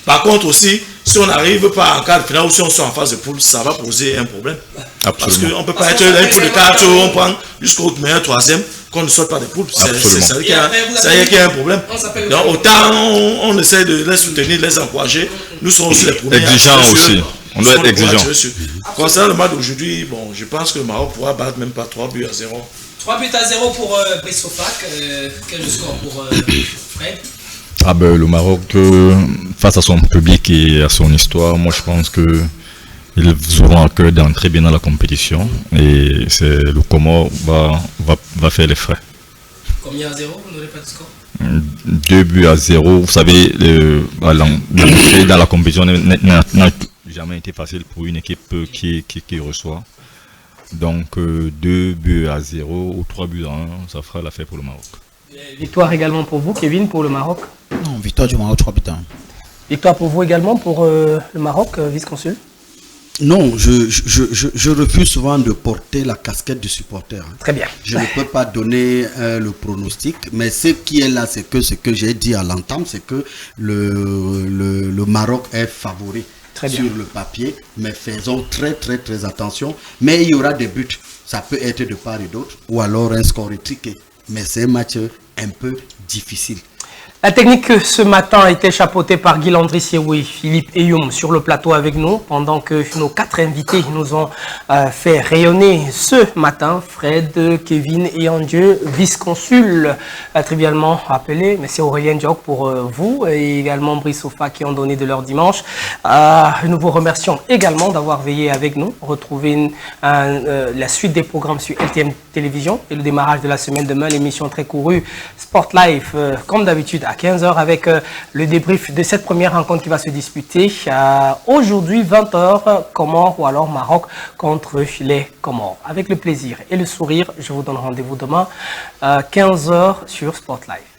Speaker 2: Par contre aussi, si on n'arrive pas en quart de finale ou si on sort en phase de poule, ça va poser un problème. Absolument. Parce qu'on ne peut pas être dans une poule de 4 où on prend jusqu'au meilleur 3e, qu'on ne sorte pas des poules. C'est vrai qu'il y a un problème. Donc autant on essaie de les soutenir, de les encourager. Nous serons aussi les premiers.
Speaker 5: Exigeants aussi. On doit être exigeants.
Speaker 2: Concernant le match d'aujourd'hui, bon, je pense que le Maroc pourra battre même pas 3 buts à 0.
Speaker 1: 3 buts à 0 pour Brice Sofac. Quel est le score pour Fred?
Speaker 5: Ah ben, le Maroc, face à son public et à son histoire, moi je pense que ils auront à cœur d'entrer bien dans la compétition et le Comore va faire les frais.
Speaker 1: Combien à 0? Vous n'aurez pas de score?
Speaker 5: 2 buts à 0. Vous savez, l'entrée dans la compétition n'a jamais été facile pour une équipe qui reçoit. Donc 2 buts à 0 ou 3 buts à 1, ça fera l'affaire pour le Maroc.
Speaker 1: Victoire également pour vous, Kevin, pour le Maroc?
Speaker 4: Non, victoire du Maroc, 3 buts à 1.
Speaker 1: Victoire pour vous également pour le Maroc, vice-consul?
Speaker 3: Non, je refuse souvent de porter la casquette du supporter.
Speaker 1: Très bien.
Speaker 3: Je ne peux pas donner le pronostic, mais ce qui est là, c'est que j'ai dit à l'entame, c'est que le Maroc est favori sur le papier, mais faisons très attention. Mais il y aura des buts, ça peut être de part et d'autre, ou alors un score étriqué. Mais c'est un match un peu difficile.
Speaker 1: La technique ce matin a été chapeautée par Guy Landry-Sieou et Philippe Eyoum sur le plateau avec nous, pendant que nos 4 invités nous ont fait rayonner ce matin. Fred, Kevin et Andieu, vice-consul, trivialement appelé, mais c'est Aurélien Diok pour vous, et également Brice Sofac qui ont donné de leur dimanche. Nous vous remercions également d'avoir veillé avec nous. Retrouvez la suite des programmes sur LTM Télévision et le démarrage de la semaine demain, l'émission très courue Sport Life, comme d'habitude à 15h avec le débrief de cette première rencontre qui va se disputer aujourd'hui 20h, Comores ou alors Maroc contre les Comores. Avec le plaisir et le sourire, je vous donne rendez-vous demain 15h sur Sport Life.